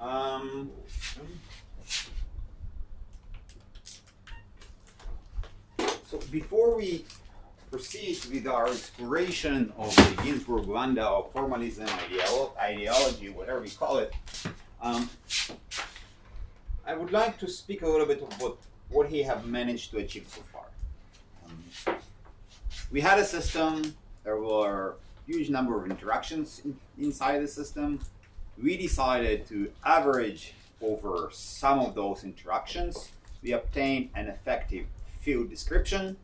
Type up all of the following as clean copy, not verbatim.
So before we proceed with our exploration of the Ginsburg-Landau formalism ideology, whatever we call it, I would like to speak a little bit about what he have managed to achieve so far. We had a system. There were a huge number of interactions inside the system. We decided to average over some of those interactions. We obtained an effective field description.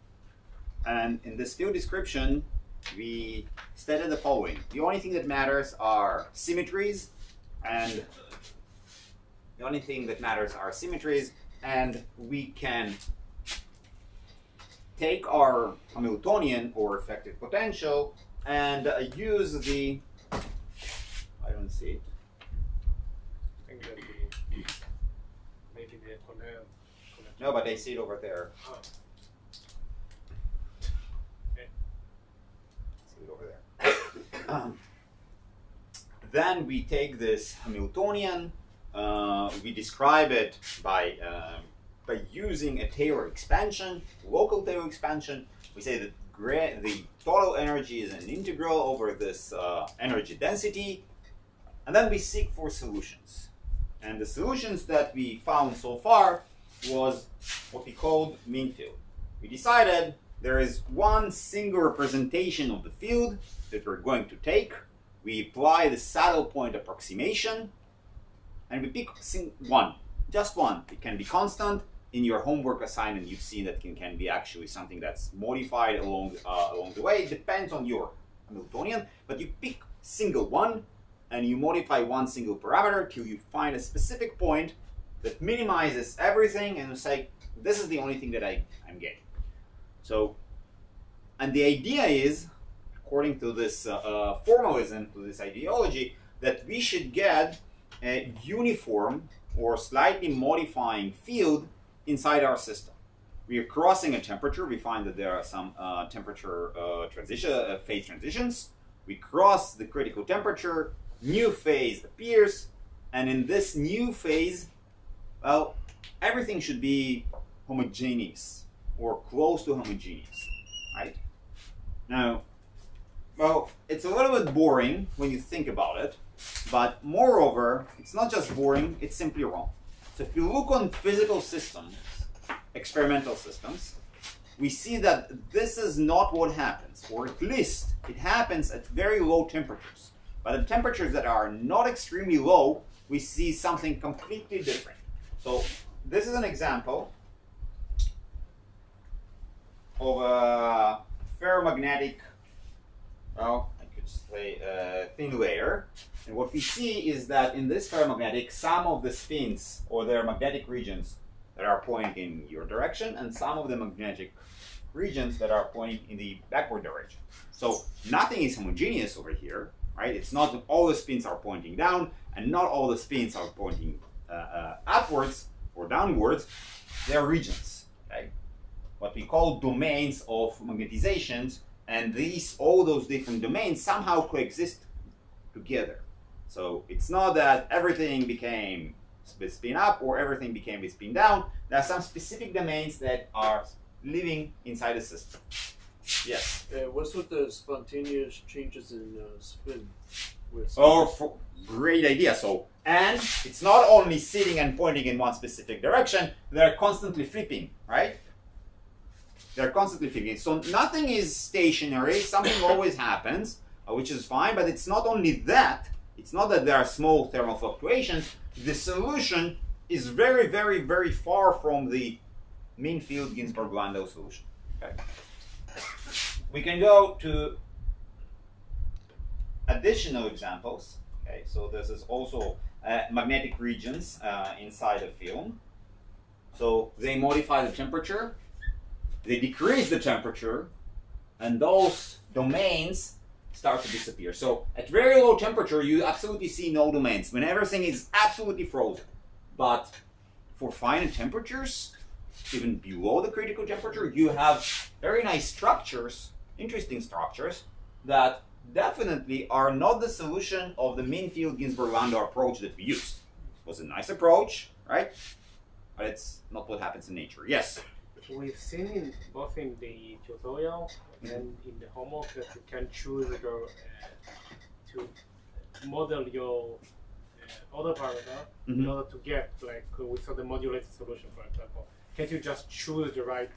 And in this field description, we stated the following. The only thing that matters are symmetries, and we can take our Hamiltonian or effective potential and use the, I don't see it. I think that maybe the Cornell. No, but I see it over there. Oh. Then we take this Hamiltonian, we describe it by using a Taylor expansion, local Taylor expansion. We say that the total energy is an integral over this energy density, and then we seek for solutions. And the solutions that we found so far was what we called mean field. We decided there is one single representation of the field that we're going to take. We apply the saddle point approximation, and we pick one, just one. It can be constant. In your homework assignment, you've seen that it can be actually something that's modified along the way. It depends on your Hamiltonian, but you pick single one, and you modify one single parameter till you find a specific point that minimizes everything, and you say, this is the only thing that I'm getting. So, and the idea is, according to this formalism, to this ideology, that we should get a uniform or slightly modifying field inside our system. We are crossing a temperature. We find that there are some temperature phase transitions. We cross the critical temperature, new phase appears, and in this new phase, well, everything should be homogeneous or close to homogeneous, right? Now, well, it's a little bit boring when you think about it, but moreover, it's not just boring, it's simply wrong. So if you look on physical systems, experimental systems, we see that this is not what happens, or at least it happens at very low temperatures. But at temperatures that are not extremely low, we see something completely different. So this is an example of a ferromagnetic, well, I could say thin layer. And what we see is that in this ferromagnetic, some of the spins or their magnetic regions that are pointing in your direction, and some of the magnetic regions that are pointing in the backward direction. So nothing is homogeneous over here, right? It's not that all the spins are pointing down, and not all the spins are pointing upwards or downwards. They are regions, okay? What we call domains of magnetizations, and all those different domains somehow coexist together. So it's not that everything became spin up or everything became spin down. There are some specific domains that are living inside the system. Yes? What's with the spontaneous changes in spin? Great idea. So, and it's not only sitting and pointing in one specific direction, they're constantly flipping, right? They're constantly flipping. So nothing is stationary, something always happens, which is fine, but it's not only that. It's not that there are small thermal fluctuations. The solution is very, very, very far from the mean field Ginsburg-Landau solution. Okay. We can go to additional examples. Okay, so this is also magnetic regions inside a film. So they modify the temperature, they decrease the temperature, and those domains start to disappear. So at very low temperature, you absolutely see no domains when everything is absolutely frozen. But for finer temperatures, even below the critical temperature, you have very nice structures, interesting structures, that definitely are not the solution of the mean field Ginsburg-Landau approach that we used. was a nice approach, right? But it's not what happens in nature. Yes? We've seen both in the tutorial and in the homework that you can choose to model your other parameter in order to get, like we saw the modulated solution, for example. Can't you just choose the right?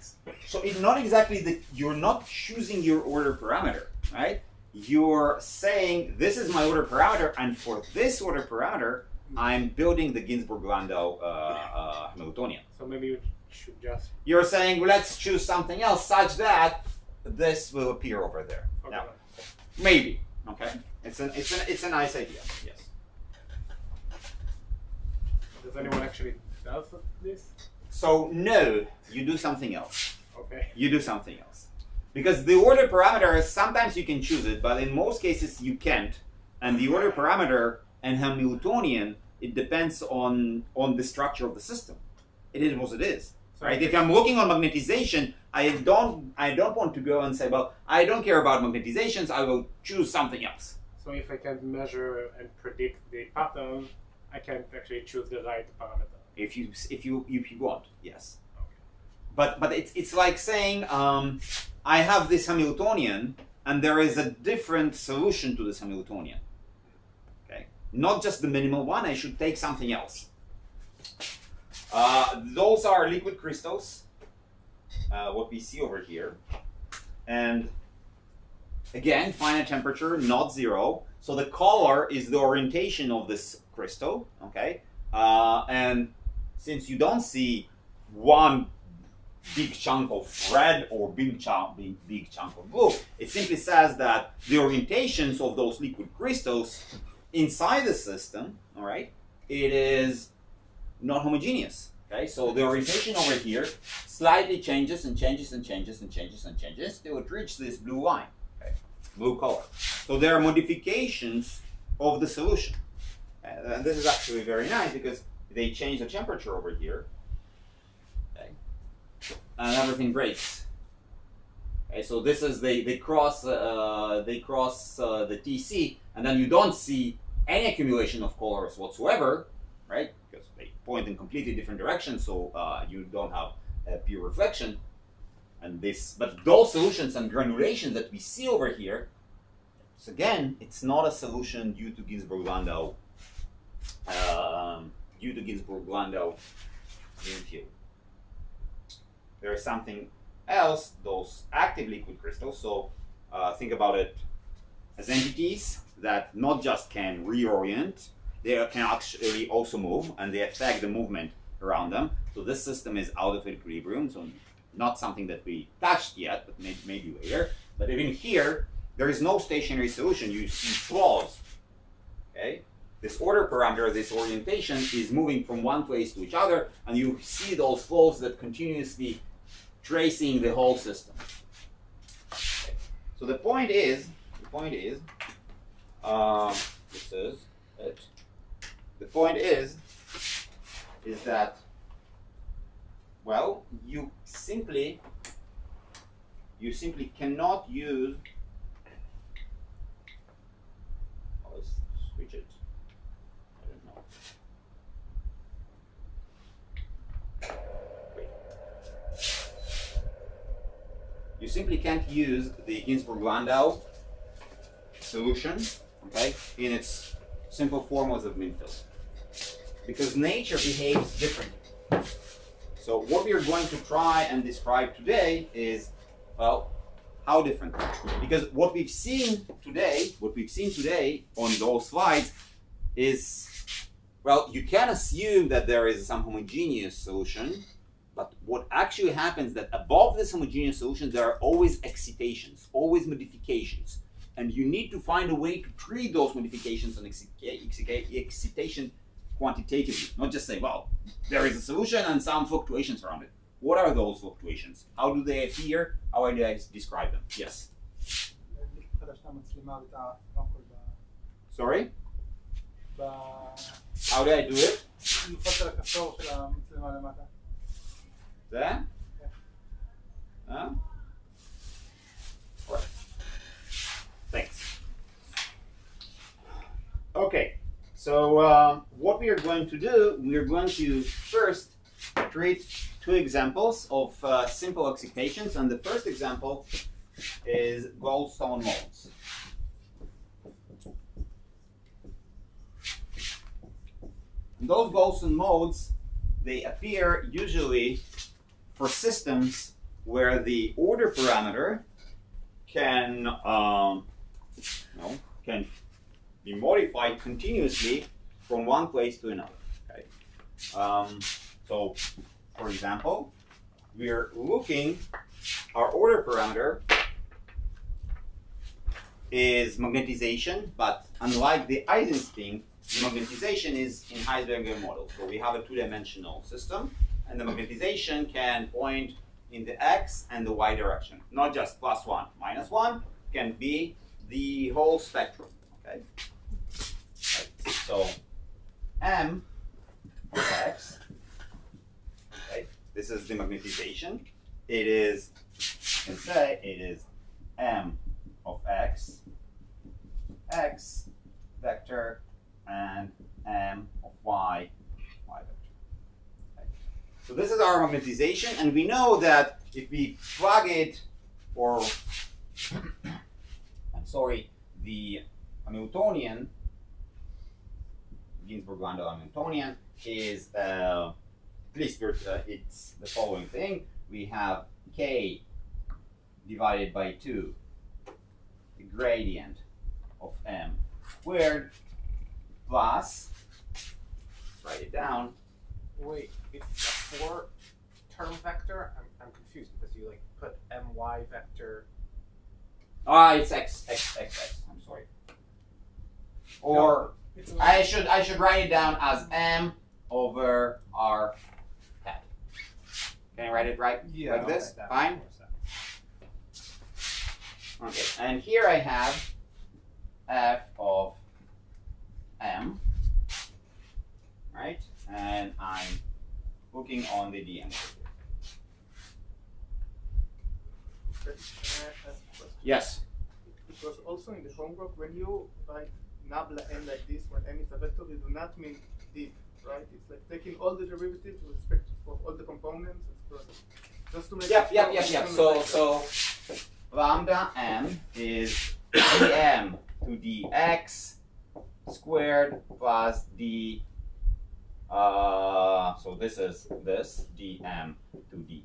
So it's not exactly that you're not choosing your order parameter, right? You're saying this is my order parameter, and for this order parameter, I'm building the Ginzburg-Landau Hamiltonian. So maybe you should just. You're saying, well, let's choose something else such that this will appear over there. Okay. Now, maybe. Okay, it's a nice idea. Yes. Does anyone actually does this? So no, you do something else. Okay. You do something else. Because the order parameter, sometimes you can choose it, but in most cases you can't. And the order parameter and Hamiltonian, it depends on the structure of the system. It is what it is. Right? If I'm looking on magnetization, I don't want to go and say, well, I don't care about magnetizations, I will choose something else. So if I can measure and predict the pattern, I can actually choose the right parameter. If you want, yes. Okay. But it's like saying I have this Hamiltonian and there is a different solution to this Hamiltonian. Okay, not just the minimal one. I should take something else. Those are liquid crystals. What we see over here, and again, finite temperature, not zero. So the color is the orientation of this crystal. Okay, and since you don't see one big chunk of red or big chunk of blue, it simply says that the orientations of those liquid crystals inside the system, all right, it is not homogeneous. Okay, so the orientation over here slightly changes and changes and changes and changes and changes till it reaches this blue line, okay, blue color. So there are modifications of the solution, and this is actually very nice because they change the temperature over here, okay, and everything breaks. Okay, so this is they cross the TC, and then you don't see any accumulation of colors whatsoever, right? Because they point in completely different directions, so you don't have a pure reflection. And this, but those solutions and granulations that we see over here, so again, it's not a solution due to Ginzburg-Landau. Due to Ginzburg-Landau field. There is something else, those active liquid crystals. So think about it as entities that not just can reorient, they can actually also move, and they affect the movement around them. So this system is out of equilibrium, so not something that we touched yet, but maybe later. But even here, there is no stationary solution. You see flaws. Okay? This order parameter, this orientation, is moving from one place to each other, and you see those flows that continuously tracing the whole system. Okay. So the point is, that, well, you simply cannot use. Let's switch it. I don't know. Wait. You simply can't use the Ginzburg-Landau solution, okay, in its simple form as a mean field, because nature behaves differently. So what we are going to try and describe today is, well, how different? Because what we've seen today on those slides is, well, you can assume that there is some homogeneous solution, but what actually happens that above this homogeneous solution, there are always excitations, always modifications. And you need to find a way to treat those modifications and excitation quantitatively, not just say, well, there is a solution and some fluctuations around it. What are those fluctuations? How do they appear? How do I describe them? Yes? Sorry? How do I do it? There? Huh? Right. Thanks. Okay. So what we are going to do, we are going to first create two examples of simple occupations, and the first example is goldstone molds. And those goldstone molds, they appear usually for systems where the order parameter can can be modified continuously from one place to another. Okay? So, for example, we're looking, our order parameter is magnetization, but unlike the Eisenstein, the magnetization is in Heisenberg model. So we have a two-dimensional system, and the magnetization can point in the x and the y direction, not just +1, -1, can be the whole spectrum. Okay. Right. So m of x. Okay. This is the magnetization. It is, you can say, it is m of x, x vector, and m of y, y vector. Okay. So this is our magnetization, and we know that if we plug it, or I'm sorry, the Hamiltonian, Ginzburg-Landau Hamiltonian is at least it's the following thing. We have k divided by 2, the gradient of m squared, plus, write it down. Wait, it's a 4-term vector? I'm confused because you like put my vector. Ah, it's x. I'm sorry. Or no, I should write it down as m over r hat. Can I write it right? Yeah, like this? That fine. Okay, and here I have f of m, right? And I'm looking on the dm. Yes. Because also in the homework, when you write nabla n like this, when m is a vector, you do not mean d, right? It's like taking all the derivatives with respect for all the components. Just to make Yep. So lambda m is dm to dx squared plus d. So this is this dm to dy.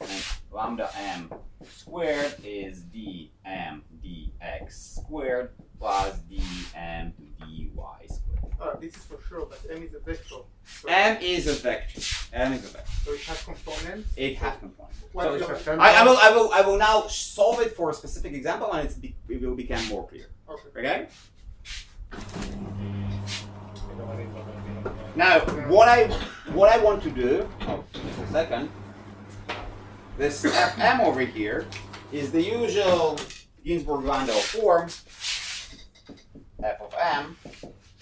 And lambda m squared is dm dx squared plus dm to dy squared. This is for sure, but m is a vector. So M is a vector. M is a vector. So it has components. It has components. So I will now solve it for a specific example, and it will become more clear. Okay. Now, what I want to do. Oh, just a second. This Fm over here is the usual Ginzburg-Landau form. F of m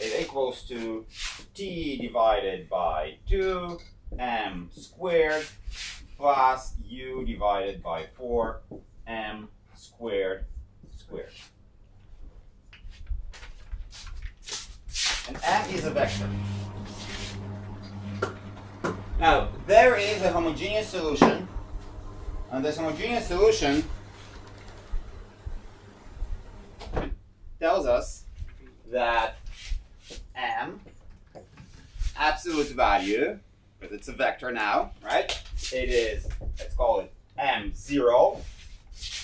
is equals to t divided by 2 m squared plus u divided by 4 m squared squared. And m is a vector. Now, there is a homogeneous solution. And this homogeneous solution tells us that m, absolute value, because it's a vector now, right? It is, let's call it m0,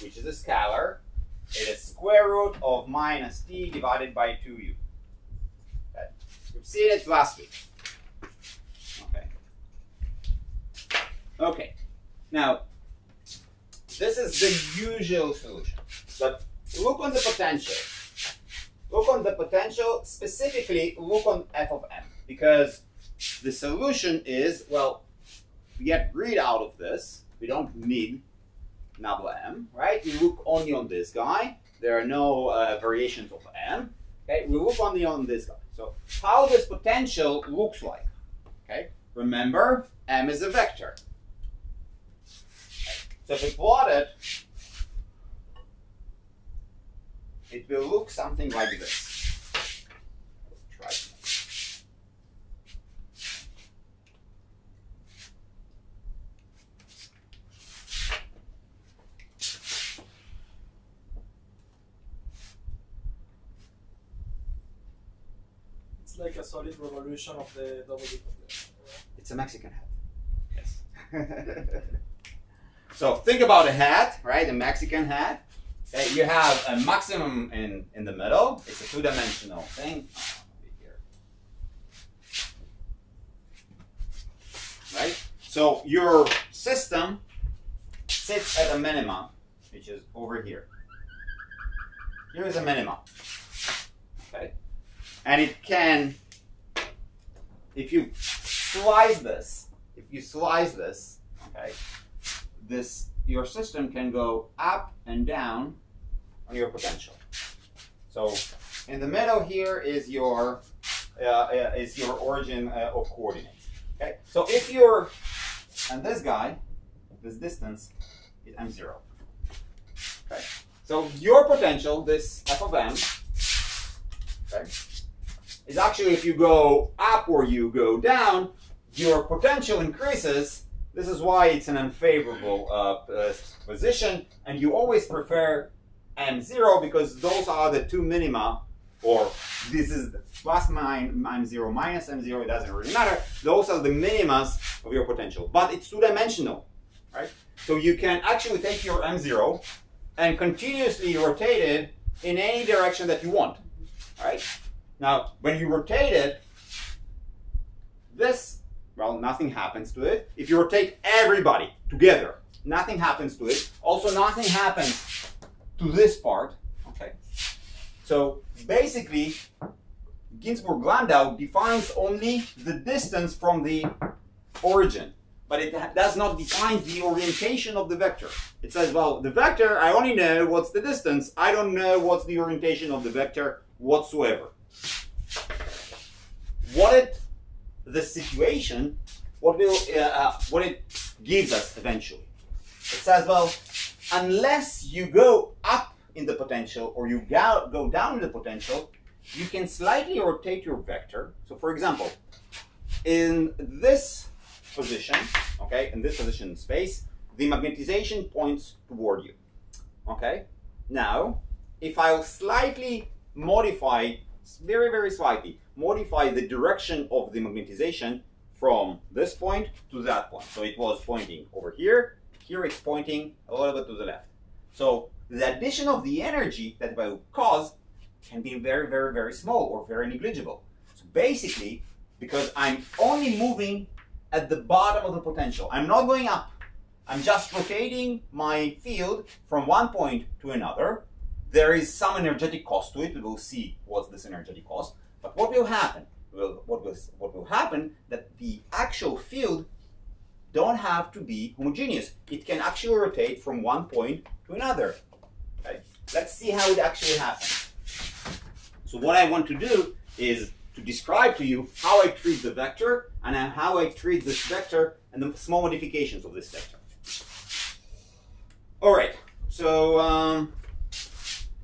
which is a scalar. It is square root of minus t divided by 2u. Okay. We've seen it last week. Okay. Okay. Now, this is the usual solution. But look on the potential. Look on the potential, specifically look on f of m. Because the solution is, well, we get rid out of this. We don't need nabla m, right? We look only on this guy. There are no variations of m. Okay, we look only on this guy. So how this potential looks like. Okay, remember, m is a vector. So if we plot it, it will look something like this. It's like a solid revolution of the double diplet. It's a Mexican hat. Yes. So think about a hat, right? A Mexican hat. Okay, you have a maximum in the middle. It's a two-dimensional thing. Here. Right? So your system sits at a minimum, which is over here. Here is a minimum. Okay? And it can, if you slice this, okay, your system can go up and down on your potential. So in the middle here is your origin of coordinates. Okay, so if you're, and this guy, this distance is m0. Okay, so your potential, this f of m, okay, is actually, if you go up or you go down, your potential increases. This is why it's an unfavorable position, and you always prefer m0 because those are the two minima, or this is the plus m0 minus m0, it doesn't really matter. Those are the minimas of your potential, but it's two-dimensional, right? So you can actually take your m0 and continuously rotate it in any direction that you want, right? Now, when you rotate it, this, well, nothing happens to it. If you rotate everybody together, nothing happens to it. Also, nothing happens to this part, okay? So basically, Ginzburg-Landau defines only the distance from the origin, but it does not define the orientation of the vector. It says, well, the vector, I only know what's the distance. I don't know what's the orientation of the vector whatsoever. The situation, what it gives us eventually. It says, well, unless you go up in the potential or you go down in the potential, you can slightly rotate your vector. So for example, in this position, okay, in this position in space, the magnetization points toward you. Okay? Now, if I'll slightly modify, very, very slightly, modify the direction of the magnetization from this point to that point. So it was pointing over here, here it's pointing a little bit to the left. So the addition of the energy that will cause can be very, very, very small or very negligible. So basically, because I'm only moving at the bottom of the potential, I'm not going up. I'm just rotating my field from one point to another. There is some energetic cost to it. We will see what's this energetic cost. But what will happen? What will happen that the actual field don't have to be homogeneous. It can actually rotate from one point to another. Okay? Let's see how it actually happens. So what I want to do is to describe to you how I treat the vector and how I treat this vector and the small modifications of this vector. All right. So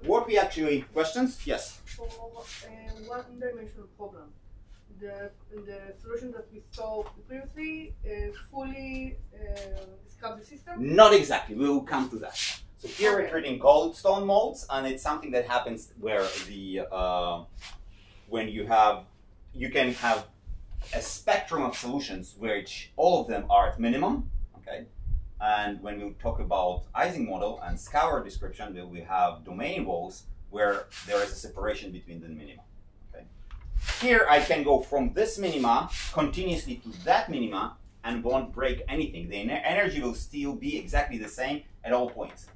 what we actually, questions? Yes. For one-dimensional problem, the solution that we saw previously fully describes the system? Not exactly. We will come to that. So here we're treating Goldstone modes, and it's something that happens where the when you can have a spectrum of solutions which all of them are at minimum. Okay. And when we talk about Ising model and scalar description, we have domain walls where there is a separation between the minima. Okay. Here I can go from this minima continuously to that minima and won't break anything. The energy will still be exactly the same at all points.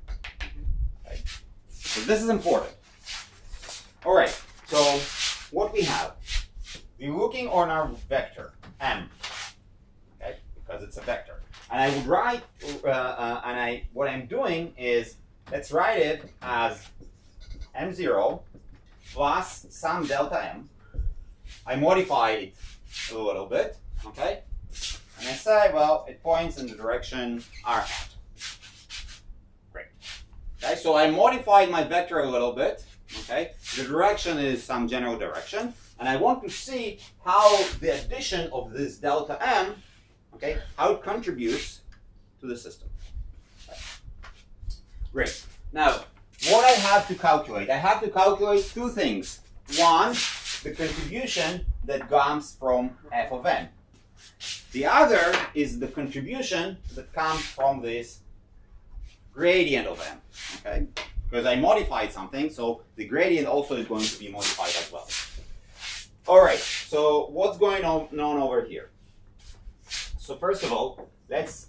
Okay. So this is important. All right. So what we have, we're looking on our vector m, okay, because it's a vector. And I would write, what I'm doing is, let's write it as m0 plus some delta m. I modify it a little bit, okay? And I say, well, it points in the direction r hat. Great. Okay, so I modified my vector a little bit, okay? The direction is some general direction, and I want to see how the addition of this delta m, okay, how it contributes to the system. Okay. Great. Now, what I have to calculate? I have to calculate two things. One, the contribution that comes from f of m. The other is the contribution that comes from this gradient of m, okay? Because I modified something, so the gradient also is going to be modified as well. All right, so what's going on over here? So first of all, let's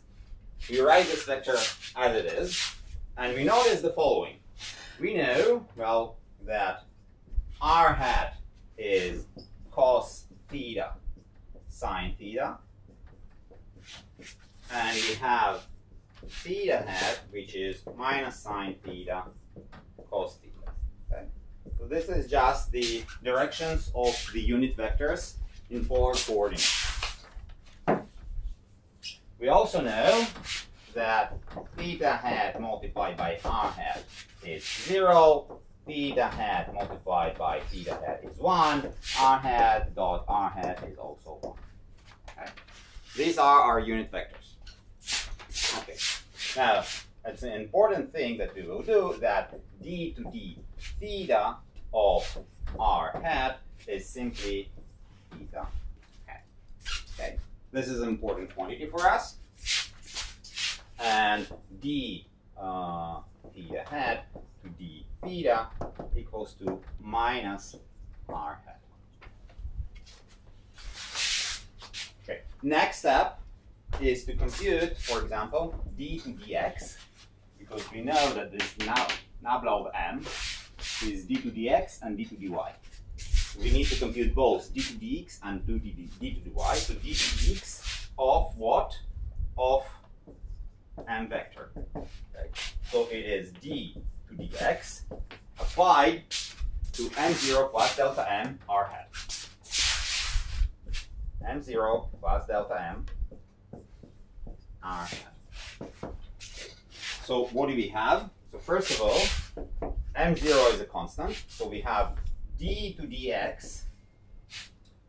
rewrite this vector as it is, and we notice the following. We know, well, that r hat is cos theta sine theta, and we have theta hat, which is minus sine theta cos theta. Okay? So this is just the directions of the unit vectors in polar coordinates. We also know that theta hat multiplied by r hat is 0, theta hat multiplied by theta hat is 1, r hat dot r hat is also 1. Okay? These are our unit vectors. Okay. Now, it's an important thing that we will do, that d to d theta of r hat is simply theta hat. Okay. This is an important quantity for us. And d theta hat to d theta equals to minus r hat. Okay. Next step is to compute, for example, d to dx, because we know that this nabla of m is d to dx and d to dy. We need to compute both d to dx and d to dy. So d to dx of what? Of m vector. Okay. So it is d to dx applied to m0 plus delta m r hat. m0 plus delta m r hat. So what do we have? So first of all, m0 is a constant. So we have d to dx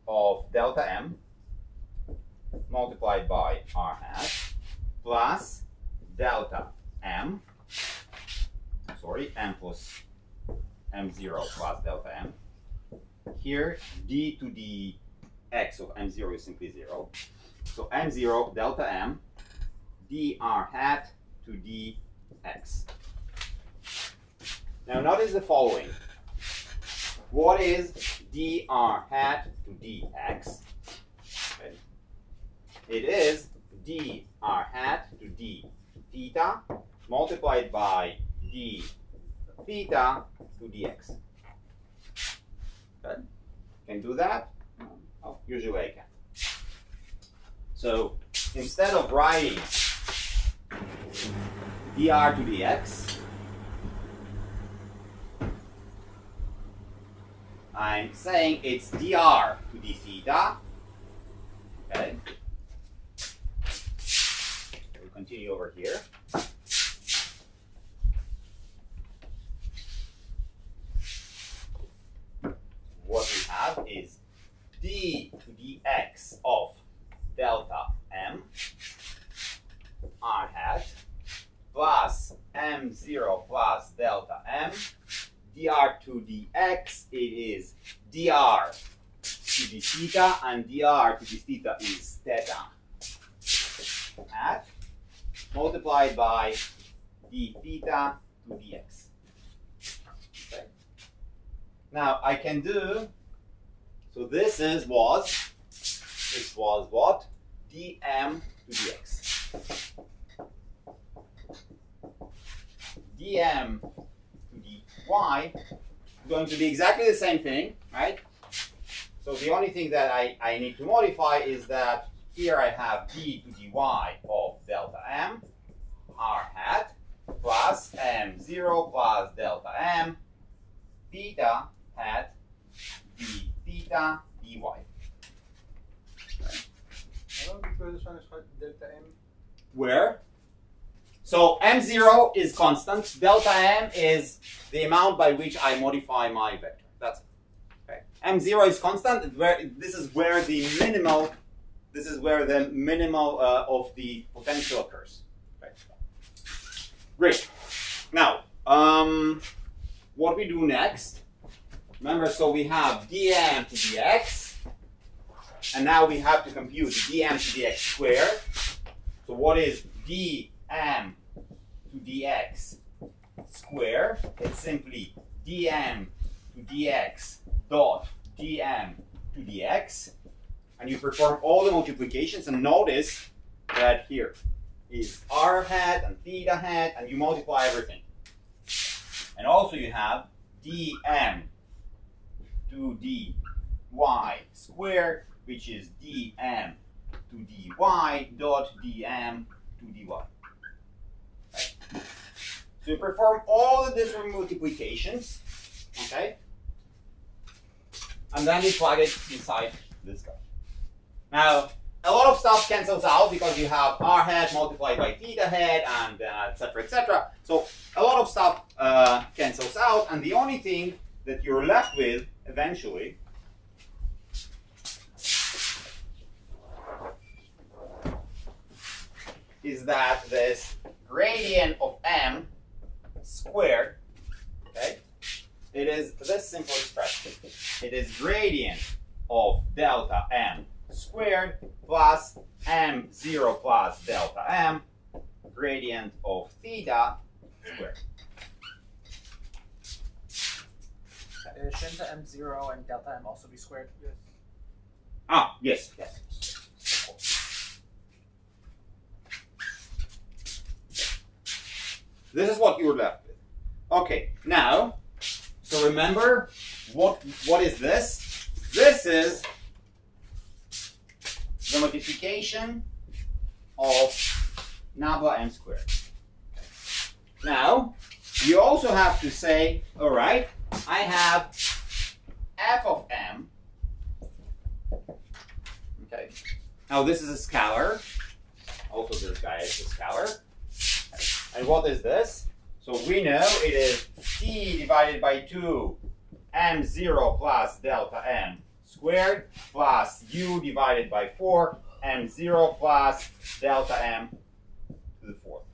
of delta m multiplied by r hat plus delta m, m plus m0 plus delta m. Here, d to dx of m0 is simply 0. So m0 delta m dr hat to dx. Now notice the following. What is dr hat to dx? Okay. It is dr hat to d theta multiplied by d theta to dx. Okay. Can do that? Oh, usually I can. So instead of writing dr to dx, I'm saying it's dr to d theta. Okay. We'll continue over here. What we have is d to dx of delta m r hat plus m0 plus delta m dr to dx. It is dr to d theta, and dr to d theta is theta hat multiplied by d theta to dx. Okay. Now I can do, so this was what? dm to dx. dm to dy is going to be exactly the same thing, right? So the only thing that I need to modify is that here I have d to dy of delta m r hat plus m0 plus delta m theta hat d theta dy. Where? So m0 is constant, delta m is the amount by which I modify my vector. That's it. Okay. m0 is constant. This is where the minimal of the potential occurs. Okay. Great. Now, what we do next? Remember, so we have dm to dx And now we have to compute dm to dx squared. So what is dm to dx squared? It's simply dm to dx dot dm to dx. And you perform all the multiplications, and notice that here is r hat and theta hat, and you multiply everything. And also you have dm to dy squared, which is dm to dy dot dm to dy. Okay. So you perform all the different multiplications, okay? And then you plug it inside this guy. Now, a lot of stuff cancels out because you have r hat multiplied by theta hat and etc. etc. So a lot of stuff cancels out, and the only thing that you're left with eventually is that this gradient of m squared, okay, it is this simple expression. It is gradient of delta m squared plus m0 plus delta m, gradient of theta squared. Shouldn't the m0 and delta m also be squared? Yes. Ah, yes, yes. This is what you're left with. Okay, now, so remember, what is this? This is the multiplication of nabla m squared. Now, you also have to say, all right, I have f of m. Okay. Now this is a scalar. Also this guy is a scalar. And what is this? So we know it is t divided by 2 m0 plus delta m squared plus u divided by 4 m0 plus delta m to the fourth.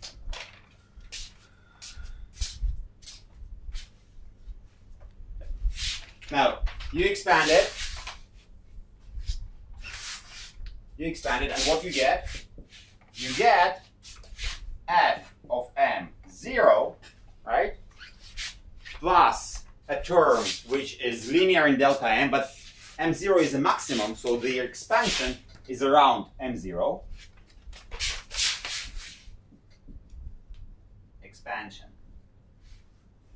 Now, you expand it, and what you get f of m0, right, plus a term which is linear in delta m, but m0 is a maximum, so the expansion is around m0. Expansion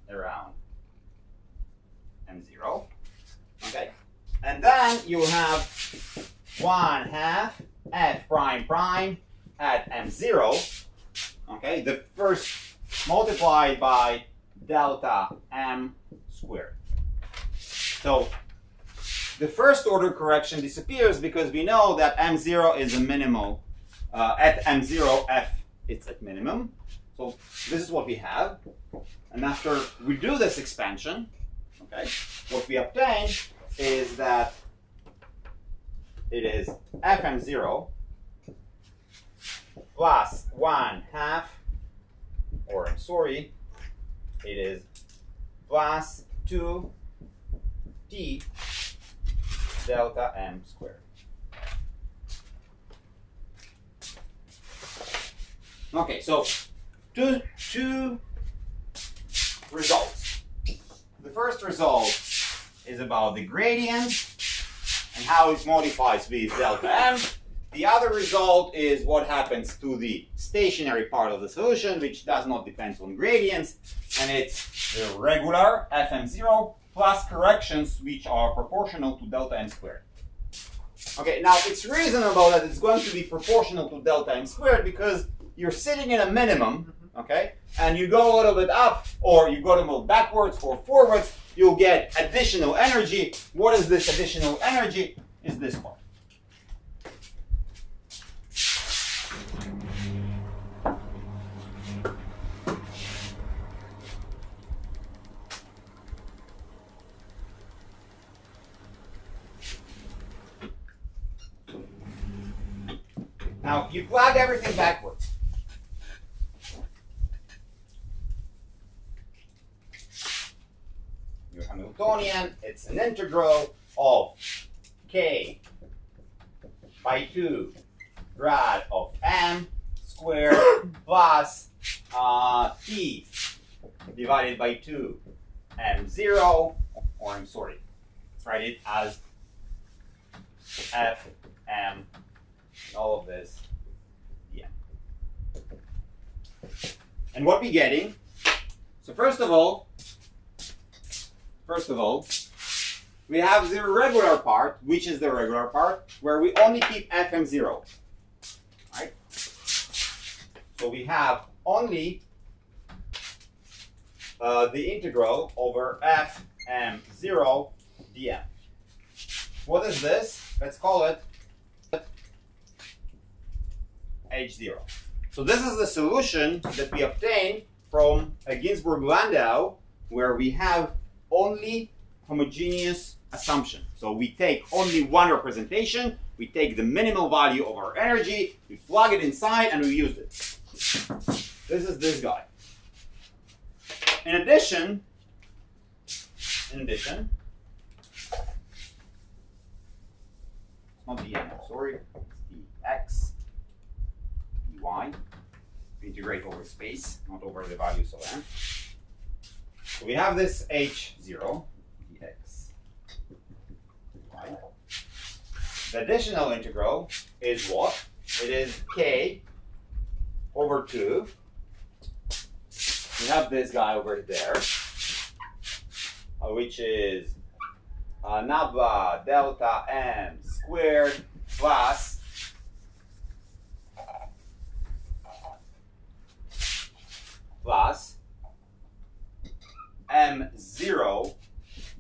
around m0. Okay, and then you have 1/2 f prime prime at m0. Okay, the first multiplied by delta m squared. So the first order correction disappears because we know that m0 is a minimal. At m0, f it's at minimum. So this is what we have. And after we do this expansion, okay, what we obtain is that it is fm0 plus 1/2, or I'm sorry, it is plus 2t delta m squared. Okay, so two results. The first result is about the gradient and how it modifies with delta m. The other result is what happens to the stationary part of the solution, which does not depend on gradients, and it's the regular fm0 plus corrections which are proportional to delta m squared. Okay, now it's reasonable that it's going to be proportional to delta m squared because you're sitting in a minimum, okay, and you go a little bit up, or you go to move backwards or forwards, you'll get additional energy. What is this additional energy? Is this part. Now, you plug everything backwards. Your Hamiltonian, it's an integral of k by 2 grad of m squared plus t divided by 2 m0, or I'm sorry, let's write it as f m, all of this dm. And what we're getting, so first of all, we have the regular part, which is the regular part, where we only keep fm0, right? So we have only the integral over fm0 dm. What is this? Let's call it h0. So this is the solution that we obtain from a Ginzburg-Landau, where we have only homogeneous assumption. So we take only one representation, we take the minimal value of our energy, we plug it inside, and we use it. This is this guy. In addition, it's not the n, sorry, it's the x, dy. We integrate over space, not over the values of n. So we have this h0, dx, dy. The additional integral is what? It is k over 2. We have this guy over there, which is nabla delta m squared plus m0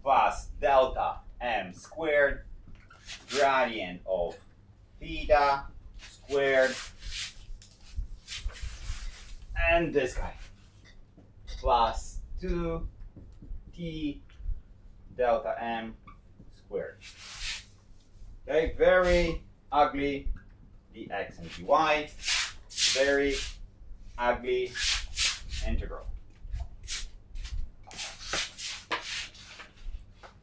plus delta m squared gradient of theta squared, and this guy plus 2t delta m squared. Okay, very ugly dx and dy, very ugly integral.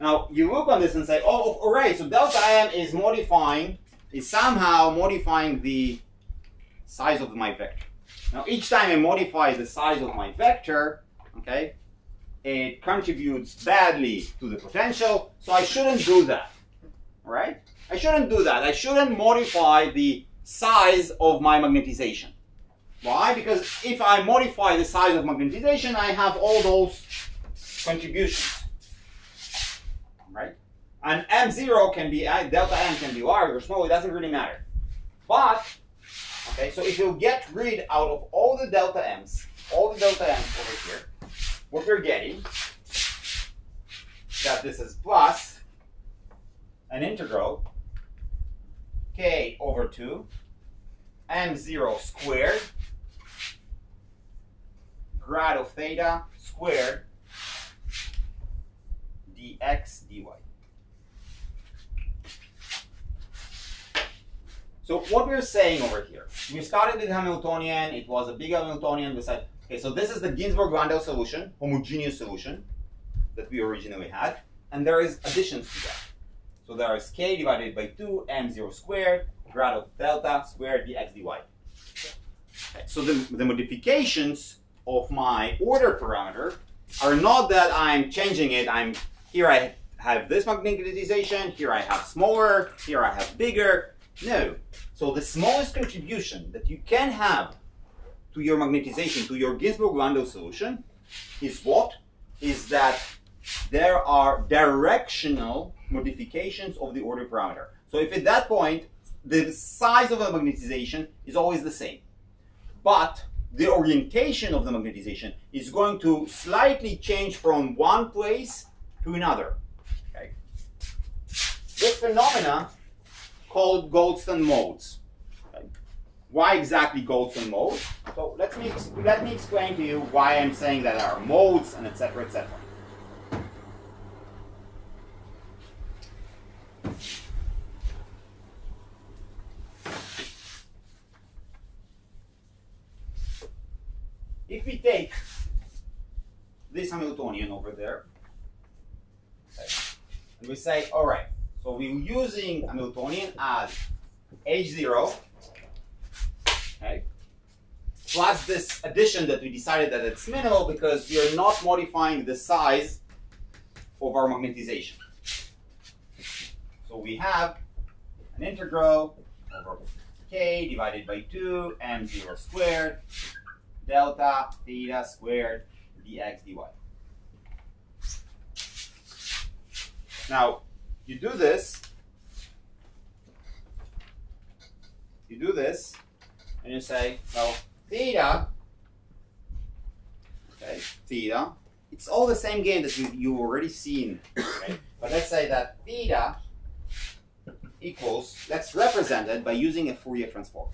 Now you look on this and say, oh, all right, so delta m is somehow modifying the size of my vector. Now each time I modify the size of my vector, okay, it contributes badly to the potential, so I shouldn't do that. All right? I shouldn't do that. I shouldn't modify the size of my magnetization. Why? Because if I modify the size of magnetization, I have all those contributions. Right? And M0 can be, delta M can be large or small, it doesn't really matter. But, okay, so if you get rid out of all the delta M's over here, what we're getting, that this is plus an integral k over 2 m0 squared grad of theta squared dx dy. So what we're saying over here, we started with Hamiltonian, it was a big Hamiltonian, we said, okay, so this is the Ginzburg-Landau solution, homogeneous solution that we originally had, and there is additions to that. So there is k divided by 2 m0 squared grad of delta squared dx dy. Okay, so the modifications of my order parameter are not that I'm changing it. Here I have this magnetization, here I have smaller, here I have bigger. No. So the smallest contribution that you can have to your magnetization, to your Ginzburg-Landau solution, is what? Is that there are directional modifications of the order parameter. So if at that point, the size of the magnetization is always the same, but the orientation of the magnetization is going to slightly change from one place to another. Okay? This phenomena called Goldstone modes. Okay? Why exactly Goldstone modes? So let me explain to you why I'm saying that there are modes and etc. etc. If we take this Hamiltonian over there, okay, and we say, all right, so we're using Hamiltonian as H0, okay, plus this addition that we decided that it's minimal because we are not modifying the size of our magnetization. So we have an integral over k divided by 2 m0 squared delta theta squared dx dy. Now, you do this, and you say, well, theta, okay, theta, it's all the same game that you already seen, okay? But let's say that theta equals, let's represent it by using a Fourier transform.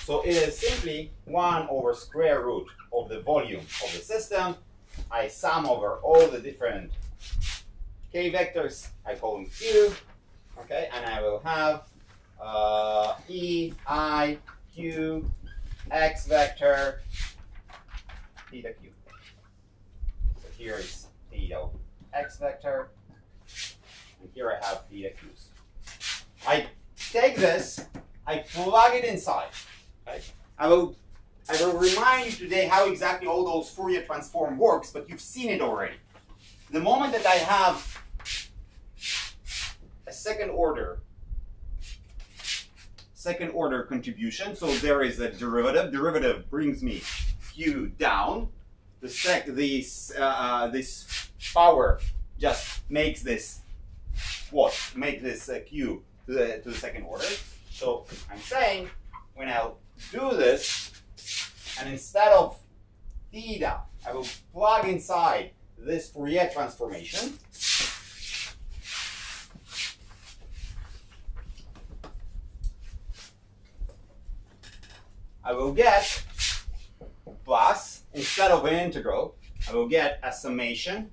So it is simply 1 over square root of the volume of the system. I sum over all the different k vectors, I call them q, okay, and I will have E, I, Q, X vector, theta q. So here is theta X vector, and here I have theta q's. I take this, I plug it inside. Okay? I will remind you today how exactly all those Fourier transform works, but you've seen it already. The moment that I have a second order contribution, so there is a derivative. Derivative brings me q down. This power just makes this what? Make this q to the second order. So I'm saying when I'll do this, and instead of theta, I will plug inside this Fourier transformation. I will get plus, instead of an integral, I will get a summation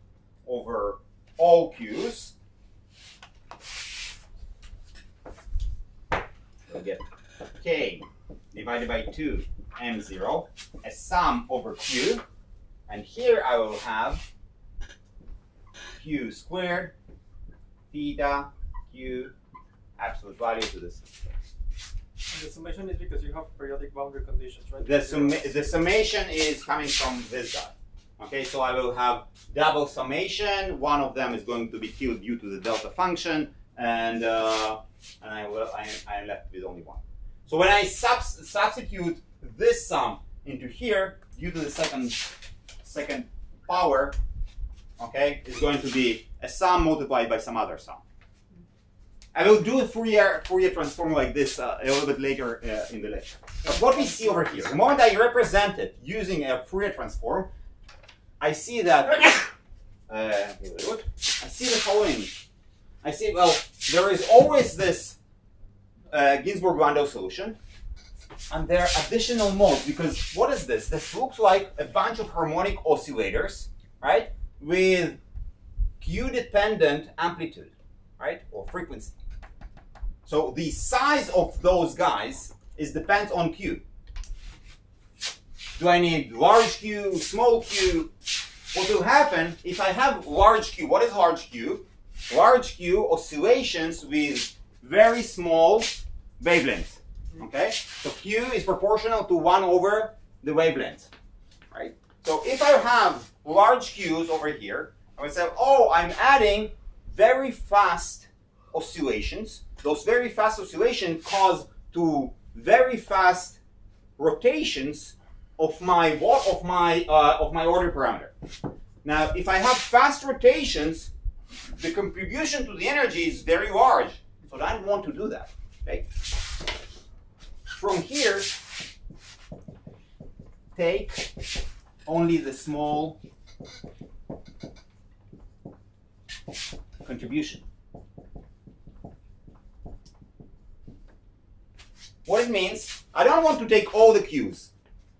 over all q's. I'll get k divided by 2 m0, a sum over q, and here I will have q squared theta q absolute value to this. And the summation is because you have periodic boundary conditions, right? The summation is coming from this guy. Okay, so I will have double summation. One of them is going to be killed due to the delta function, and I am left with only one. So when I substitute this sum into here, due to the second power, okay, it's going to be a sum multiplied by some other sum. I will do a Fourier transform like this a little bit later in the lecture. But what we see over here, the moment I represent it using a Fourier transform, I see that I see the following. I see, well, there is always this Ginzburg-Landau solution, and there are additional modes, because what is this? This looks like a bunch of harmonic oscillators, right, with Q-dependent amplitude, right, or frequency. So the size of those guys depends on Q. Do I need large Q, small Q? What will happen if I have large Q? What is large Q? Large Q oscillations with very small wavelengths. Okay? So Q is proportional to 1 over the wavelength. Right? So if I have large Qs over here, I would say, oh, I'm adding very fast oscillations. Those very fast oscillations cause to very fast rotations of my order parameter. Now, if I have fast rotations, the contribution to the energy is very large, so I don't want to do that. Okay? From here, take only the small contribution. What it means, I don't want to take all the Qs.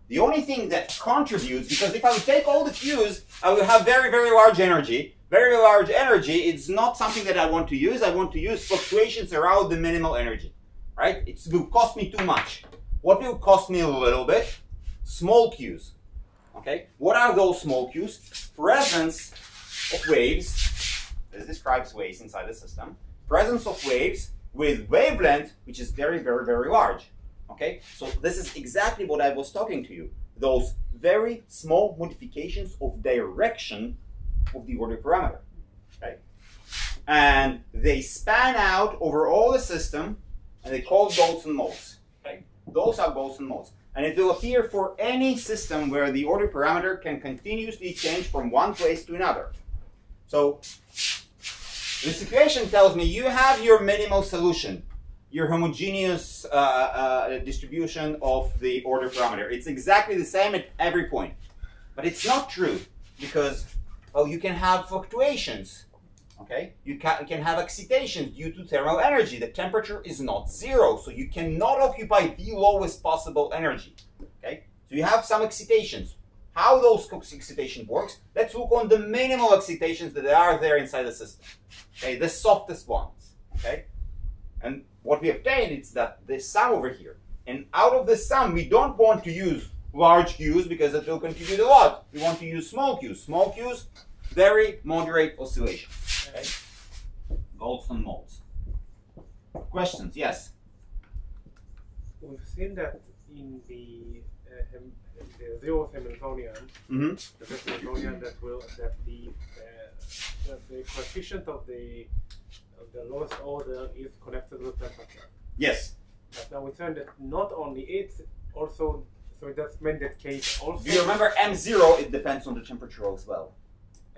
The only thing that contributes, because if I would take all the Qs, I will have very, very large energy. Very large energy is not something that I want to use. I want to use fluctuations around the minimal energy. Right? It will cost me too much. What will cost me a little bit? Small Qs. Okay? What are those small Qs? Presence of waves. This describes waves inside the system. Presence of waves with wavelength which is very, very, very large. Okay, so this is exactly what I was talking to you. Those very small modifications of direction of the order parameter. Okay, and they span out over all the system, and they call Boltzmann modes. Okay, those are Boltzmann modes, and it will appear for any system where the order parameter can continuously change from one place to another. So this equation tells me you have your minimal solution, your homogeneous distribution of the order parameter. It's exactly the same at every point. But it's not true, because, well, you can have fluctuations. Okay? You can have excitations due to thermal energy. The temperature is not zero, so you cannot occupy the lowest possible energy. Okay? So you have some excitations. How those excitation works, let's look on the minimal excitations that are there inside the system. Okay, the softest ones. Okay? And what we obtain is that this sum over here. And out of the sum, we don't want to use large q's because it will contribute a lot. We want to use small q's. Small q's, very moderate oscillation. Okay? Boltzmann modes. Questions? Yes? We've seen that in the zero Hamiltonian, the best Hamiltonian that the coefficient of the lowest order is connected to the temperature. Yes. But now we find that not only it's also, so that's meant that case also. Do you remember M0? It depends on the temperature as well.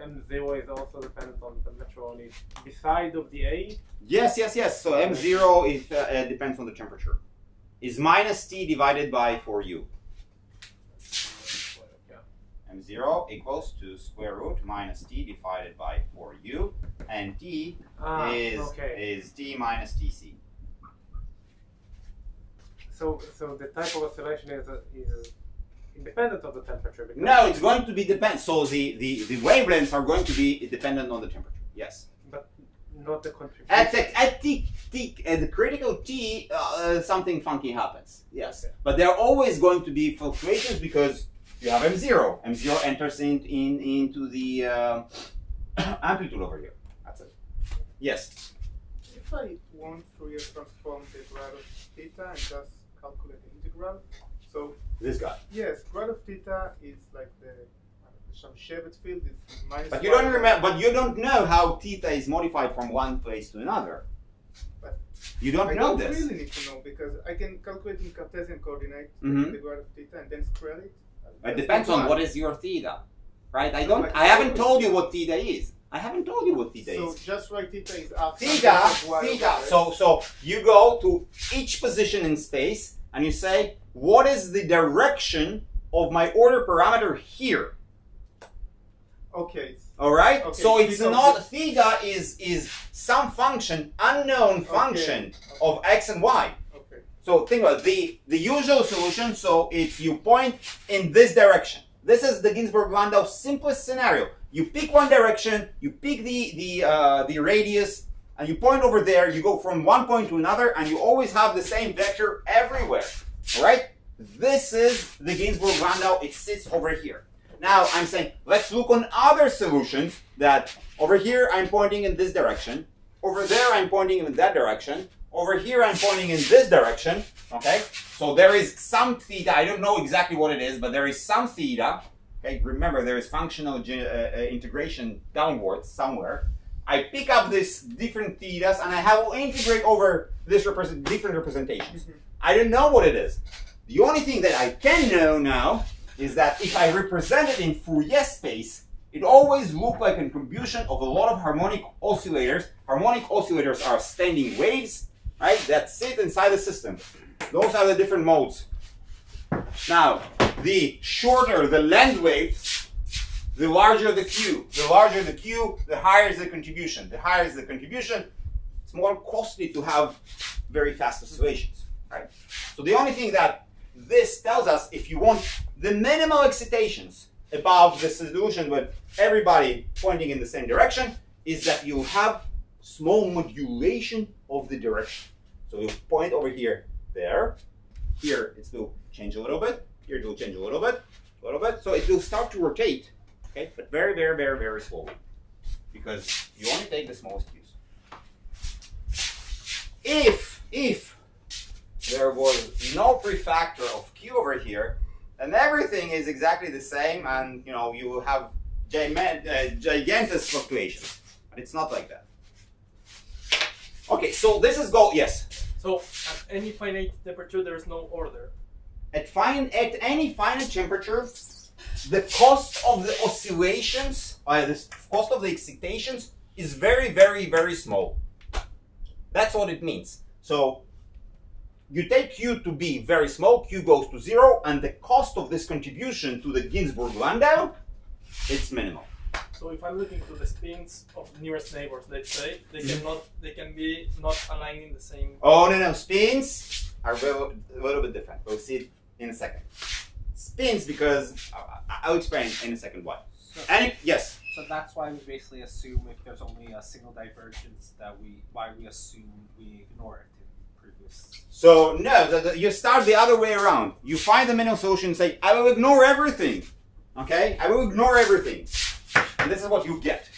M0 is also dependent on the temperature only beside of the A. Yes, yes, yes. So M0 is depends on the temperature. Is minus T divided by 4U. M0 equals to square root minus T divided by 4U, and T is T minus TC. So the type of oscillation is independent of the temperature. No, it's going to be dependent. So the wavelengths are going to be dependent on the temperature. Yes. But not the contribution. At the critical T, something funky happens. Yes. Okay. But there are always going to be fluctuations because you have M0. M0 enters into the amplitude over here. That's it. Yes. If I want Fourier transform the grad of theta and just calculate the integral, so this guy. Yes, grad of theta is like the Shamshevet field is minus. But you don't remember. But you don't know how theta is modified from one place to another. But you don't know this. I don't really need to know because I can calculate in Cartesian coordinates the grad of theta and then square it. It depends on what is your theta, right? I haven't told you what theta is. I haven't told you what theta is. So just write theta is R. Theta. So you go to each position in space and you say, what is the direction of my order parameter here? Okay. All right. Okay. So it's not theta is some function, unknown function of x and y. So think about the usual solution. So it's you point in this direction. This is the Ginzburg-Landau simplest scenario. You pick one direction, you pick the radius, and you point over there. You go from one point to another, and you always have the same vector everywhere. All right. This is the Ginzburg-Landau. It sits over here. Now I'm saying let's look on other solutions. That over here I'm pointing in this direction. Over there I'm pointing in that direction. Over here I'm pointing in this direction, okay? So there is some theta, I don't know exactly what it is, but there is some theta, okay? Remember, there is functional integration downwards somewhere. I pick up these different thetas and I have to integrate over this different representations. I don't know what it is. The only thing that I can know now is that if I represent it in Fourier space, it always looks like a contribution of a lot of harmonic oscillators. Harmonic oscillators are standing waves, right, that sit inside the system. Those are the different modes. Now, the shorter the length waves, the larger the Q. The larger the Q, the higher is the contribution. The higher is the contribution, it's more costly to have very fast oscillations, right? So the only thing that this tells us, if you want the minimal excitations above the solution with everybody pointing in the same direction, is that you have small modulation of the direction. So you point over here, there. Here it will change a little bit. Here it will change a little bit. So it will start to rotate, okay, but very, very, very, very slowly, because you only take the smallest Q's. if there was no prefactor of q over here, then everything is exactly the same, and you know you will have gigantic fluctuations. But it's not like that. Okay, so this is yes. So at any finite temperature, there is no order. At any finite temperature, the cost of the oscillations, the cost of the excitations is very, very, very small. That's what it means. So you take Q to be very small, Q goes to 0, and the cost of this contribution to the Ginzburg-Landau, it's minimal. So if I'm looking to the spins of nearest neighbors, let's say, they can be not aligned in the same. Oh no, spins are a little bit different. We'll see it in a second. Spins, because I'll explain in a second why. So, yes. So that's why we basically assume if there's only a single divergence why we assume we ignore it in previous. So no, you start the other way around. You find the minimal solution and say, I will ignore everything. Okay, I will ignore everything. And this is what you get.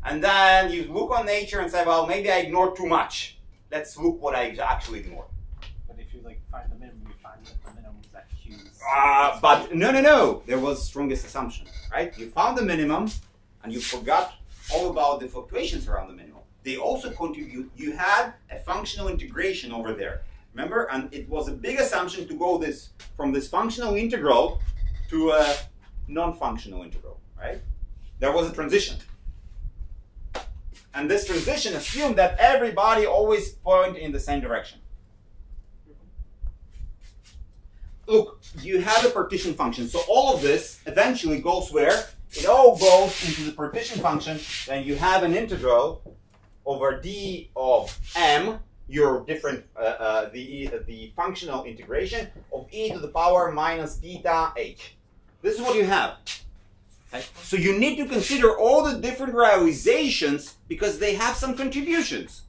And then you look on nature and say, well, maybe I ignored too much. Let's look what I actually ignored. But if you find the minimum, you find that the minimum is at Q. But no. There was strongest assumption, right? You found the minimum, and you forgot all about the fluctuations around the minimum. They also contribute. You had a functional integration over there. Remember? And it was a big assumption to go from this functional integral to a non-functional integral, right? There was a transition. And this transition assumed that everybody always point in the same direction. Look, you have a partition function. So all of this eventually goes where? It all goes into the partition function. Then you have an integral over d of m, your different, the functional integration of e to the power minus beta h. This is what you have. Okay. So you need to consider all the different realizations because they have some contributions.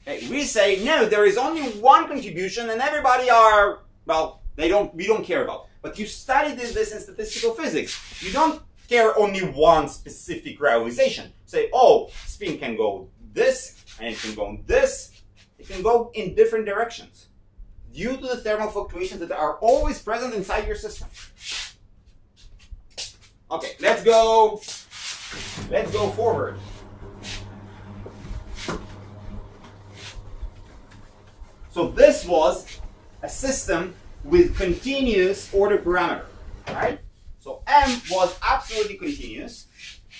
Okay. We say, no, there is only one contribution and everybody are, well, we don't care about. But you studied this in statistical physics. You don't care only one specific realization. Say, oh, spin can go this, and it can go this. It can go in different directions due to the thermal fluctuations that are always present inside your system. Okay, let's go forward. So this was a system with continuous order parameter, right? So M was absolutely continuous.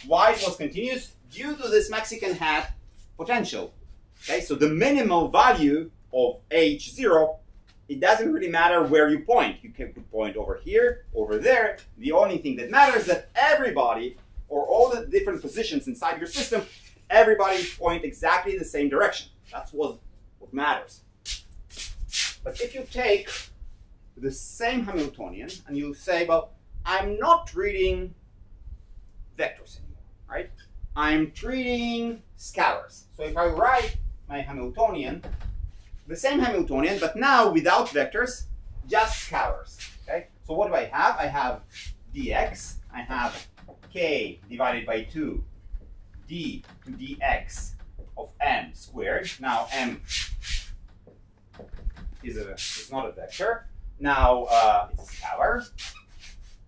Y was continuous due to this Mexican hat potential. Okay, so the minimal value of H0, it doesn't really matter where you point. You can point over here, over there. The only thing that matters is that everybody, or all the different positions inside your system, everybody point exactly the same direction. That's what matters. But if you take the same Hamiltonian and you say, well, I'm not treating vectors anymore, right? I'm treating scalars. So if I write my Hamiltonian, the same Hamiltonian, but now without vectors, just scalars. Okay? So what do I have? I have dx, I have k divided by 2 d to dx of m squared. Now m is not a vector. Now it's a scalar.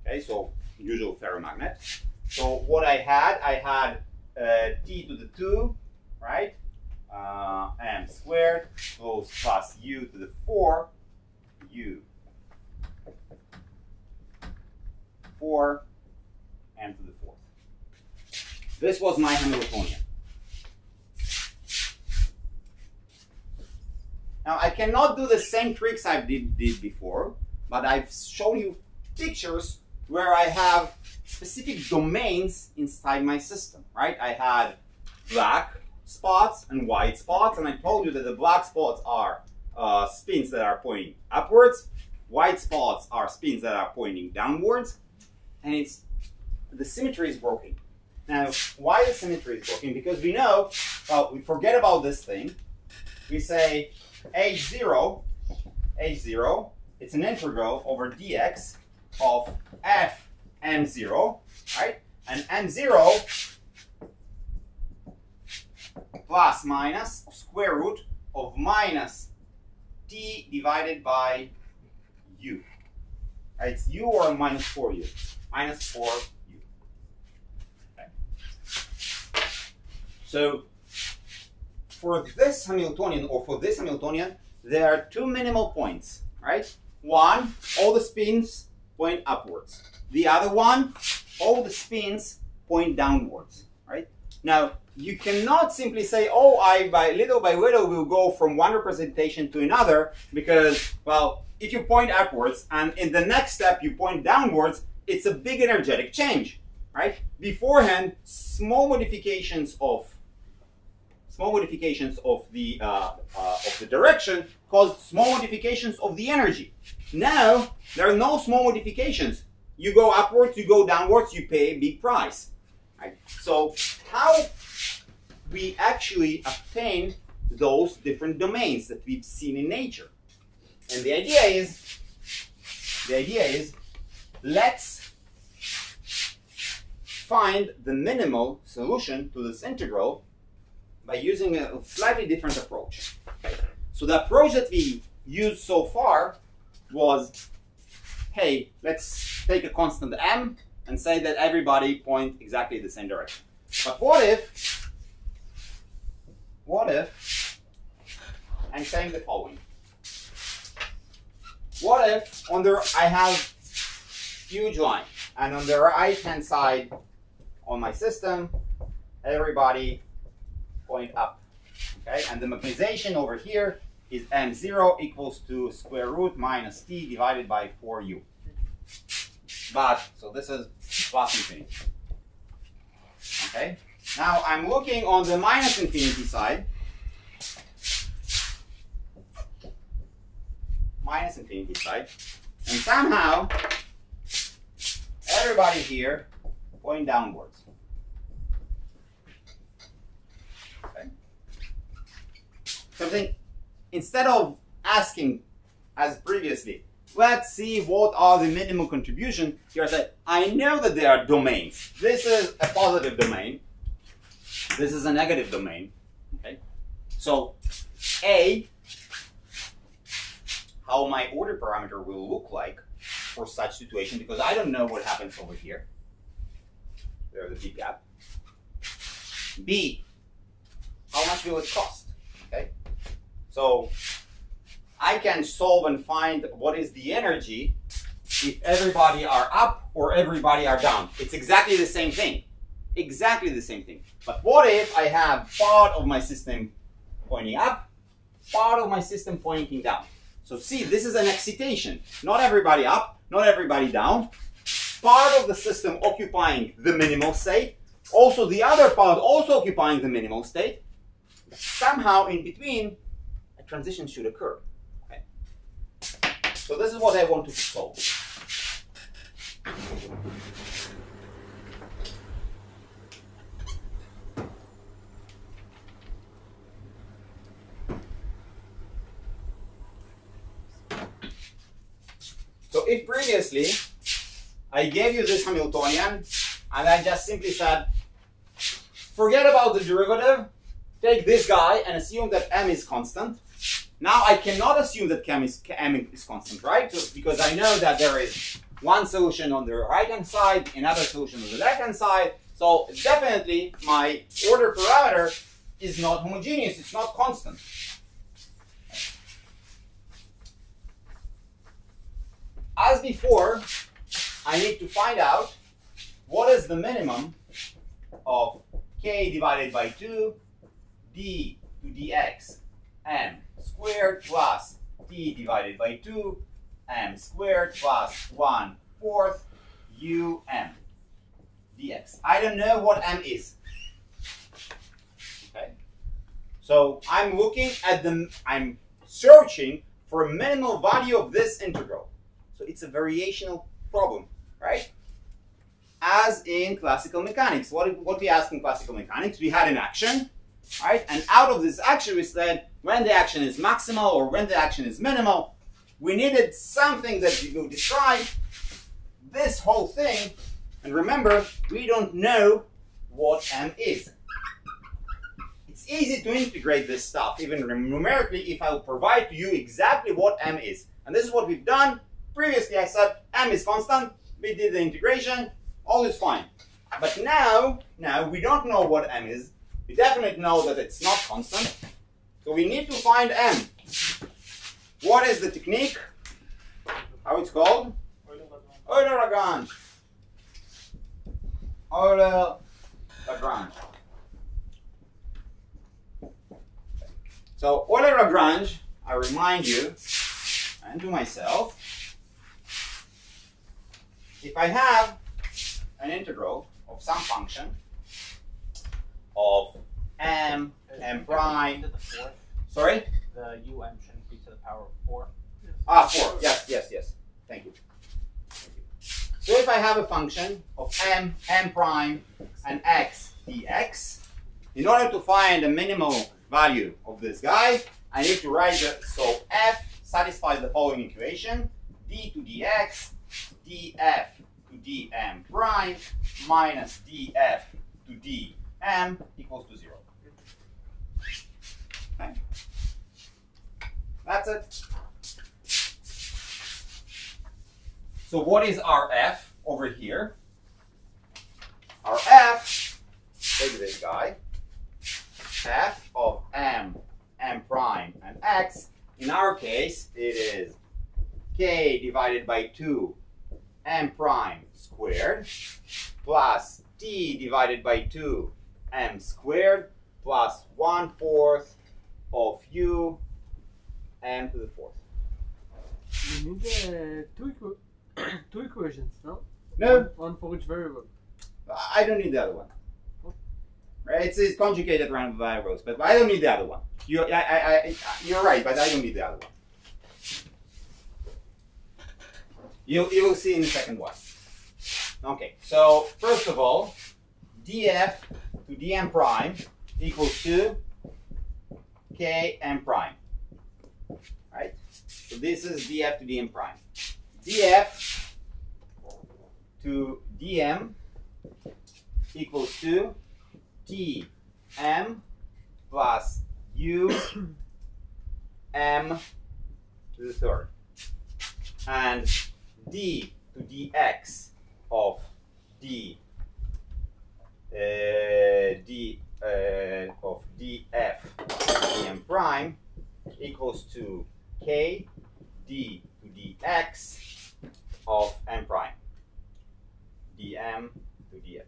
Okay, so usual ferromagnet. So what I had t to the 2, right? M squared goes plus u to the 4, u 4, m to the 4th. This was my Hamiltonian. Now I cannot do the same tricks I did before, but I've shown you pictures where I have specific domains inside my system, right? I had black spots and white spots, and I told you that the black spots are spins that are pointing upwards, white spots are spins that are pointing downwards, and the symmetry is broken. Now, why the symmetry is broken? Because we know, well, we forget about this thing. We say H0, it's an integral over dx of f m0, right? And m0 plus minus square root of minus t divided by u. Right, it's u or minus 4u? Minus 4u. Okay. So for this Hamiltonian, or for this Hamiltonian, there are two minimal points, right? One, all the spins point upwards. The other one, all the spins point downwards, right? Now, you cannot simply say, oh, I by little will go from one representation to another, because, well, if you point upwards and in the next step you point downwards, it's a big energetic change, right? Beforehand, small modifications of the direction cause small modifications of the energy. Now there are no small modifications. You go upwards, you go downwards, you pay a big price. Right? So how we actually obtain those different domains that we've seen in nature? And the idea is, let's find the minimal solution to this integral by using a slightly different approach. Okay. So the approach that we used so far was, hey, let's take a constant m and say that everybody point exactly the same direction. But what if I'm saying the following? What if I have huge line, and on the right hand side on my system, everybody point up, okay? And the mechanization over here is m0 equals to square root minus t divided by 4u. But, so this is plus infinity. Okay? Now I'm looking on the minus infinity side. And somehow everybody here going downwards. Okay. So instead of asking as previously, let's see what are the minimal contribution, here I said, I know that there are domains. This is a positive domain. This is a negative domain. Okay. So A, how my order parameter will look like for such situation, because I don't know what happens over here. There's a big gap. B, how much will it cost? Okay, so I can solve and find what is the energy if everybody are up or everybody are down. It's exactly the same thing. Exactly the same thing. But what if I have part of my system pointing up, part of my system pointing down? So see, this is an excitation. Not everybody up, not everybody down. Part of the system occupying the minimal state, also the other part also occupying the minimal state. Somehow in between, a transition should occur. Okay. So this is what I want to solve. So if previously I gave you this Hamiltonian and I just simply said, forget about the derivative, take this guy and assume that m is constant. Now I cannot assume that m is constant, right? So, because I know that there is one solution on the right hand side, another solution on the left hand side. So definitely my order parameter is not homogeneous, it's not constant. As before, I need to find out what is the minimum of k divided by 2 d to dx m squared plus t divided by 2 m squared plus 1/4 um dx. I don't know what m is. Okay, so I'm searching for a minimal value of this integral. So it's a variational problem, right? As in classical mechanics. What we asked in classical mechanics, we had an action, right? And out of this action we said, when the action is maximal or when the action is minimal, we needed something that will describe this whole thing. And remember, we don't know what m is. it's easy to integrate this stuff, even numerically, if I will provide to you exactly what m is. And this is what we've done. Previously I said m is constant, we did the integration, all is fine. But now we don't know what m is. We definitely know that it's not constant. So we need to find m. What is the technique? How it's called? Euler-Lagrange. Euler-Lagrange. So Euler-Lagrange, I remind you, and to myself, if I have an integral of some function of m prime. To the fourth. Sorry? The um shouldn't be to the power of 4. Ah, 4. Yes. Thank you. So if I have a function of m prime, and x dx, in order to find the minimal value of this guy, I need to write the, so f satisfies the following equation: d to dx, df to dm prime minus df to dm equals to 0. Okay. That's it. So what is our f over here? Our f, take this guy, f of m prime, and x. In our case, it is k divided by 2 m prime squared plus t divided by 2 m squared plus 1/4 of u m to the 4th. You need two equations, no? No, One for each variable. I don't need the other one. Right? It's conjugated random variables, but I don't need the other one. You're right, but I don't need the other one. You will see in the second one. Okay, so first of all, df to dm prime equals to km prime. Right? So this is df to dm prime. df to dm equals to tm plus u m to the 3rd, and d to dx of of df dm prime equals to k d to dx of m prime dm to dx.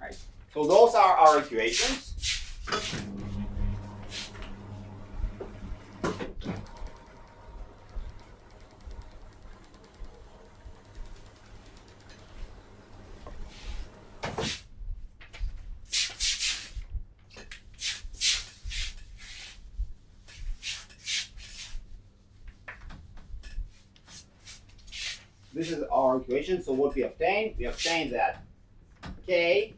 Right. So those are our equations. This is our equation. So what we obtained that k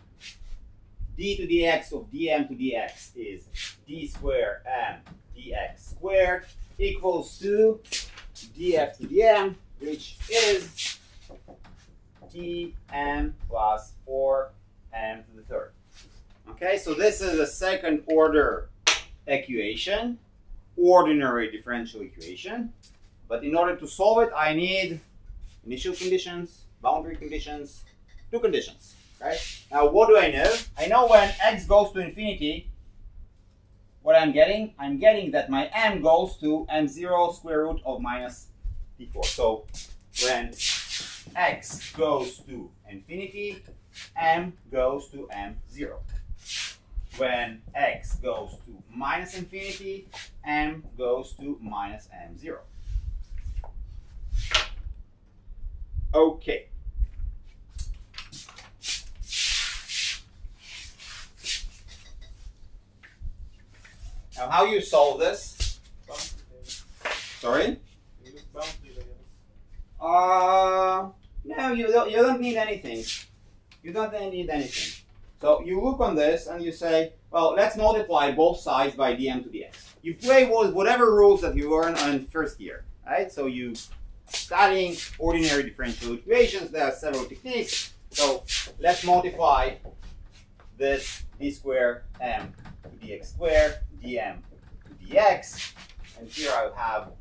d to dx of dm to dx is d squared m dx squared equals to df to dm, which is dm plus 4m to the 3rd. Okay, so this is a second order equation, ordinary differential equation. But in order to solve it, I need initial conditions, boundary conditions, two conditions. Right? Now what do I know? I know when x goes to infinity, what I'm getting? I'm getting that my m goes to m0 square root of minus t4. So when x goes to infinity, m goes to m0. When x goes to minus infinity, m goes to minus m0. Okay. Now, how you solve this? Sorry? No, you don't need anything. You don't need anything. So you look on this and you say, well, let's multiply both sides by dm to dx. You play with whatever rules that you learn in first year, right? So you studying ordinary differential equations. There are several techniques. So let's multiply this d squared m to dx squared dm to dx, and here I have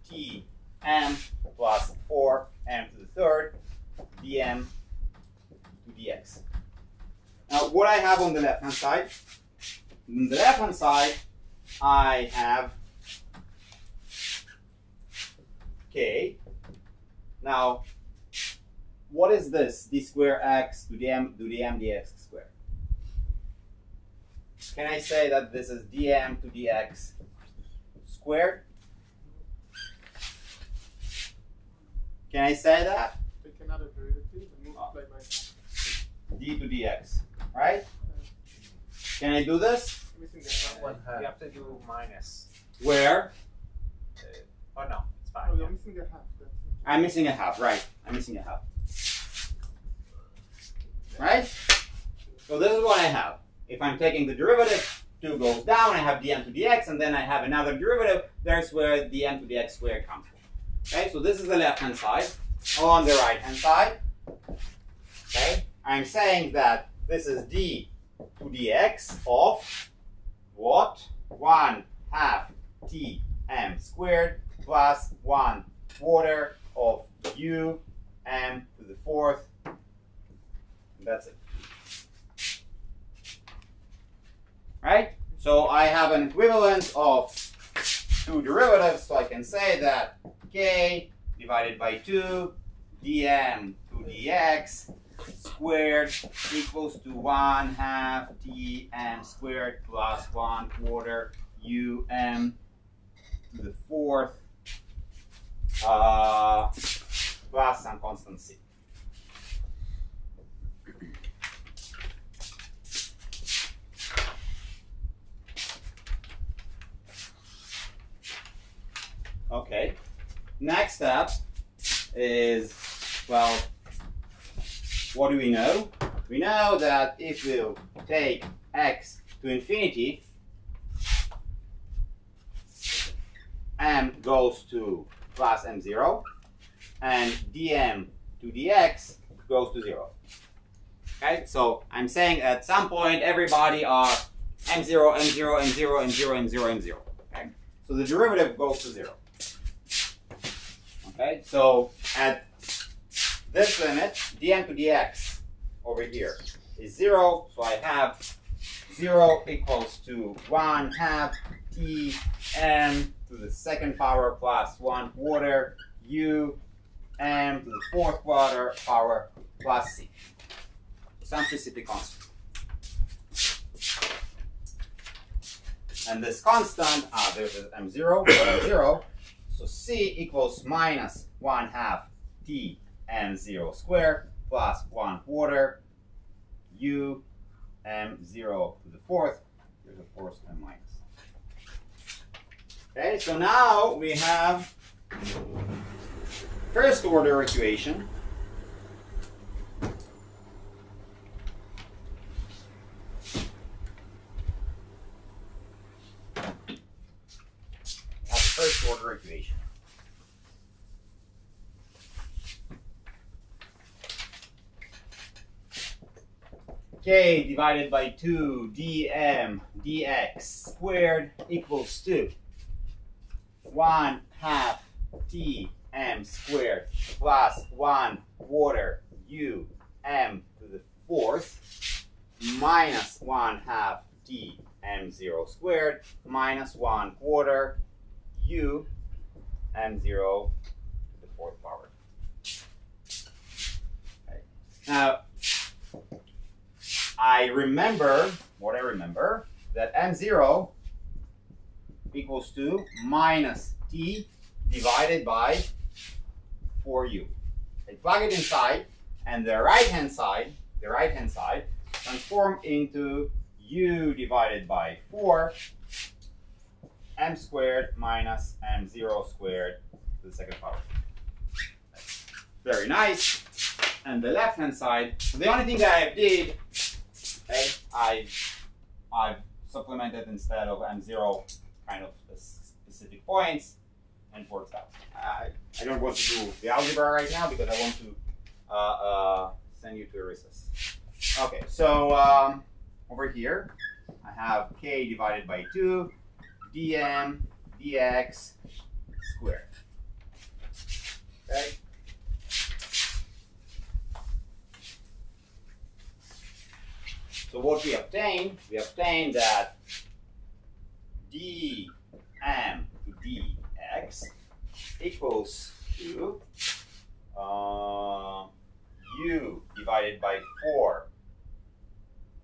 t m plus 4 m to the third dm to dx. Now what I have on the left hand side? On the left hand side I have k. Now what is this? D squared x to dm dx squared. Can I say that this is dm to dx squared? Can I say that? Take another derivative and multiply by D to dx, right? Can I do this? missing the half. You have to do minus. Where? Oh no, it's fine. Oh, you're missing the half. That's it. I'm missing a half, right? I'm missing a half. Right? So this is what I have. If I'm taking the derivative, 2 goes down, I have dm to dx, and then I have another derivative, there's where dm to dx squared comes from. Okay, so this is the left hand side. On the right hand side, okay, I'm saying that this is d to dx of what? 1/2 t m squared plus 1/4 of u m to the 4th. That's it. Right? So I have an equivalence of 2 derivatives, so I can say that k divided by 2 dm to dx squared equals to 1/2 tm squared plus 1/4 um to the 4th plus some constant c. Okay, next step is, well, what do we know? We know that if we take x to infinity, m goes to plus m0, and dm to dx goes to 0. Okay, so I'm saying at some point everybody are m0, m0, m0, m0, m0, m0. Okay, so the derivative goes to 0. Okay, so at this limit, dm to dx over here is 0, so I have 0 equals to 1/2 t m to the 2nd power plus 1/4 u m to the 4th power plus c. Some specific constant. And this constant, there's m0, m0, so c equals minus 1/2 t m0 squared plus 1/4 u m0 to the 4th. Here's of course a minus. Okay, so now we have first order equation. First order equation. K divided by 2 dm dx squared equals to 1/2 t m squared plus 1/4 u m to the 4th minus 1/2 t m0 squared minus 1/4 u m0 to the 4th power. Okay. Now, I remember that m0 equals to minus t divided by 4u. I plug it inside, and the right hand side transform into u divided by 4 m squared minus m0 squared to the 2nd power. Very nice. And the left hand side, the only thing that I did, okay, I've supplemented instead of m0 kind of specific points, and it works out. I don't want to do the algebra right now because I want to send you to a recess. Okay, so over here, I have k divided by 2 dm dx squared. Okay? So what we obtained that dm to dx equals to u divided by 4,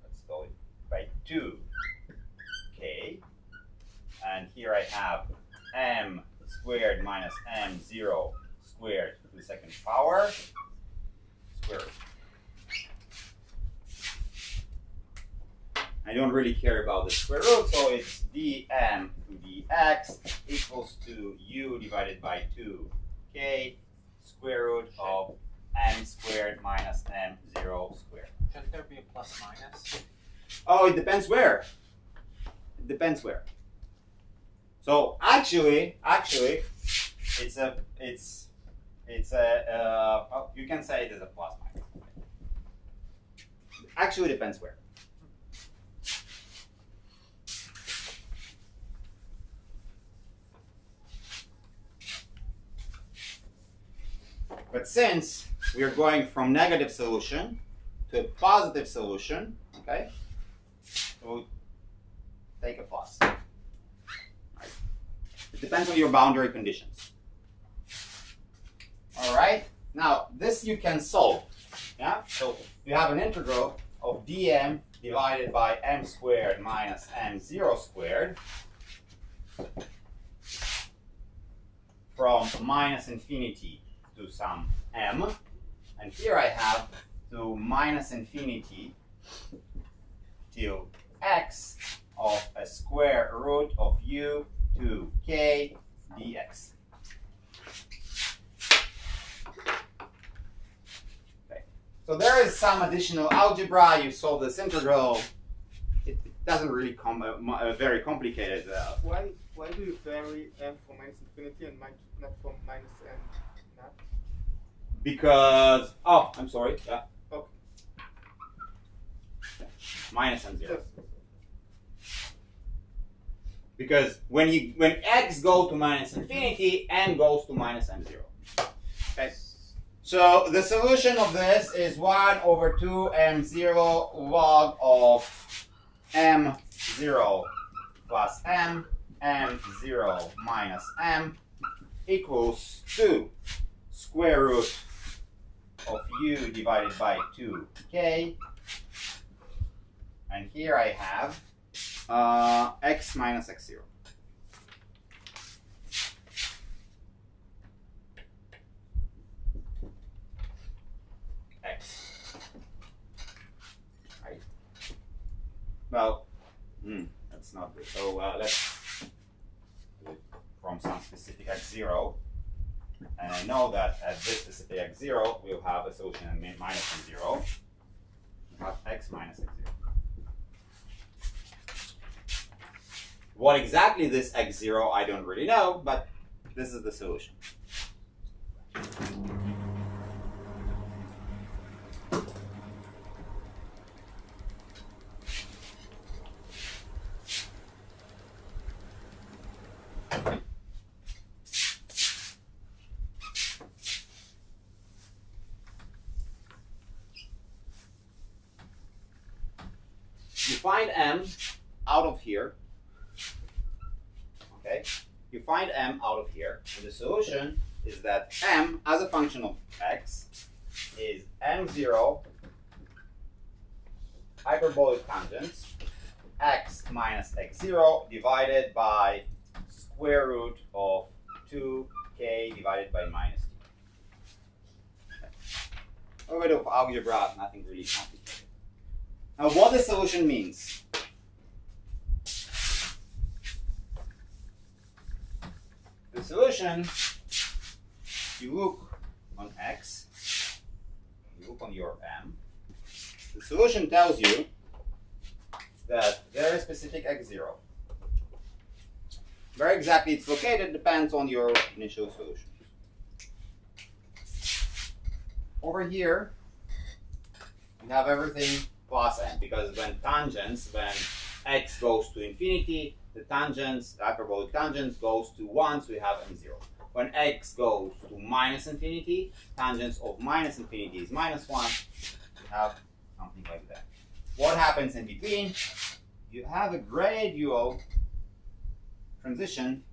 let's call it by 2k, and here I have m squared minus m0 squared to the second power square root. I don't really care about the square root, so it's dm to dx equals to u divided by 2k square root of m squared minus m0 squared. Shouldn't there be a plus minus? Oh, it depends where. It depends where. So actually, it's a well, you can say it is a plus minus. Actually, depends where. But since we are going from negative solution to a positive solution, okay, we'll take a plus. Right. It depends on your boundary conditions. All right. Now this you can solve. Yeah. So you have an integral of dm divided by m squared minus m0 squared from minus infinity to some m, and here I have to minus infinity till x of a square root of u to k dx. Okay. So there is some additional algebra. You solve this integral. It doesn't really come very complicated. Why do you vary m from minus infinity and not from minus n? Not? Because, oh, I'm sorry, yeah. Okay. Minus m0. Yes. Because when x goes to minus infinity, n goes to minus m0. Okay. So the solution of this is 1 over 2 m0 log of m0 plus m, m0 minus m equals 2 square root of u divided by 2k, and here I have x minus x0. X. Right. Well, that's not good. So let's do it from some specific x0. And I know that at this specific x0, we'll have a solution at minus m0. We have x minus x0. What exactly this x0, I don't really know, but this is the solution. You find m out of here. Okay, you find m out of here, and the solution is that m as a function of x is m0 hyperbolic tangents x minus x0 divided by square root of 2k divided by minus t. A bit of algebra, nothing really complicated. Now, what the solution means. The solution, you look on x, you look on your m. The solution tells you that there is specific x0. Where exactly it's located depends on your initial solution. Over here, we have everything plus n, because when x goes to infinity, the hyperbolic tangents goes to 1, so we have m0. When x goes to minus infinity, tangents of minus infinity is minus 1, we have something like that. What happens in between? You have a gradual transition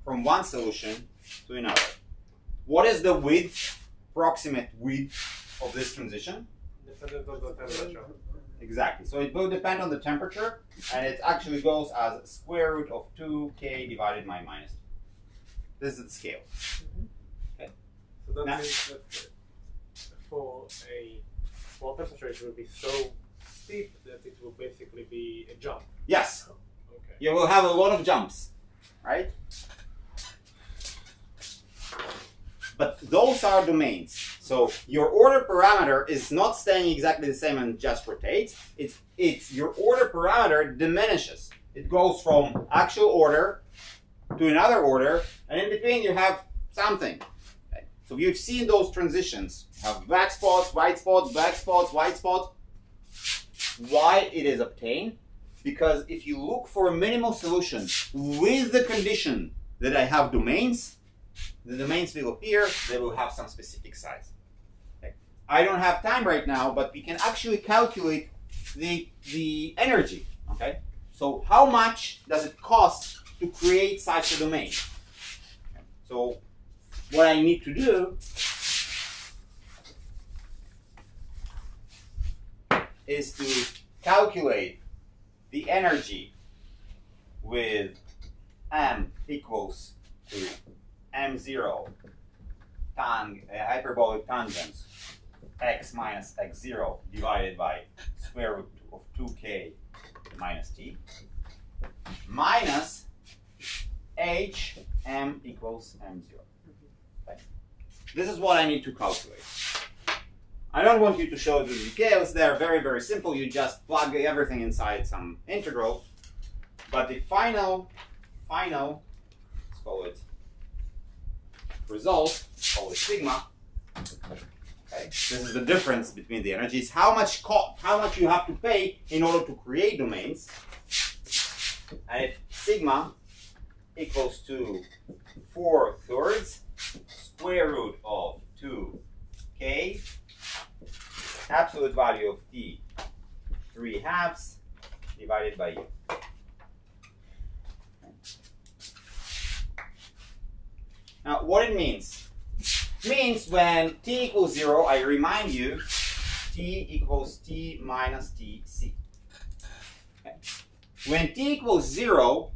from one solution to another. What is the width, approximate width of this transition? Dependent on the temperature. Exactly. So it will depend on the temperature, and it actually goes as square root of 2k divided by minus 2. This is the scale. Okay. So that Now, means that for a small temperature, it will be so steep that it will basically be a jump. yes, Okay. you will have a lot of jumps, right? But those are domains. So your order parameter is not staying exactly the same and just rotates. It's your order parameter diminishes. It goes from actual order to another order, and in between you have something. Okay. So you've seen those transitions. You have black spots, white spots, black spots, white spots. Why it is obtained? Because if you look for a minimal solution with the condition that I have domains, the domains will appear, they will have some specific size. Okay. I don't have time right now, but we can actually calculate the energy. Okay? So how much does it cost to create such a domain? Okay. So what I need to do is to calculate the energy with m equals to m0 hyperbolic tangents x minus x0 divided by square root of 2k minus t minus h m equals m0. Okay. This is what I need to calculate. I don't want you to show the details. They're very, very simple. You just plug everything inside some integral. But the final, let's call it result, let's call it sigma. Okay. This is the difference between the energies. How much you have to pay in order to create domains. And if sigma equals to 4/3 square root of 2k absolute value of t 3/2 divided by u. Now, what it means? It means when t equals 0, I remind you, t equals t minus tc. Okay. When t equals 0,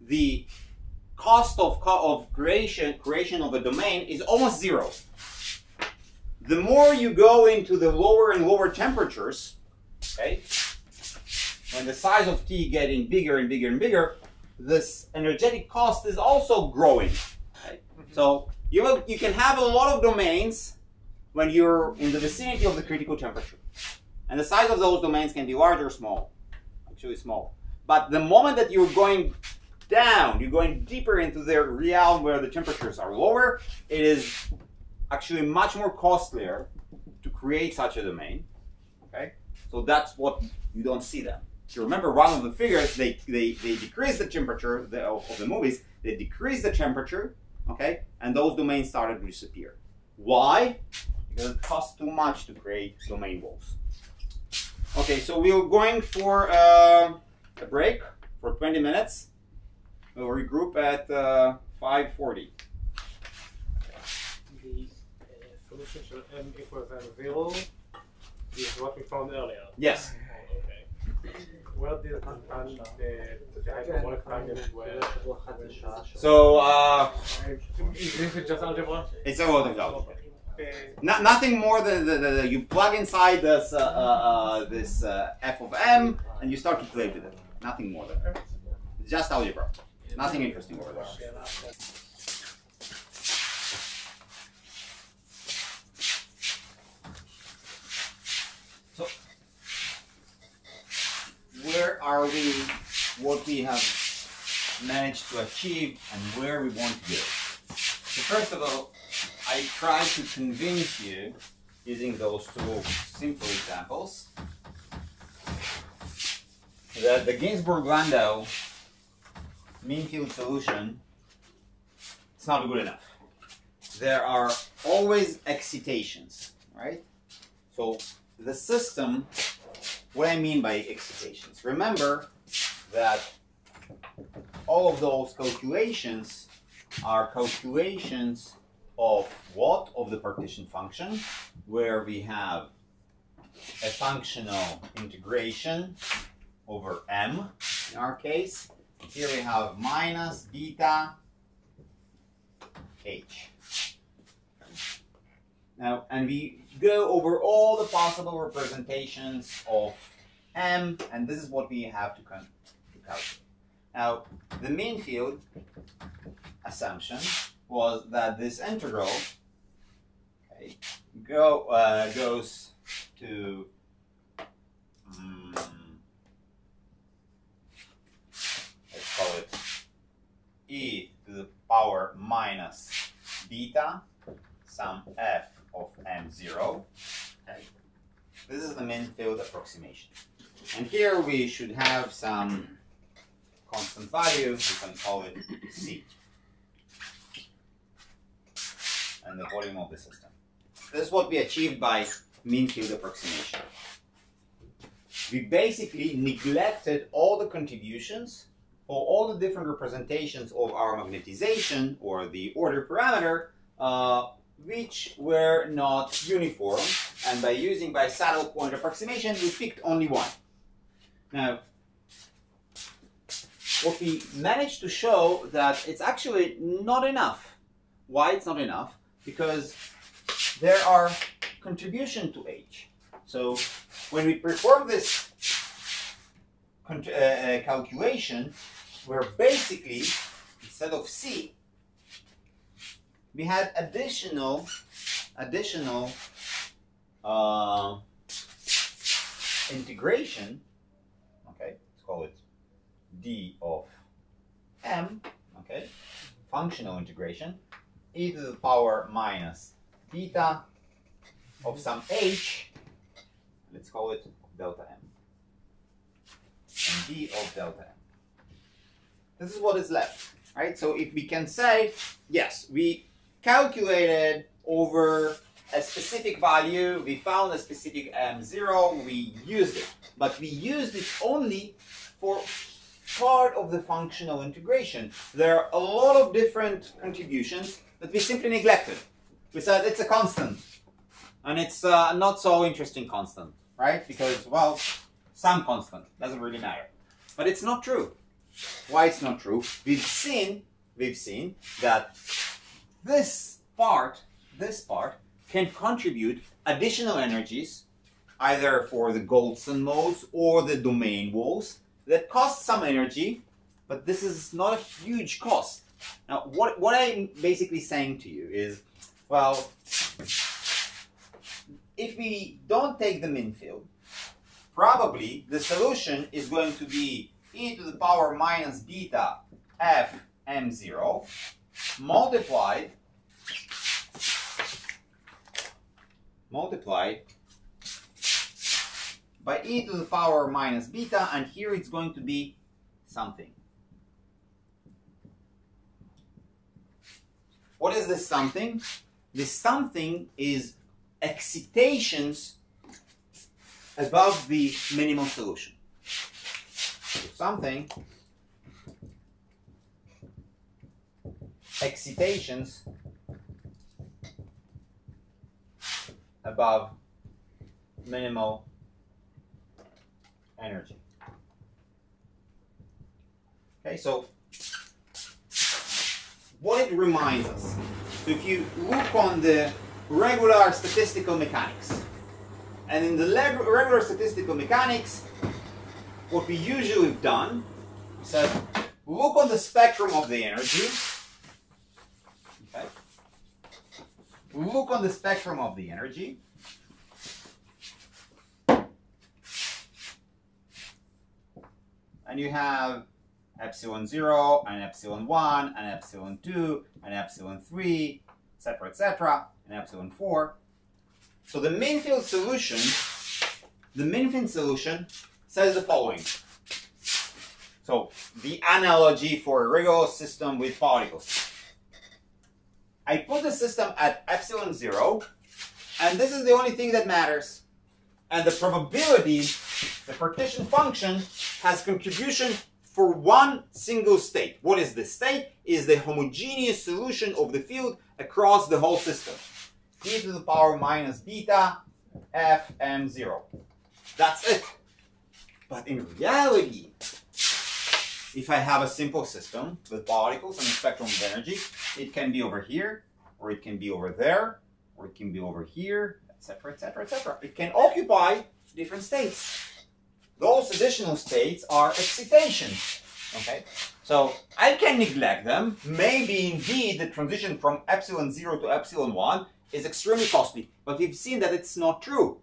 the cost of creation of a domain is almost 0. The more you go into the lower and lower temperatures, okay, when the size of t getting bigger and bigger and bigger, this energetic cost is also growing. Okay? So you can have a lot of domains when you're in the vicinity of the critical temperature. And the size of those domains can be large or small, actually small. But the moment that you're going down, you're going deeper into the realm where the temperatures are lower, it is actually much more costlier to create such a domain. Okay, so that's what you don't see them. If you remember one of the figures, they decrease the temperature of the movies. They decrease the temperature, okay, and those domains started to disappear. Why? Because it costs too much to create domain walls. Okay, so we're going for a break for 20 minutes. We'll regroup at 5:40. The solution to m equals m0 is what we found earlier. Yes. Okay. Where did the hyperbolic tangent were? So Is this just algebra? it's a lot of algebra. Nothing more than you plug inside this this f of m and you start to play with it. Nothing more than that. It's just algebra. Nothing interesting over there. So, where are we, what we have managed to achieve, and where we want to go? So first of all, I try to convince you, using those two simple examples, that the Ginzburg-Landau mean field solution is not good enough. There are always excitations, right? So the system, what I mean by excitations, remember that all of those calculations are calculations of what? Of the partition function, where we have a functional integration over m in our case. Here we have minus beta h. Now, and we go over all the possible representations of m, and this is what we have to calculate. Now, the mean field assumption was that this integral, okay, goes to let's call it e to the power minus beta sum f of m0. Okay. This is the mean field approximation. And here we should have some constant value, we can call it c, and the volume of the system. This is what we achieved by mean field approximation. We basically neglected all the contributions for all the different representations of our magnetization or the order parameter, which were not uniform, and by saddle point approximation we picked only one. Now, what we managed to show that it's actually not enough. Why it's not enough? Because there are contribution to h. So when we perform this calculation, where basically instead of c, we had additional integration. Okay, let's call it d of m. Okay, functional integration, e to the power minus beta of some h, let's call it delta m, and d of delta m. This is what is left, right? So if we can say, yes, we calculated over a specific value, we found a specific m0, we used it, but we used it only for part of the functional integration. There are a lot of different contributions that we simply neglected. We said it's a constant, and it's not so interesting constant, right? Because, well, some constant, doesn't really matter. But it's not true. Why it's not true? We've seen that this part can contribute additional energies, either for the Goldson modes or the domain walls, that cost some energy, but this is not a huge cost. Now, what I'm basically saying to you is, well, if we don't take the mean field, probably the solution is going to be e to the power minus beta f m0 multiplied by e to the power minus beta, and here it's going to be something. What is this something? This something is excitations above the minimal solution. So something, excitations above minimal energy. Okay, so what it reminds us. So if you look on the regular statistical mechanics, and in the regular statistical mechanics, what we usually have done is said, look on the spectrum of the energy. Okay. Look on the spectrum of the energy. And you have epsilon 0 and epsilon 1 and epsilon 2 and epsilon 3, etc., and epsilon 4. So the mean field solution says the following. So the analogy for a regular system with particles. I put the system at epsilon 0, and this is the only thing that matters. And the probability, the partition function, has contribution for one single state. What is the state? Is the homogeneous solution of the field across the whole system. T to the power minus beta f m0. That's it. But in reality, if I have a simple system with particles and a spectrum of energy, it can be over here, or it can be over there, or it can be over here, etc., etc., etc. It can occupy different states. Those additional states are excitations. Okay? So I can neglect them. Maybe indeed the transition from epsilon 0 to epsilon 1 is extremely costly. But we've seen that it's not true.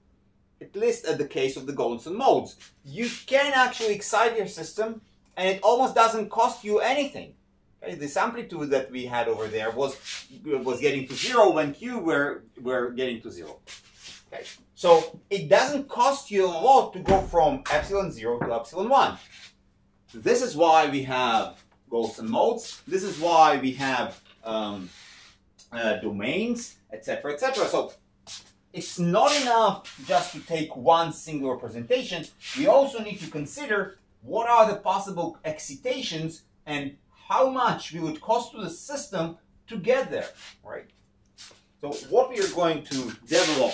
At least at the case of the Goldson modes. You can actually excite your system and it almost doesn't cost you anything. Okay? This amplitude that we had over there was getting to 0 when Q were getting to 0. Okay. So it doesn't cost you a lot to go from epsilon 0 to epsilon 1. This is why we have Goldson modes. This is why we have domains, etc., etc. So it's not enough just to take one single representation. We also need to consider what are the possible excitations and how much it would cost to the system to get there, right? So what we are going to develop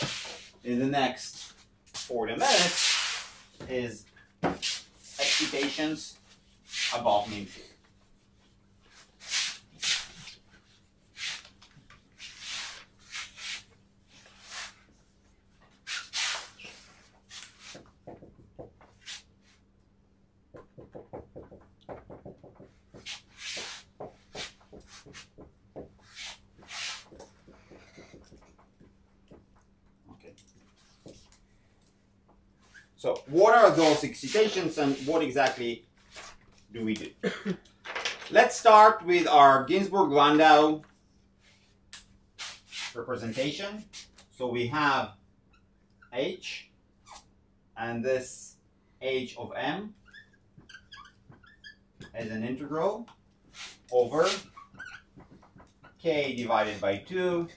in the next 40 minutes is excitations above mean field. So what are those excitations and what exactly do we do? Let's start with our Ginzburg-Landau representation. So we have H and this H of M as an integral over K divided by 2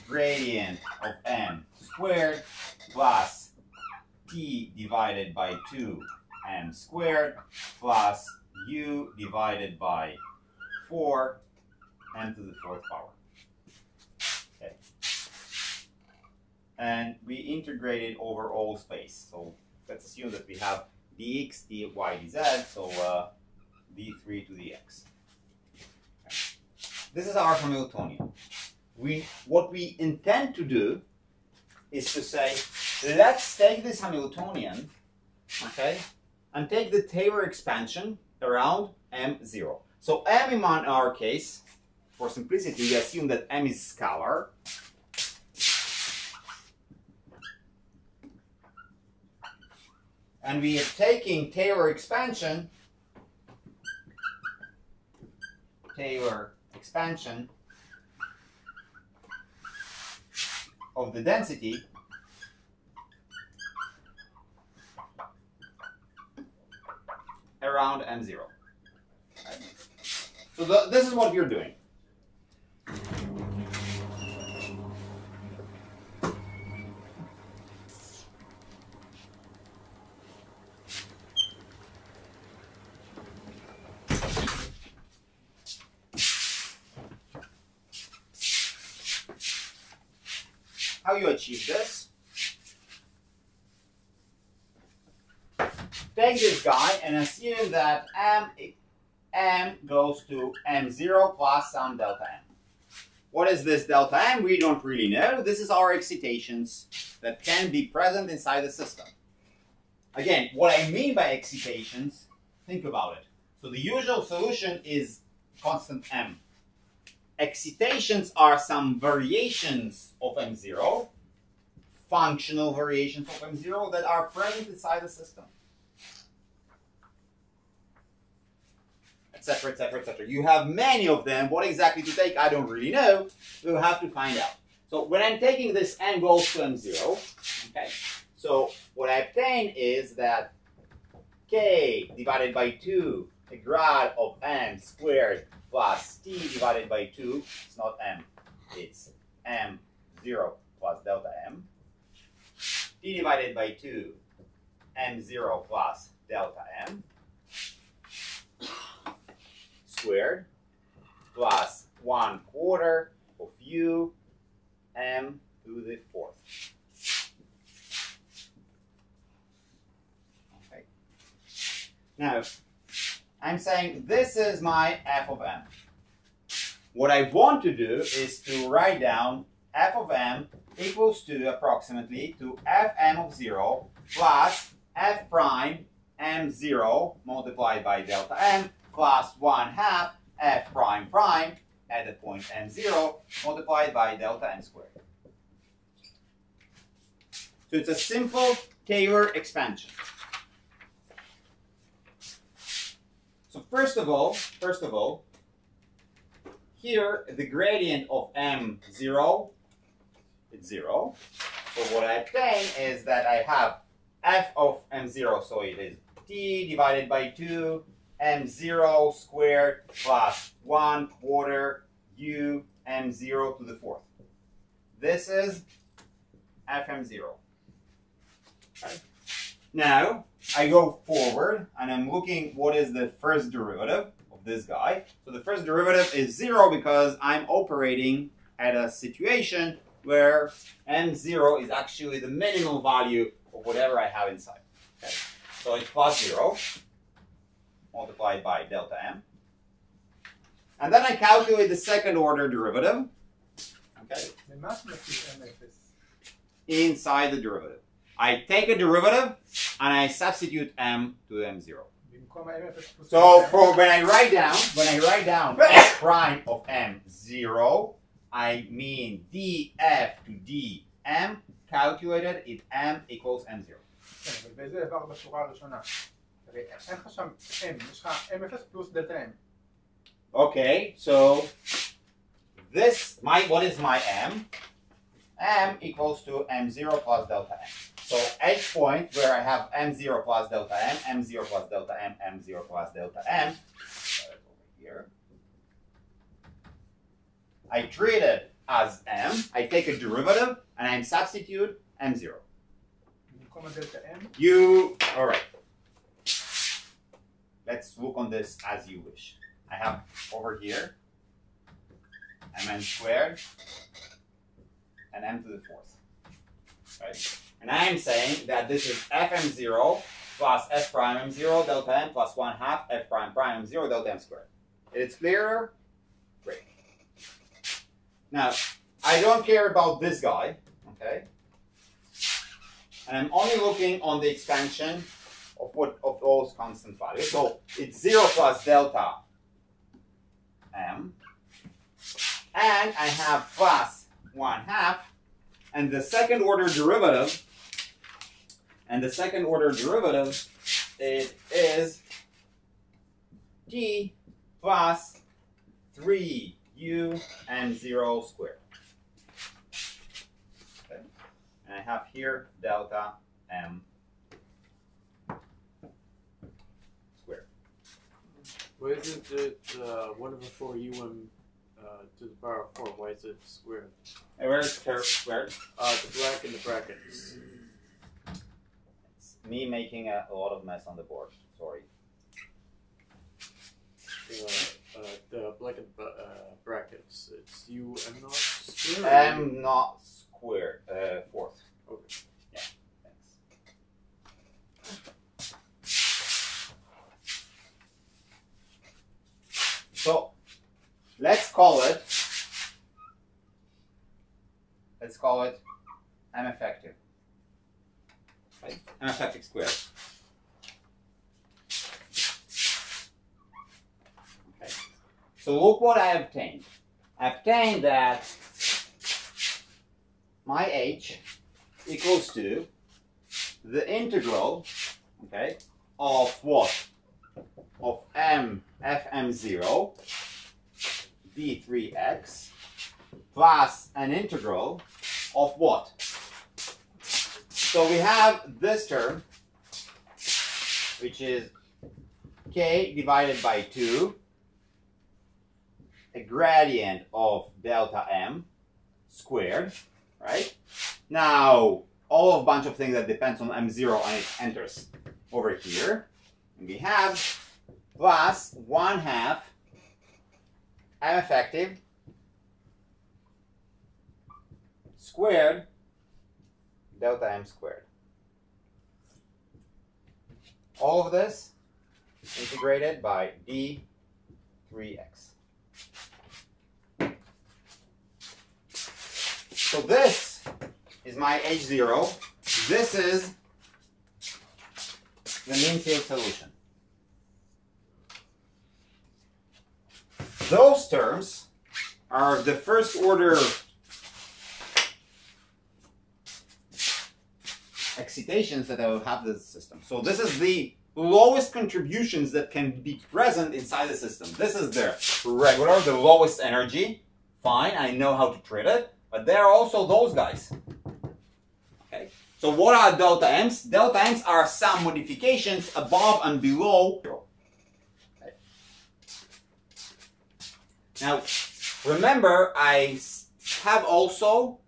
gradient of M squared plus T divided by 2 M squared plus U divided by 4 M to the 4th power. Okay. And we integrate it over all space. So let's assume that we have dx, dy, dz, so d3 to the x. Okay. This is our Hamiltonian. What we intend to do is to say, let's take this Hamiltonian, okay, and take the Taylor expansion around M0. So M in our case, for simplicity, we assume that M is scalar. And we are taking Taylor expansion of the density around M0. Right? So this is what you're doing. How you achieve this? Take this guy and assume that M goes to M0 plus some delta M. What is this delta M? We don't really know. This is our excitations that can be present inside the system. Again, what I mean by excitations, think about it. So the usual solution is constant M. Excitations are some variations of M0, functional variations of M0 that are present inside the system. Etc., etc., etc. You have many of them. What exactly to take, I don't really know. We'll have to find out. So when I'm taking this M goes to M0, okay, so what I obtain is that K divided by 2 the grad of m squared plus t divided by 2. It's not m, it's m0 plus delta m. T divided by 2, m0 plus delta m squared plus 1/4 of u m to the 4th. Okay. Now, I'm saying this is my f of m. What I want to do is to write down f of m equals to approximately to fm of 0 plus f prime m0 multiplied by delta m plus 1/2 f prime prime at the point m0 multiplied by delta m squared. So it's a simple Taylor expansion. So first of all, here the gradient of m0, it's 0. So what I obtain is that I have f of m0, so it is t divided by 2 m0 squared plus 1/4 u m0 to the 4th. This is fm0. Okay. Now I go forward and I'm looking what is the first derivative of this guy. So the first derivative is 0 because I'm operating at a situation where m0 is actually the minimal value of whatever I have inside. Okay. So it's plus 0 multiplied by delta m. And then I calculate the second order derivative. Okay. Inside the derivative. I take a derivative and I substitute m to m0. So for when I write down f prime of m0, I mean df to dm calculated if m equals m0. וזה עבר בשורה הראשונה. אין לך שם m, יש לך m0 פלוס דלתה m. Okay, so this, what is my m? M equals to m0 plus delta m. So each point where I have m0 plus delta m, m0 plus delta m, m0 plus delta m, over here, I treat it as m, I take a derivative, and I substitute m0. All right. Let's look on this as you wish. I have over here mn squared and m to the 4th. Right? And I am saying that this is fm0 plus f prime m0 delta m plus 1/2 f prime prime m0 delta m squared. It's clearer? Great. Now, I don't care about this guy, okay? And I'm only looking on the expansion of those constant values. So it's 0 plus delta m, and I have plus 1/2, and the second order derivative, it is t plus 3u m0 squared. Okay. And I have here delta m squared. Why isn't it 1/4 um to the power of 4? Why is it squared? And where is squared? The black in the brackets. It's me making a lot of mess on the board. Sorry. The black in the brackets. It's u m not squared. M not squared. 4th. Okay. Yeah. Thanks. So let's call it m effective. Right? M effective squared. Okay. So look what I obtained. I obtained that my h equals to the integral, okay, of what? Of fm0 d3x plus an integral of what? So we have this term, which is k divided by 2, a gradient of delta m squared, right? Now, all of a bunch of things that depends on m0 and it enters over here. And we have plus 1/2 m effective squared delta m squared. All of this integrated by d3x. So this is my H0. This is the mean field solution. Those terms are the first order excitations that I will have this system. So this is the lowest contributions that can be present inside the system. This is the regular, the lowest energy. Fine, I know how to treat it, but there are also those guys. Okay. So what are delta m's? Delta m's are some modifications above and below. Okay. Now, remember, I have also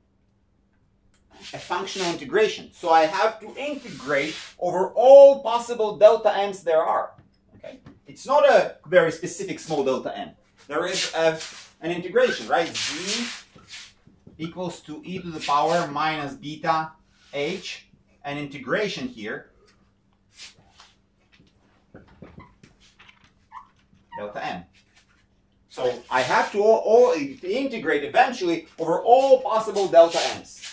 a functional integration. So I have to integrate over all possible delta m's there are. Okay? It's not a very specific small delta m. There is an integration, right? Z equals to e to the power minus beta h, an integration here, delta m. So I have to integrate eventually over all possible delta m's.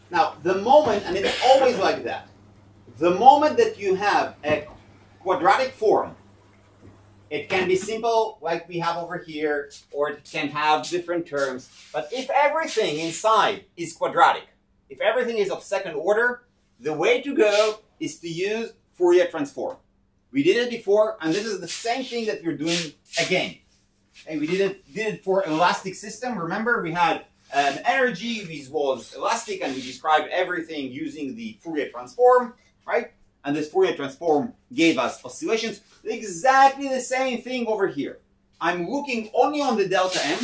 Now, the moment, and it's always like that, the moment that you have a quadratic form, it can be simple like we have over here, or it can have different terms. But if everything inside is quadratic, if everything is of second order, the way to go is to use Fourier transform. We did it before, and this is the same thing that we're doing again. And we did it for elastic system. Remember, we had energy which was elastic, and we described everything using the Fourier transform, right? And this Fourier transform gave us oscillations. Exactly the same thing over here. I'm looking only on the delta m,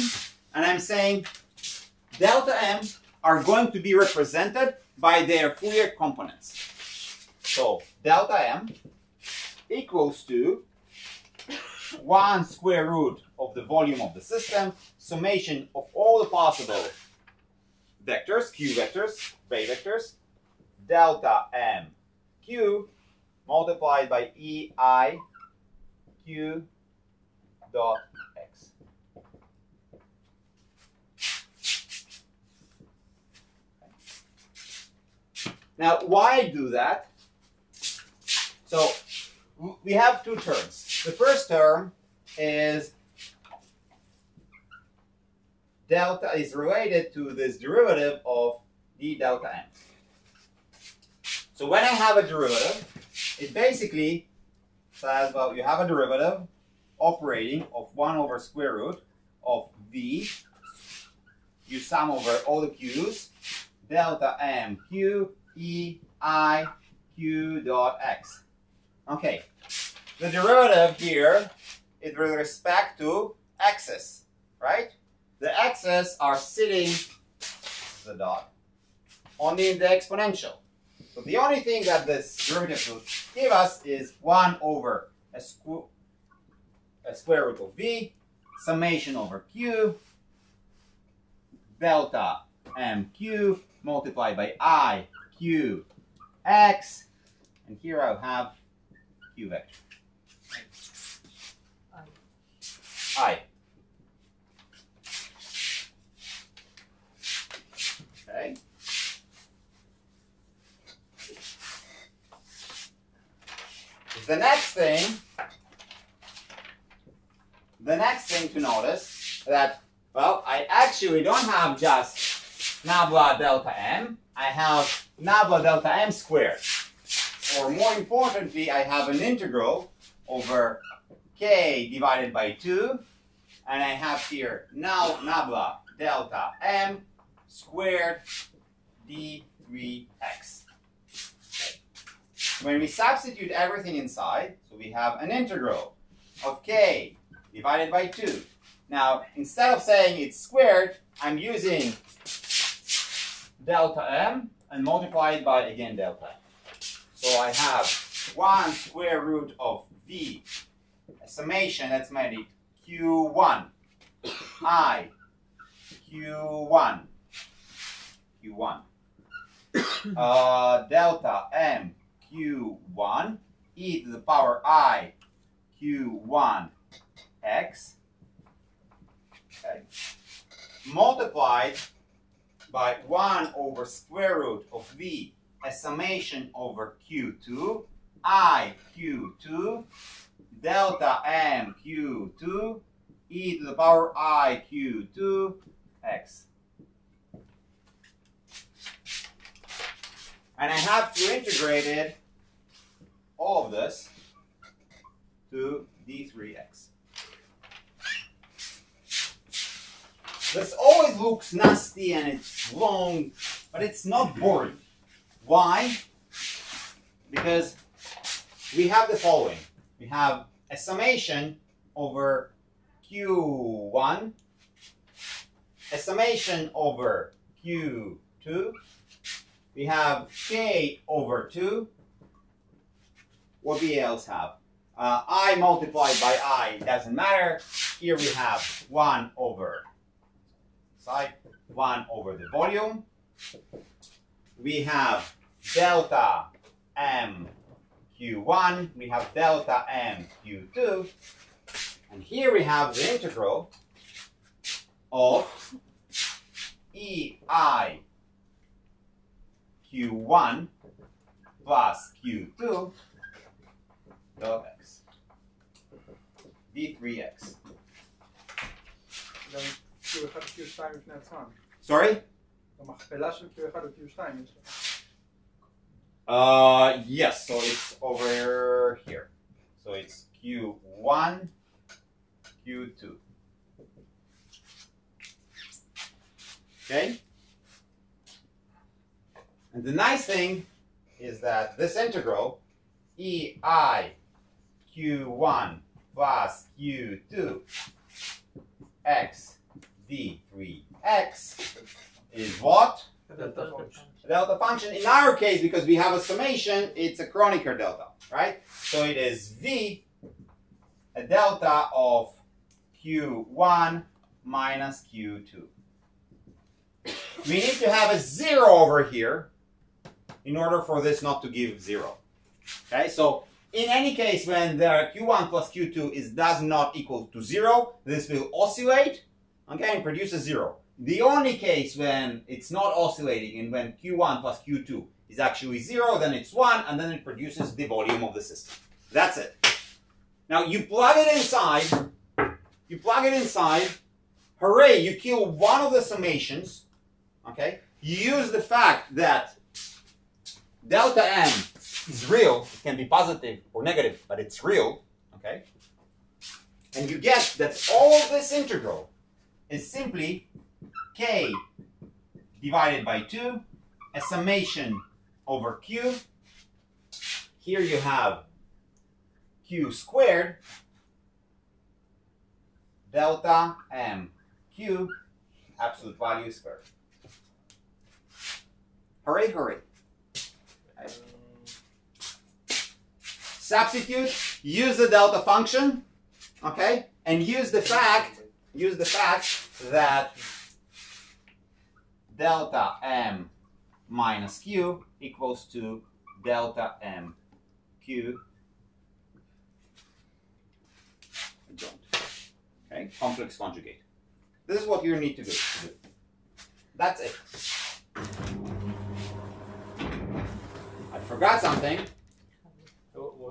and I'm saying delta m are going to be represented by their Fourier components. So delta m equals to 1 square root of the volume of the system, summation of all the possible vectors, q vectors, ray vectors, delta m q multiplied by ei q dot x. Now, why do that? So we have two terms. The first term is delta is related to this derivative of d delta m. So when I have a derivative, it basically says, well, you have a derivative operating of 1 over square root of v. You sum over all the q's, delta m q e I q dot x. Okay. The derivative here is with respect to x's, right? The x's are sitting, the dot, on the exponential. So the only thing that this derivative will give us is 1 over a square root of v, summation over q, delta mq multiplied by I q x, and here I'll have q vector. I. Okay. The next thing to notice that, well, I actually don't have just nabla delta m, I have nabla delta m squared. Or more importantly, I have an integral over k divided by 2, and I have here now nabla delta m squared d3x. When we substitute everything inside, so we have an integral of k divided by 2. Now, instead of saying it's squared, I'm using delta m and multiply it by, again, delta m. So I have 1 square root of v, a summation that's made it q1, I, q1, delta m q1 e to the power I q1 x, okay, multiplied by 1 over square root of v, a summation over q2, I q2, delta m q2 e to the power I q2 x. And I have to integrate it, all of this, to d3x. This always looks nasty and it's long, but it's not boring. Why? Because we have the following. We have a summation over q1, a summation over q2, we have k over 2. What do we else have? I multiplied by I doesn't matter. Here we have 1 over side, 1 over the volume. We have delta m q1, we have delta m q2, and here we have the integral of ei q1 plus q2 dot x d3x. גם Q1 ו-Q2 לפני עצמם. Sorry? המכפלה של Q1 ו-Q2 יש לך. Yes, so it's over here. So it's q1, q2. Okay? And the nice thing is that this integral, ei q1 plus q2 x d3x is what? Delta function. Delta function. In our case, because we have a summation, it's a Kronecker delta, right? So it is v, a delta of q1 minus q2. We need to have a 0 over here in order for this not to give 0. Okay, so in any case, when the q1 plus q2 does not equal to 0, this will oscillate, okay, and produce a 0. The only case when it's not oscillating and when q1 plus q2 is actually 0, then it's 1, and then it produces the volume of the system. That's it. Now you plug it inside, hooray, you kill one of the summations, okay? You use the fact that delta m is real, it can be positive or negative, but it's real, okay? And you get that all of this integral is simply k divided by 2, a summation over q. Here you have q squared delta m q absolute value squared. Hooray, hooray. Okay. Substitute, use the delta function, okay, and use the fact that delta m minus q equals to delta m q adjoint. Okay, complex conjugate. This is what you need to do. That's it. I forgot something.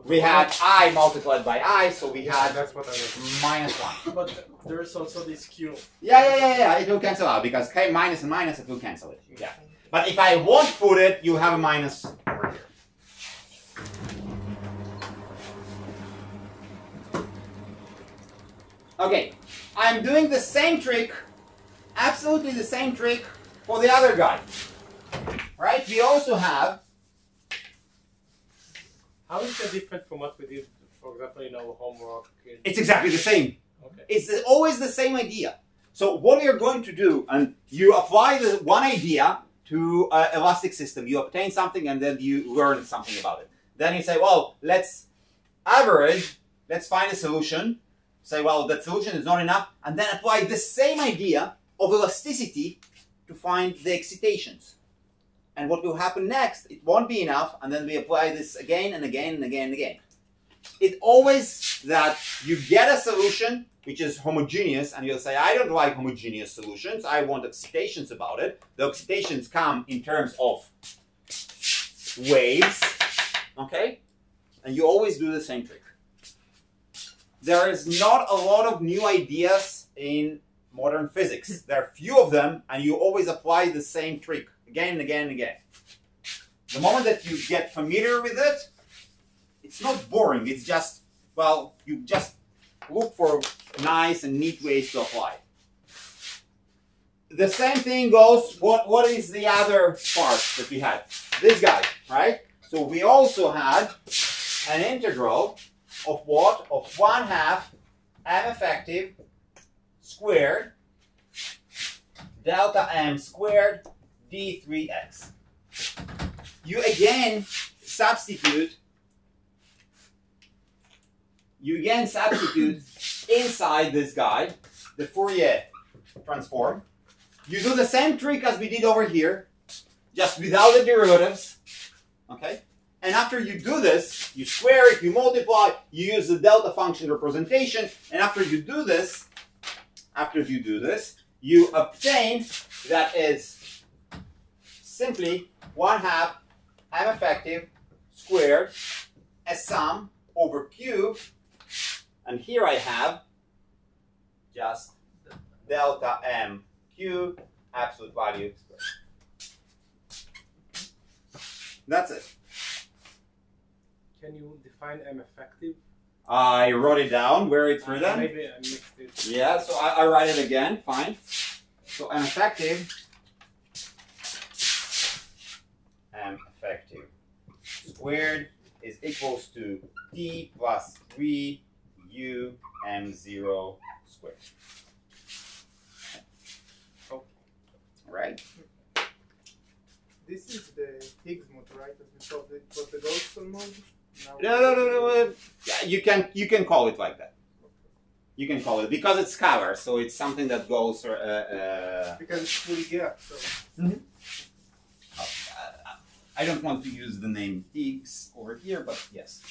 We had I multiplied by I, so we had That's what I was. minus 1. But there is also this Q. Yeah, it will cancel out because k minus and minus, it will cancel it. Yeah. But if I won't put it, you have a minus over here. Okay, I'm doing the same trick, absolutely the same trick for the other guy. Right? We also have. How is that different from what we did, for example, in our homework? It's exactly the same. Okay. It's always the same idea. So what you're going to do, and you apply the one idea to an elastic system. You obtain something and then you learn something about it. Then you say, well, let's average, let's find a solution. Say, well, that solution is not enough, and then apply the same idea of elasticity to find the excitations. And what will happen next, it won't be enough, and then we apply this again and again and again and again. It's always that you get a solution which is homogeneous, and you'll say, I don't like homogeneous solutions, I want excitations about it. The excitations come in terms of waves, okay? And you always do the same trick. There is not a lot of new ideas in modern physics. There are few of them, and you always apply the same trick again and again and again. The moment that you get familiar with it, it's not boring. It's just, well, you just look for nice and neat ways to apply. The same thing goes, what is the other part that we had? This guy, right? So we also had an integral of what? Of 1/2 m effective squared delta m squared d3x. You again substitute inside this guy the Fourier transform. You do the same trick as we did over here, just without the derivatives, okay? And after you do this, you square it, you multiply, you use the delta function representation, and after you do this, you obtain, that is simply 1/2 m effective squared, a sum over q, and here I have just delta m q absolute value squared. That's it. Can you define M effective? I wrote it down where it's written. Maybe I mixed it. Yeah, so I write it again, fine. So M effective squared is equals to t plus 3 u m0 squared. Okay. Right? This is the Higgs mode, right? As we saw, it was the Goldstone mode. Now No. Yeah, you can call it like that. You can call it because it's scalar, so it's something that goes. Because it's fully gap. So. I don't want to use the name Higgs over here, but yes.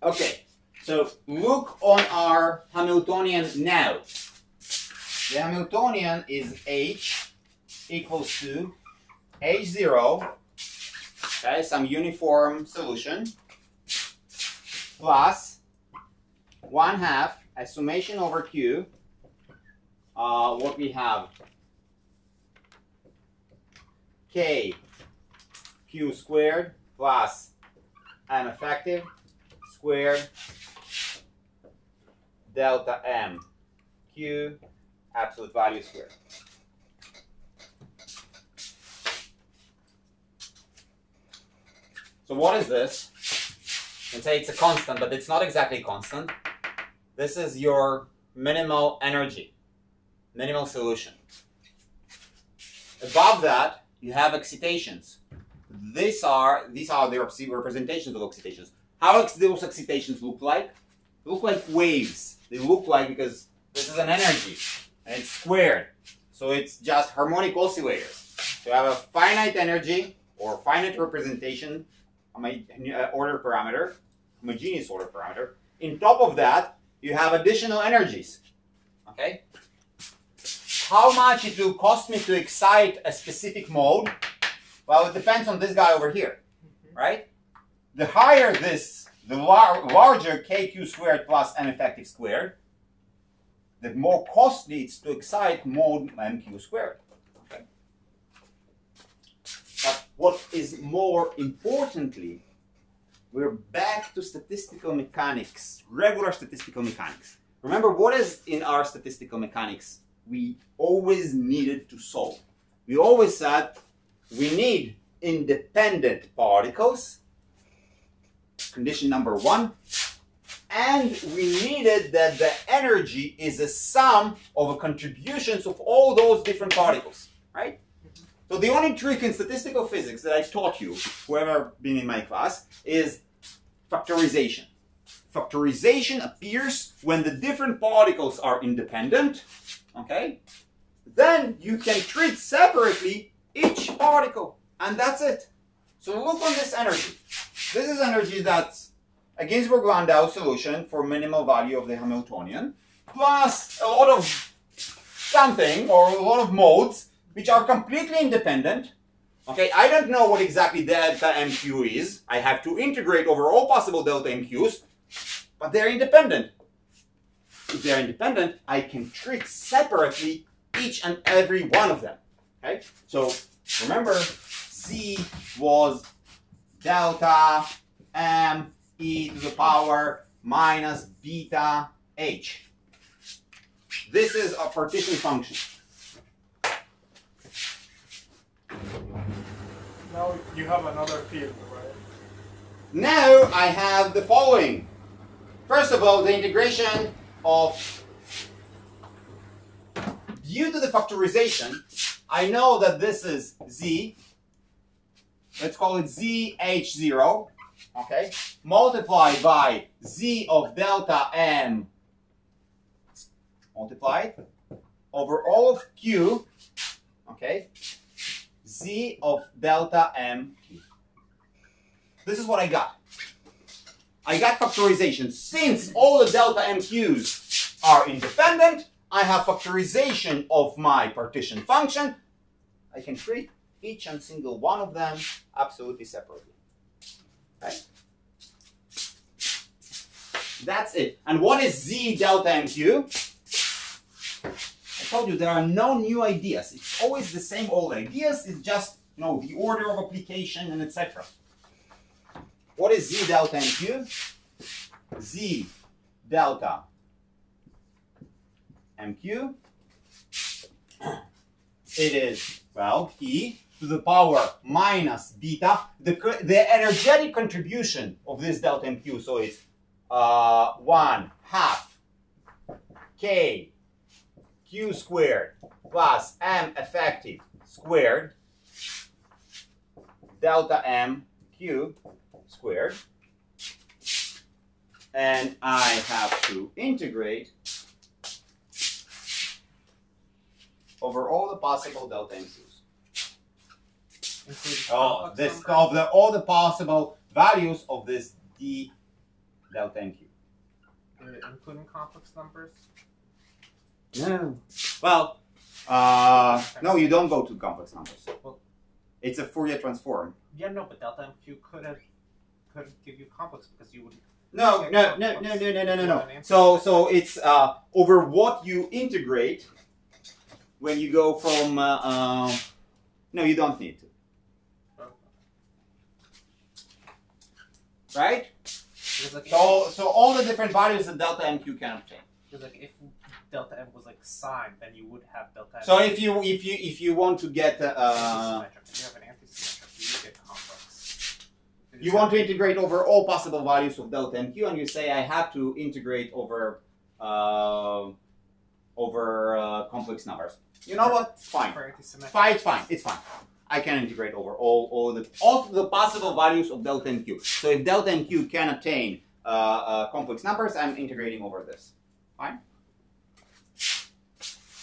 Okay, so look on our Hamiltonian now. The Hamiltonian is H equals to H0, okay, some uniform solution, plus 1/2 a summation over Q, what we have, K Q squared plus M effective squared delta M Q absolute value squared. So what is this? You can say it's a constant, but it's not exactly constant. This is your minimal energy, minimal solution. Above that, you have excitations. These are the representations of excitations. How do those excitations look like? They look like waves. They look like, because this is an energy, and it's squared. So it's just harmonic oscillators. So you have a finite energy, or finite representation, order parameter, homogeneous order parameter. In top of that, you have additional energies. Okay? How much it will cost me to excite a specific mode? Well, it depends on this guy over here, right? The higher this, the larger KQ squared plus M effective squared, the more costly it's to excite mode MQ squared. Okay? But what is more importantly, we're back to statistical mechanics, regular statistical mechanics. Remember, what is in our statistical mechanics we always needed to solve. We always said we need independent particles, condition number one, and we needed that the energy is a sum of the contributions of all those different particles, right? So the only trick in statistical physics that I taught you, whoever been in my class, is factorization. Factorization appears when the different particles are independent, okay? Then you can treat separately each particle, and that's it. So look on this energy. This is energy that's a Ginzburg-Landau solution for minimal value of the Hamiltonian, plus a lot of something, or a lot of modes, which are completely independent. Okay, I don't know what exactly delta MQ is. I have to integrate over all possible delta MQs, but they're independent. If they're independent, I can treat separately each and every one of them. Okay, so remember, Z was delta M e to the power minus beta h. This is a partition function. Now you have another field, right? Now I have the following. First of all, the integration of, due to the factorization, I know that this is Z. Let's call it ZH0, okay, multiplied by Z of delta M multiplied over all of Q, okay, Z of delta M Q. This is what I got. I got factorization. Since all the delta MQs are independent, I have factorization of my partition function. I can treat each and single one of them absolutely separately. Okay? That's it. And what is Z delta MQ? I told you there are no new ideas. It's always the same old ideas. It's just, you know, the order of application and etc. What is Z delta MQ? Z delta MQ. It is, well, E to the power minus beta, the energetic contribution of this delta MQ. So it's 1/2 K Q squared plus M effective squared delta M Q squared. And I have to integrate over all the possible delta MQs. All the possible values of this D delta MQ. Including complex numbers? No. Well, no, you don't go to complex numbers. Well, it's a Fourier transform. yeah, no, but delta MQ could give you complex because you would. No. So it's over what you integrate when you go from. No, you don't need to. Right? Like So all the different values that delta MQ can obtain. Because like if delta M was like sine, then you would have delta M. So if you want to get Antisymmetric. If you have an antisymmetric, you would get complex. you want to integrate over all possible values of delta MQ, and you say I have to integrate over complex numbers. You know what? Fine. For antisymmetric. Fine. It's fine. It's fine. I can integrate over all the possible values of delta MQ. So if delta MQ can obtain complex numbers, I'm integrating over this. Fine.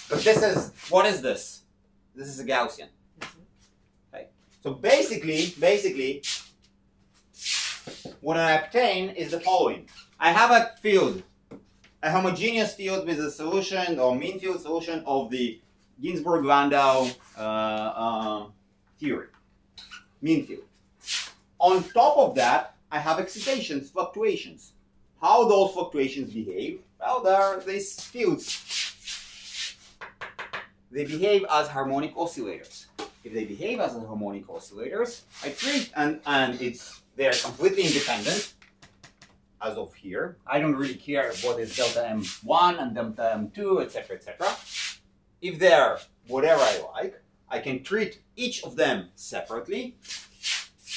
But this is, what is this? This is a Gaussian. Okay. So basically, what I obtain is the following. I have a field, a homogeneous field with a solution or mean field solution of the Ginzburg-Landau theory, mean field. On top of that, I have excitations, fluctuations. How those fluctuations behave? Well, there are these fields. They behave as harmonic oscillators. If they behave as harmonic oscillators, I treat, and they're completely independent, as of here. I don't really care what is delta M1 and delta M2, etc., etc. if they're whatever I like, I can treat each of them separately.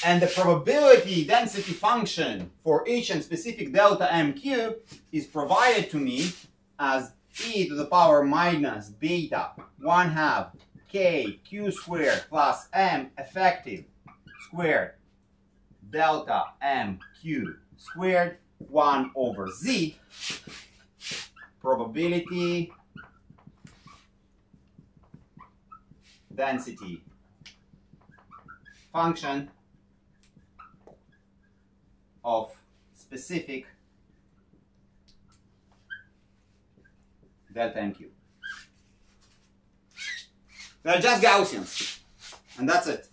And the probability density function for each and specific delta MQ is provided to me as e to the power minus beta 1/2 k q squared plus m effective squared delta MQ squared 1/z probability density function of specific delta MQ. They're just Gaussians, and that's it.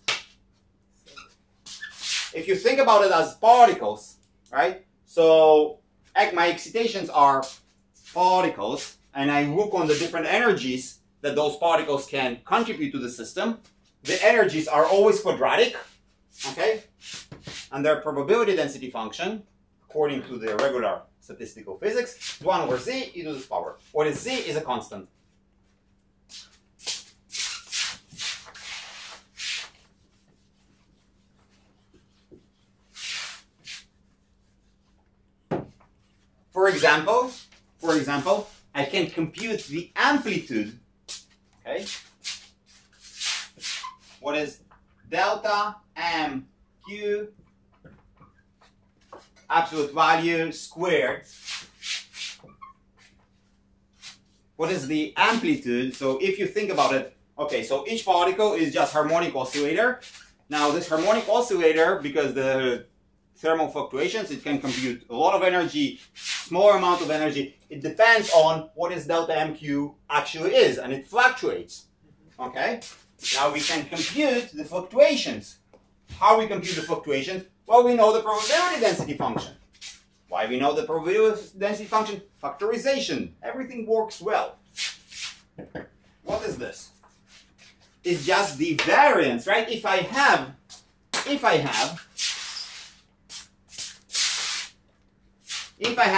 If you think about it as particles, right? So my excitations are particles, and I look on the different energies that those particles can contribute to the system. The energies are always quadratic, okay? And their probability density function, according to the regular statistical physics, is 1/z e to the power. What is z is a constant. For example, I can compute the amplitude, okay? What is delta MQ absolute value squared? What is the amplitude? So if you think about it, okay, so each particle is just harmonic oscillator. Now this harmonic oscillator, because the thermal fluctuations, it can compute a lot of energy, smaller amount of energy. It depends on what is delta MQ actually is, and it fluctuates. Okay? Now we can compute the fluctuations. How we compute the fluctuations? Well, we know the probability density function. Why we know the probability density function? Factorization. Everything works well. What is this? It's just the variance, right? If I have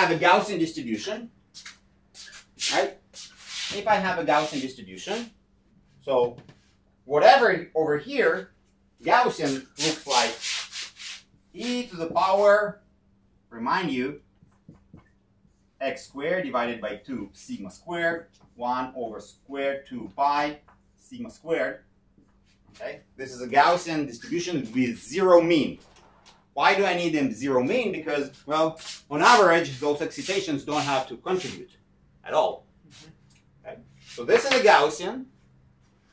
a Gaussian distribution, right? If I have a Gaussian distribution, so whatever over here, Gaussian looks like e to the power, remind you, x squared divided by 2 sigma squared, 1/square 2 pi sigma squared. Okay, this is a Gaussian distribution with zero mean. Why do I need them zero mean? Because, well, on average, those excitations don't have to contribute at all. Okay? So this is a Gaussian.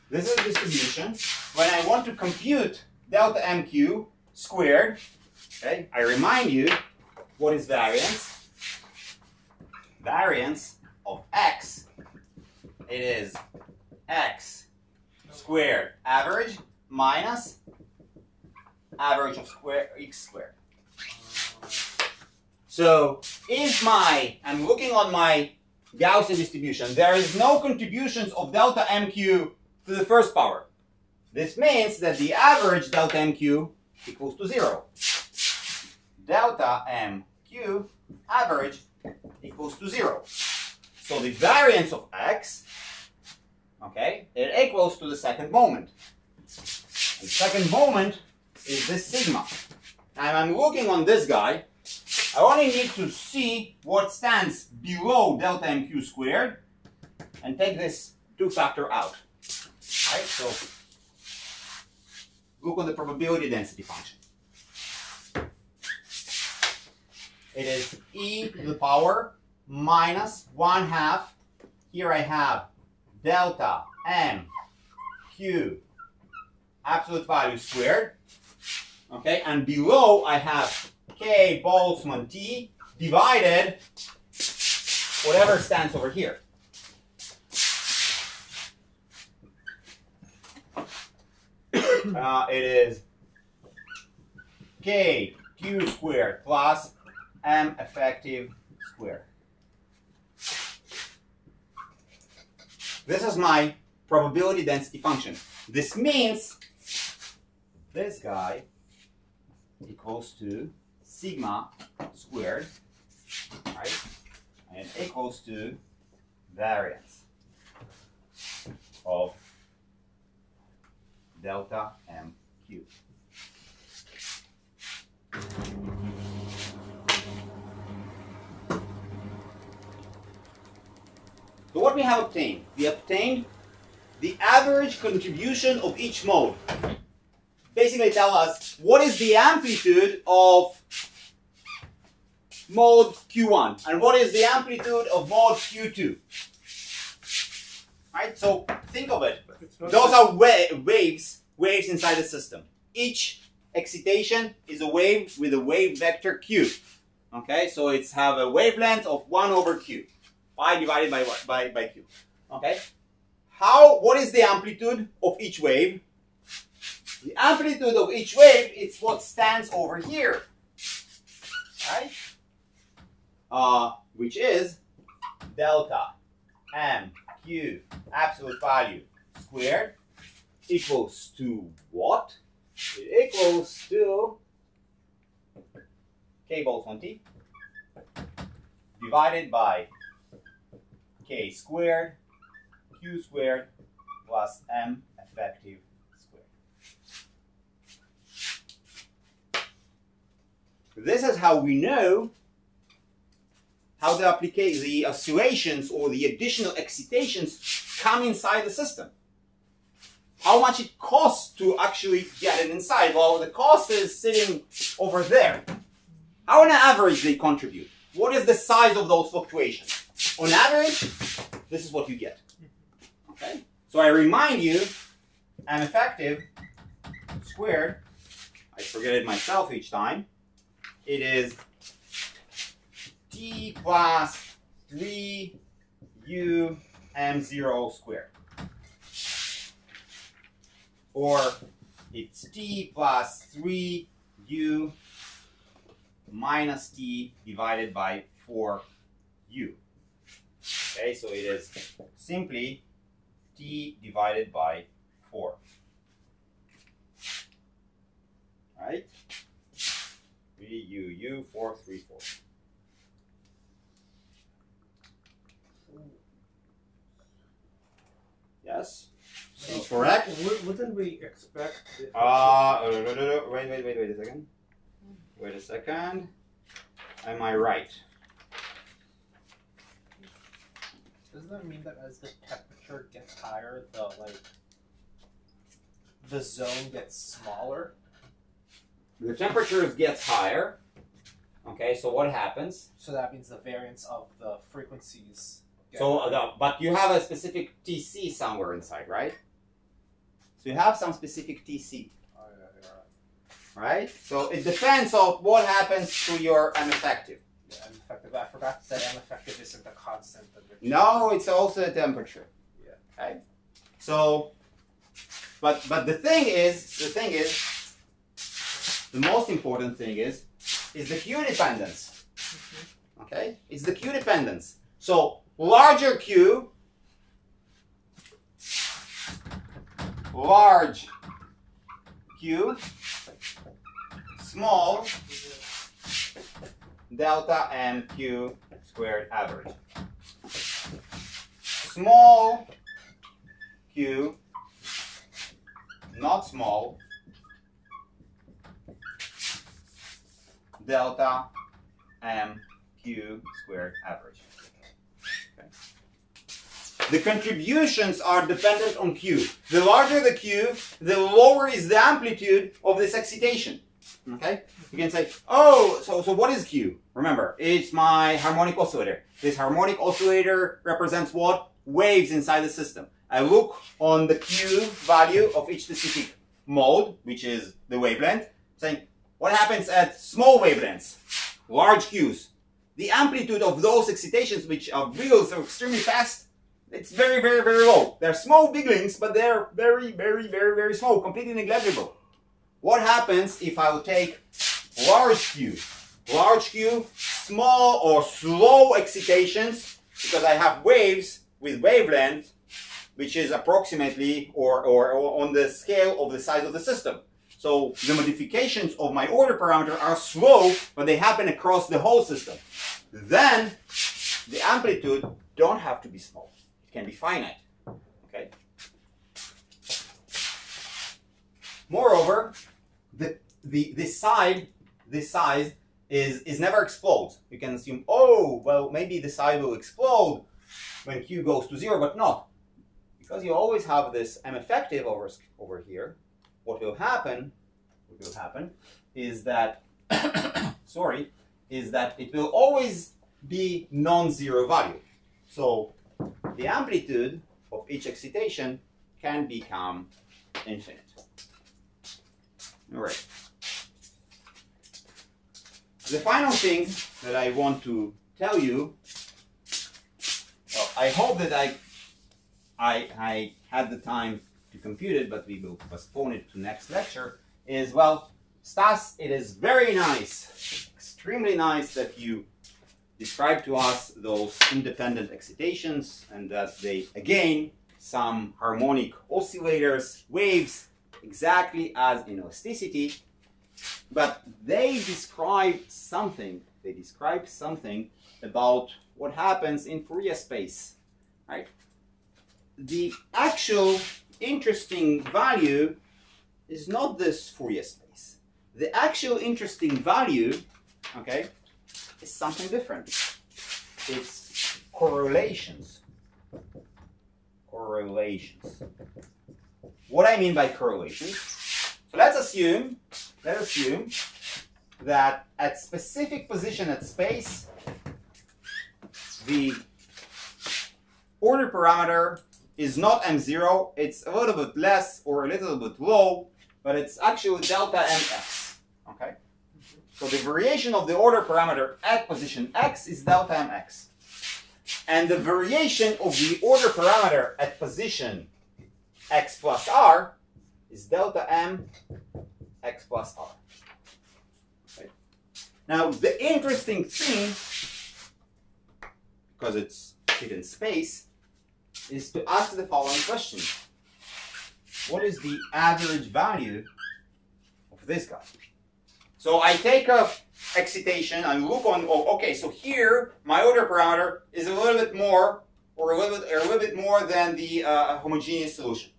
This is a distribution. When I want to compute delta MQ squared, okay, I remind you, what is variance? Variance of x, it is x squared average minus average of x squared. So if I'm looking on my Gaussian distribution, there is no contributions of delta MQ to the first power. This means that the average delta MQ equals to 0. Delta MQ average equals to 0. So the variance of x, okay, it equals to the second moment. The second moment is this sigma. And I'm looking on this guy. I only need to see what stands below delta MQ squared and take this 2 factor out. Right? So look on the probability density function. It is e to the power minus 1/2. Here I have delta MQ absolute value squared. Okay, and below I have K Boltzmann T divided whatever stands over here. It is K Q squared plus M effective squared. This is my probability density function. This means this guy equals to sigma squared, right? And it equals to variance. of delta MQ. So what we have obtained? We obtained the average contribution of each mode. Basically tell us what is the amplitude of mode Q1 and what is the amplitude of mode Q2. Right? So think of it. Those are waves inside the system. Each excitation is a wave with a wave vector Q. Okay, so it's have a wavelength of 1 over Q. Pi divided by Q. Okay? What is the amplitude of each wave? The amplitude of each wave is what stands over here. Right? Which is delta MQ absolute value squared equals to what? It equals to K balls on T divided by K squared Q squared plus M effective squared. This is how we know how the oscillations or the additional excitations come inside the system. How much it costs to actually get it inside? Well, the cost is sitting over there. How on average they contribute? What is the size of those fluctuations? On average, this is what you get. Okay? So I remind you, M effective squared, I forget it myself each time, it is T plus 3U M0 squared. Or it's T plus 3U minus T divided by 4U. Okay, so it is simply T divided by 4. Right? 3U, 4, 3, 4. Yes? Seems correct? Wouldn't we expect... wait a second. Wait a second. Am I right? Doesn't that mean that as the temperature gets higher, the zone gets smaller? The temperature gets higher. Okay, so what happens? So that means the variance of the frequencies. But you have a specific TC somewhere inside, right? So you have some specific TC. Oh, yeah, you're right. So it depends on what happens to your M effective. Yeah, M effective. I forgot that M effective isn't a constant. No, it's also a temperature. Yeah. Okay. So, but the thing is, the most important thing is the Q dependence. Okay, it's the Q dependence. So large Q, small delta MQ squared average. Small q, not small, delta MQ squared average. Okay. The contributions are dependent on Q. The larger the Q, the lower is the amplitude of this excitation. Okay? You can say, oh, so what is Q? Remember, it's my harmonic oscillator. This harmonic oscillator represents what? Waves inside the system. I look on the Q value of each specific mode, which is the wavelength, saying, what happens at small wavelengths? Large Qs. The amplitude of those excitations, which are real, so extremely fast, it's very, very, very low. They're small biglings, but they're very, very, very, very small, completely negligible. What happens if I will take large Q? Large Q, small or slow excitations, because I have waves with wavelength, which is approximately or on the scale of the size of the system. So the modifications of my order parameter are slow, but they happen across the whole system. Then the amplitude don't have to be small. It can be finite. Okay? Moreover, this size is never explodes. You can assume, oh, well, maybe the size will explode when Q goes to 0, but not. Because you always have this M effective over here, what will happen is that, is that it will always be non-zero value. So the amplitude of each excitation can become infinite. All right. The final thing that I want to tell you, well, I hope that I had the time to compute it, but we will postpone it to next lecture, is, well, Stas, it is very nice, extremely nice that you describe to us those independent excitations and that they, again, some harmonic oscillators, waves, exactly as in elasticity, but they describe something about what happens in Fourier space, right? The actual interesting value is not this Fourier space. The actual interesting value, okay, is something different. It's correlations. Correlations. What I mean by correlations, so let's assume that at specific position at space, the order parameter is not M0, it's a little bit less or a little bit low, but it's actually delta Mx, okay? So the variation of the order parameter at position x is delta Mx. And the variation of the order parameter at position x plus r is delta M x plus r. Okay. Now the interesting thing, because it's hidden space, is to ask the following question. What is the average value of this guy? So I take a excitation and look on, oh, okay, so here my order parameter is a little bit more or a little bit more than the homogeneous solution.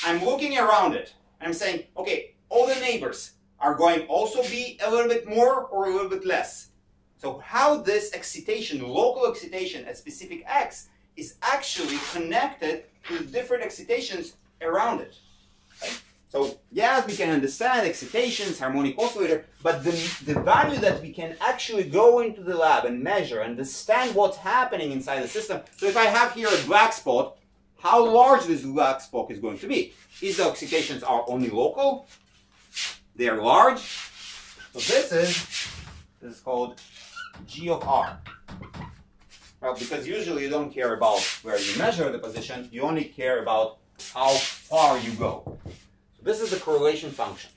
I'm looking around it. I'm saying, okay, all the neighbors are going also be a little bit more or a little bit less. So how this excitation, local excitation at specific x, is actually connected to the different excitations around it. Okay? So yes, we can understand excitations, harmonic oscillator, but the value that we can actually go into the lab and measure, understand what's happening inside the system. So if I have here a black spot, how large this black spot is going to be? If the excitations are only local, they are large. So this is called G of R. Well, because usually you don't care about where you measure the position, you only care about how far you go. So this is the correlation function.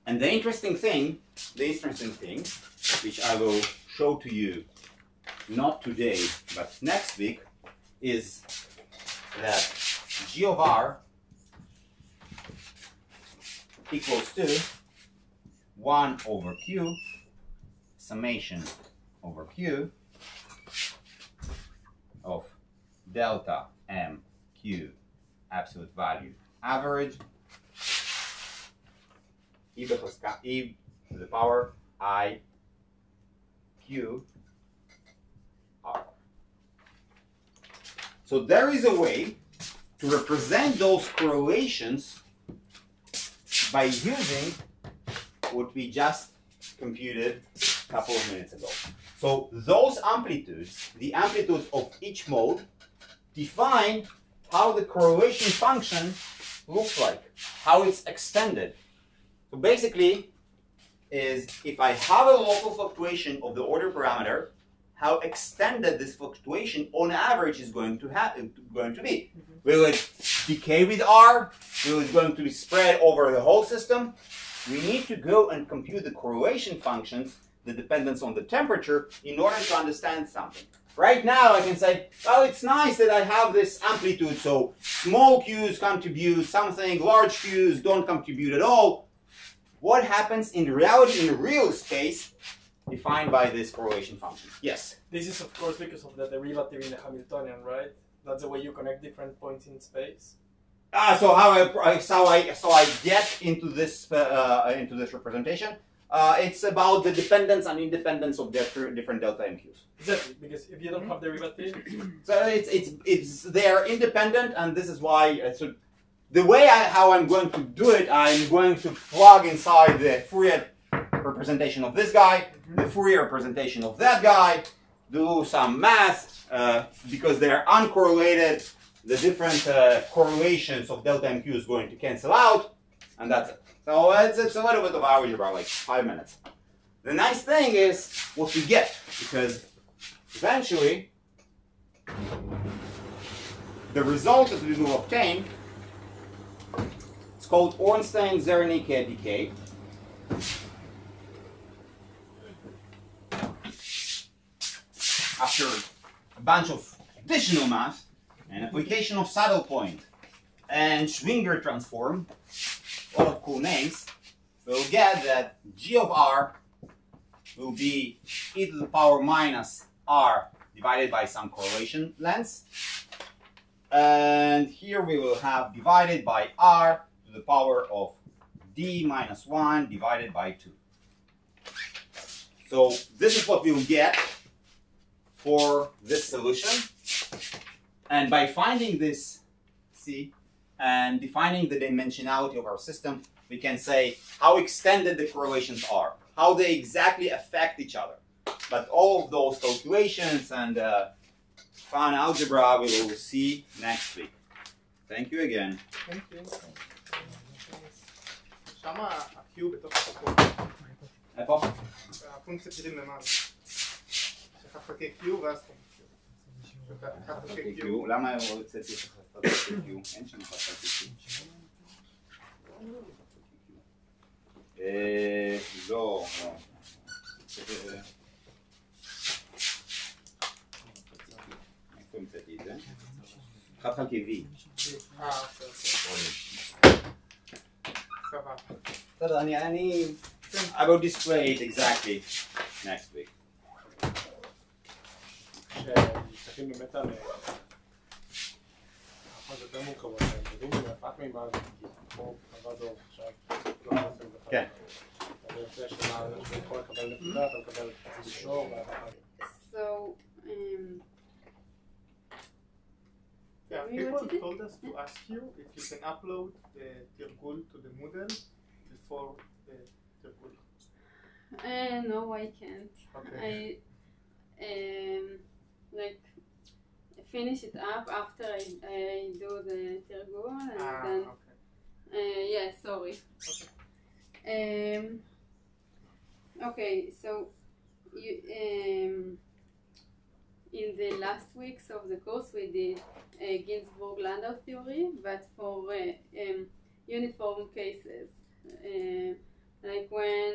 And the interesting thing, which I will show to you not today, but next week, is that G of R equals to 1 over Q summation over Q of delta M Q absolute value average e to the power I Q R. So there is a way to represent those correlations by using what we just computed a couple of minutes ago. So those amplitudes, the amplitudes of each mode, define how the correlation function looks like, how it's extended. So basically, is if I have a local fluctuation of the order parameter, how extended this fluctuation on average is going to be. Mm-hmm. Will it decay with R? Will it going to be spread over the whole system? We need to go and compute the correlation functions, the dependence on the temperature, in order to understand something. Right now I can say, well, it's nice that I have this amplitude, so small q's contribute something, large q's don't contribute at all. What happens in reality, in real space, defined by this correlation function? Yes? This is of course because of the derivative in the Hamiltonian, right? That's the way you connect different points in space. So I get into this representation. It's about the dependence and independence of different delta MQs. Exactly, because if you don't have derivative, So they're independent, and this is why. So the way how I'm going to do it, I'm going to plug inside the Fourier representation of this guy, the Fourier representation of that guy, do some math because they're uncorrelated. The different correlations of delta MQ is going to cancel out, and that's it. So it's a little bit of algebra, like 5 minutes. The nice thing is what we get, because eventually the result that we will obtain is called Ornstein-Zernicke decay. After a bunch of additional math, an application of saddle point and Schwinger transform, a lot of cool names, we'll get that G of R will be e to the power minus R divided by some correlation length. And here we will have divided by R to the power of D minus 1 divided by 2. So this is what we will get for this solution. And by finding this C and defining the dimensionality of our system, we can say how extended the correlations are, how they exactly affect each other. But all of those calculations and fun algebra we will see next week. Thank you again. Thank you. שם ה-Q בתוך הסיפור. איפה? הפונקציה גירים למעלה. שחד חלקי Q ואז חד חלקי Q. למה הוא רוצה חד חלקי Q? אין שם חד חלקי Q. לא. איפה המצאתי את זה? חד חלקי V. סבבה. בסדר, I will display it exactly next week. שמסתכלים באמת על אחת יותר מורכבות, יודעים במפת מימד, כמו עבד אור עכשיו, כן. אני רוצה שאתה יכול לקבל נקודה, אתה מקבל מישור, So, Yeah, people told us to ask you if you can upload the תרגול to the Moodle before the תרגול. no, I can't. Okay. I like finish it up after I do the תרגול and then Okay. yeah, sorry. Okay, so you in the last weeks of the course we did Ginzburg-Landau theory, but for uniform cases, like when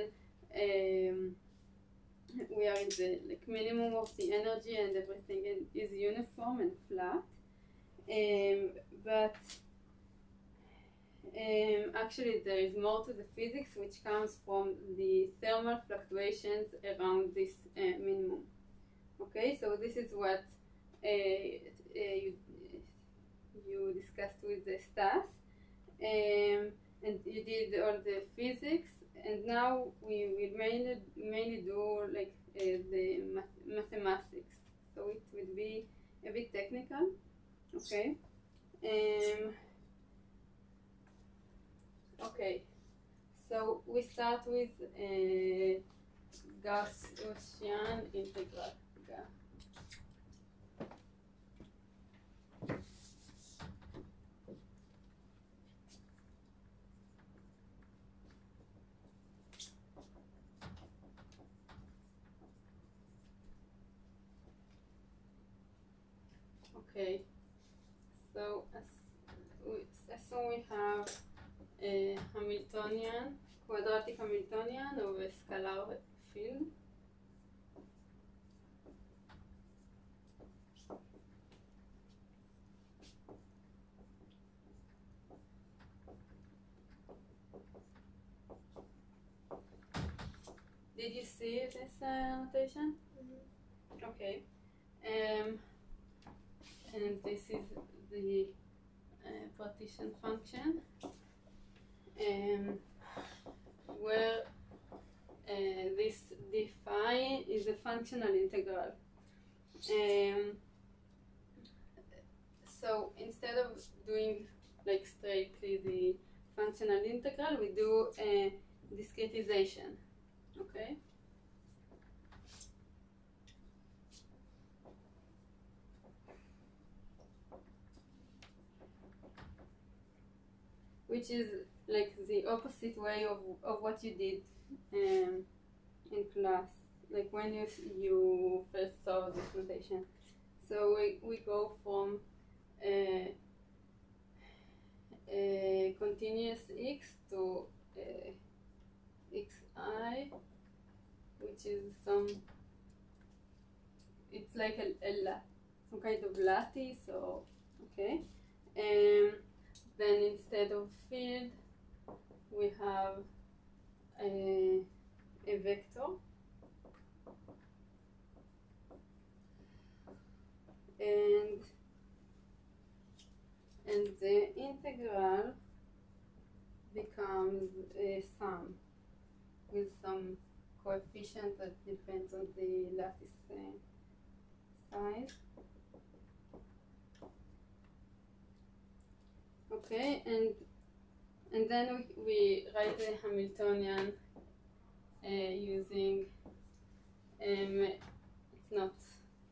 we are in the minimum of the energy and everything is uniform and flat, but actually there is more to the physics which comes from the thermal fluctuations around this minimum. Okay, so this is what you discussed with the Stas, and you did all the physics, and now we will mainly do like the mathematics. So it will be a bit technical. Okay. Okay. So we start with Gaussian integral. Okay, so assume we have a Hamiltonian, quadratic Hamiltonian of a scalar field. Did you see this notation? Mm-hmm. Okay. And this is the partition function, where this d phi is a functional integral. So instead of doing like straightly the functional integral, we do a discretization. Okay. Which is like the opposite way of what you did in class, like when you first saw this notation. So we go from a continuous x to xi, which is it's like some kind of lattice, or okay. Then instead of field, we have a vector, and the integral becomes a sum with some coefficient that depends on the lattice size. Okay, and then we write the Hamiltonian using it's not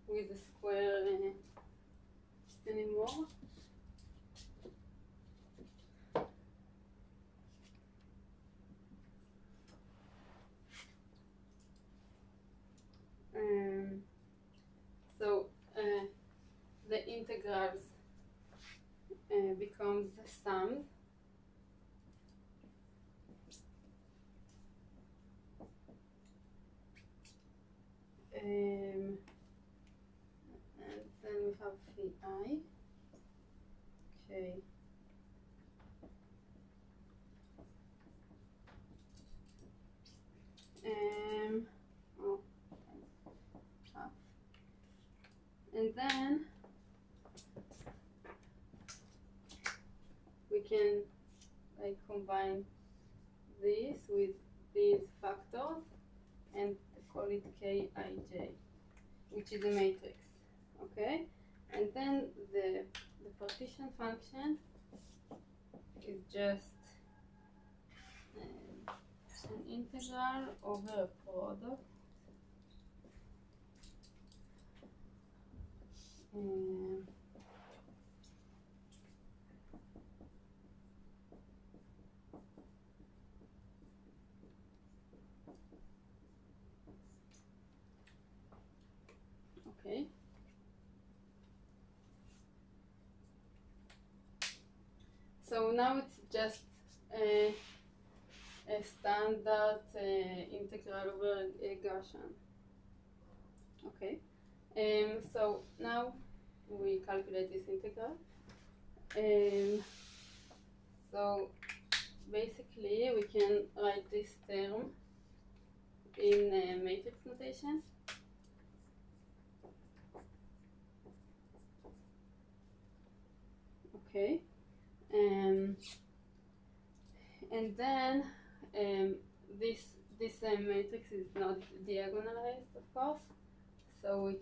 with the square anymore. So the integrals becomes sums. And then we have phi. Okay. Oh, half. And then we can like combine this with these factors and call it Kij, which is a matrix. Okay, and then the partition function is just an integral over a product. Okay. So now it's just a standard integral over a Gaussian. Okay. So now we calculate this integral. So basically we can write this term in matrix notation. Okay. And then this matrix is not diagonalized, of course. So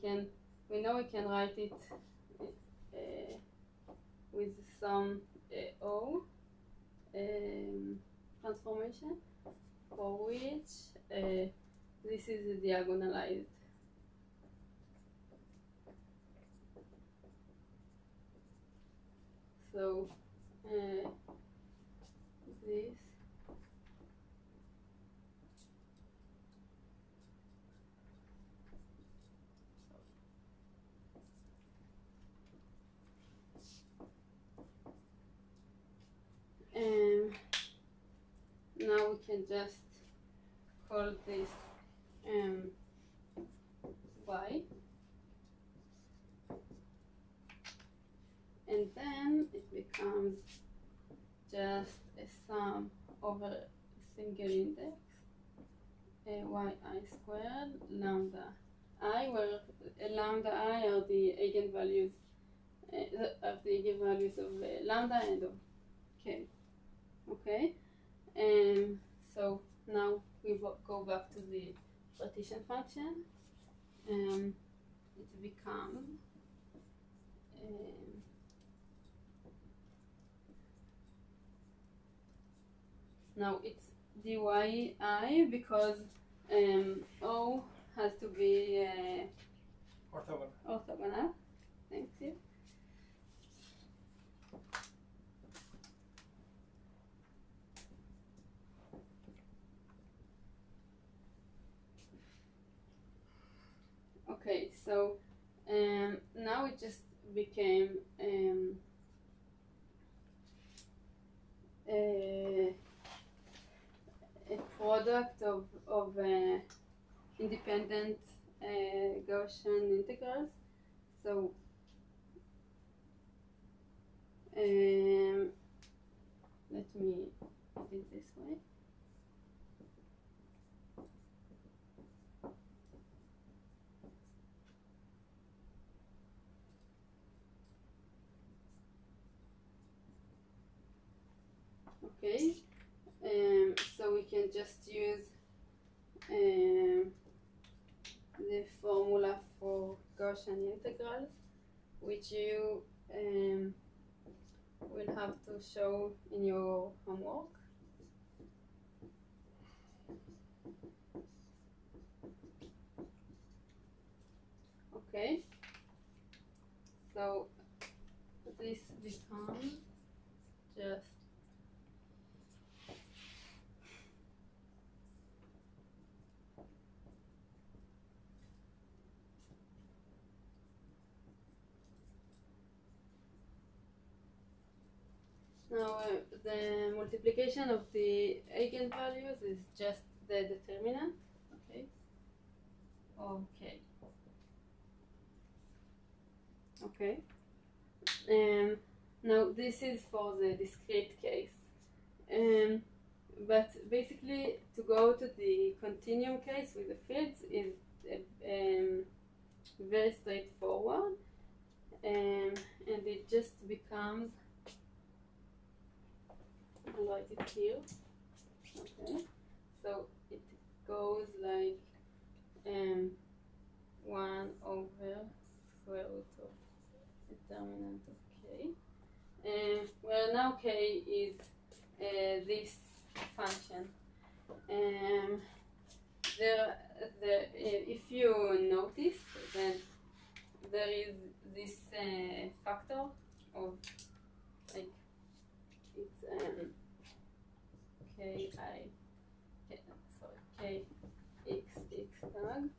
we know we can write it with some O transformation, for which this is diagonalized. So this now we can just call this y, and then it becomes just a sum over a single index, yi squared lambda I, where lambda I are the eigenvalues of the eigenvalues of lambda and of k. Okay, so now we go back to the partition function. It becomes now it's dyi because O has to be orthogonal. Thank you. Okay, so now it just became a product of independent Gaussian integrals. So let me do it this way. Okay, so we can just use the formula for Gaussian integrals, which you will have to show in your homework. Okay, so this becomes just now the multiplication of the eigenvalues is just the determinant, okay? Okay. Okay. Now this is for the discrete case. But basically to go to the continuum case with the fields is very straightforward. And it just becomes, I'll write it here. Okay. So it goes like 1 over square root of determinant of k. Where now k is this function. If you notice, then there is this factor of like it's kx tag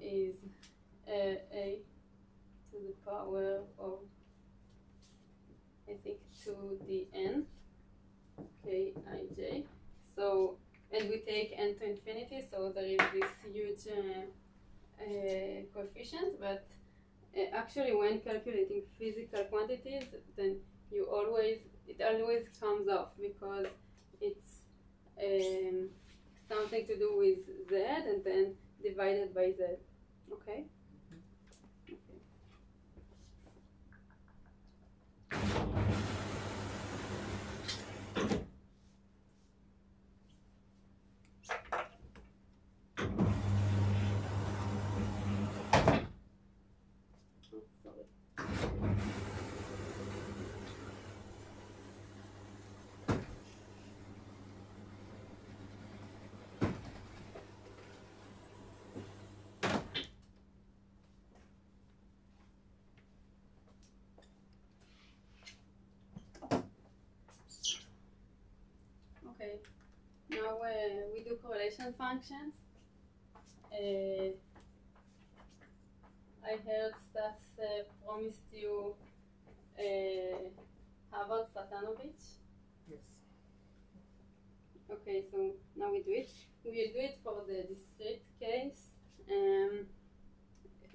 is a to the power of, I think, to the n kij. So, and we take n to infinity, so there is this huge coefficient, but actually when calculating physical quantities, then it always comes off because it's something to do with z and then divided by z. Okay? Okay, now we do correlation functions. I heard Stas promised you Harvard Satanovich. Yes. Okay, so now we do it. We will do it for the discrete case,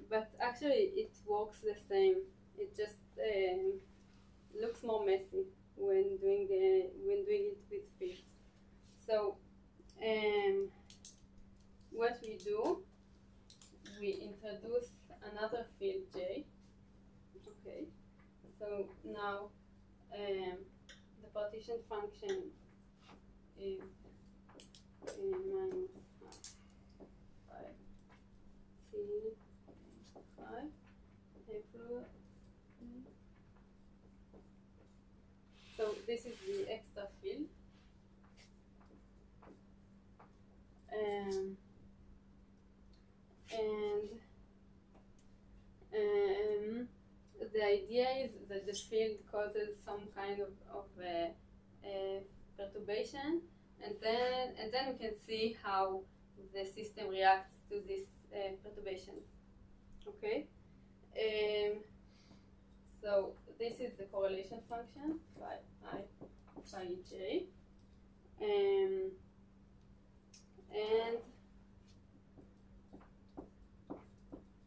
but actually it works the same. It just looks more messy when doing it with fields. So what we do, we introduce another field j, Okay, so now the partition function is minus 5 t 5 so this is the extra field. And the idea is that the field causes some kind of perturbation, and then we can see how the system reacts to this perturbation. Okay. So this is the correlation function by j, and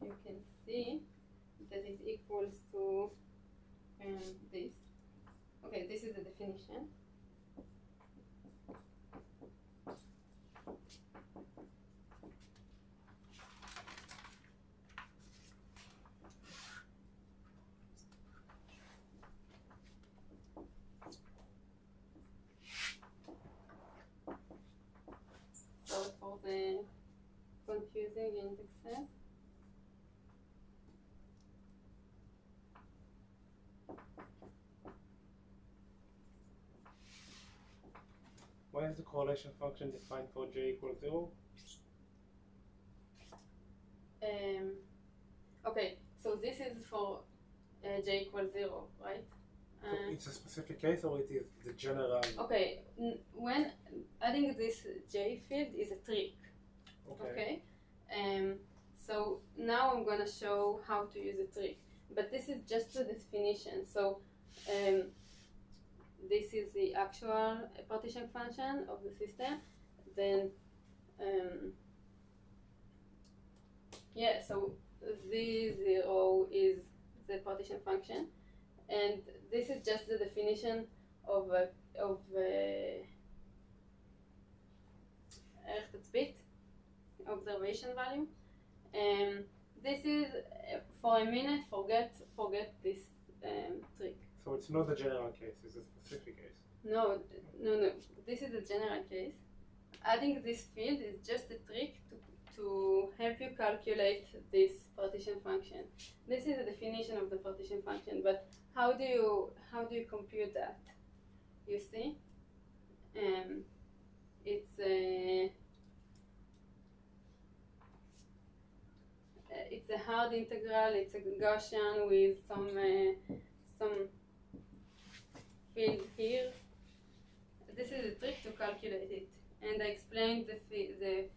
you can see that it equals to this. Okay, this is the definition. So for the confusing indexes, Why is the correlation function defined for j equals 0? Okay, so this is for j equals 0, right? So it's a specific case, or it is the general? Okay, when adding this j field is a trick. Okay. So now I'm gonna show how to use a trick, but this is just the definition. So this is the actual partition function of the system. Then yeah, so z0 is the partition function, and this is just the definition of ערך תצפית, observation value. This is for a minute. Forget this trick. So it's not the general case; it's a specific case. No. This is the general case. Adding this field is just a trick to help you calculate this partition function. This is the definition of the partition function, but how do you compute that? You see, it's a hard integral. It's a Gaussian with some field here. This is a trick to calculate it, and I explained the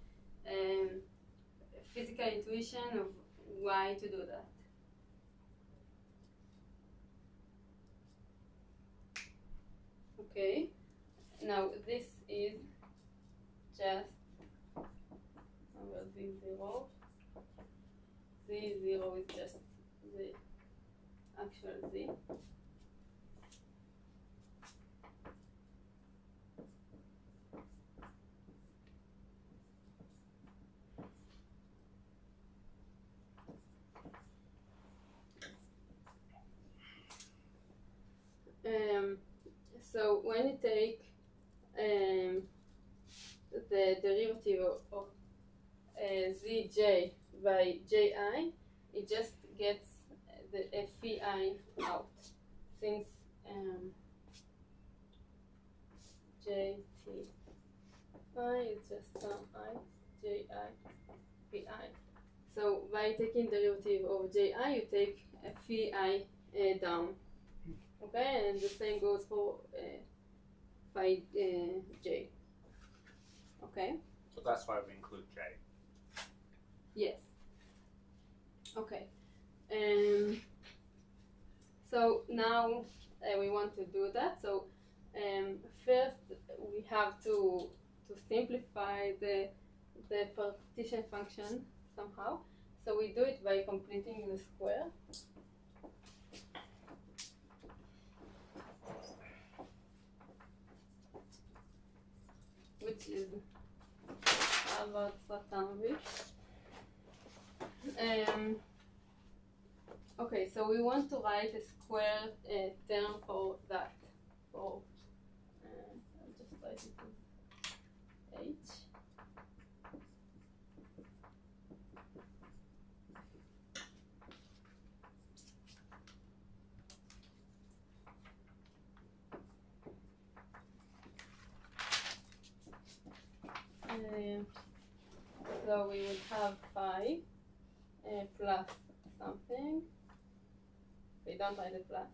physical intuition of why to do that. Okay, now this is just over z0. Z0 is just the actual z. So when you take the derivative of zj by ji, it just gets the phi out, since jt phi is just some I, ji, phi. So by taking derivative of ji, you take a phi down. Okay, and the same goes for phi j. Okay. So that's why we include j. Yes. Okay. So now we want to do that. So first we have to simplify the partition function somehow. So we do it by completing the square. Which is about Satanovich. Okay, so we want to write a square term for that. For I'll just write it as h. So we would have 5 plus something. We don't write the plus.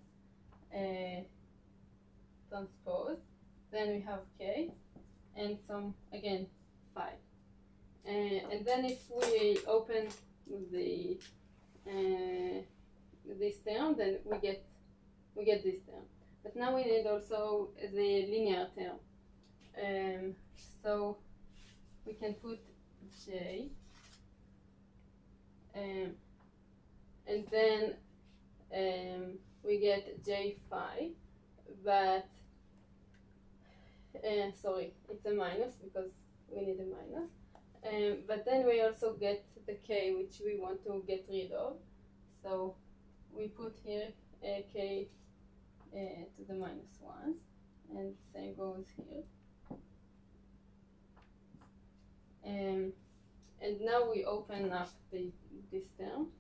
Transpose. Then we have k, and some again 5. And then if we open the this term, then we get this term. But now we need also the linear term. So we can put j, and then we get j phi, but sorry, it's a minus because we need a minus. But then we also get the k, which we want to get rid of. So we put here k to the minus 1, and same goes here. And now we open up this term.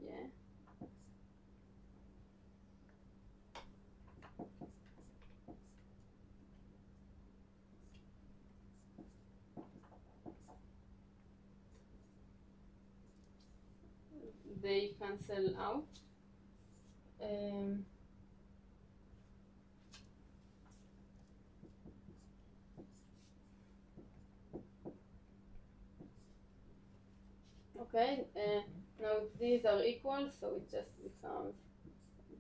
Yeah. They cancel out. Okay, now these are equal, so it just becomes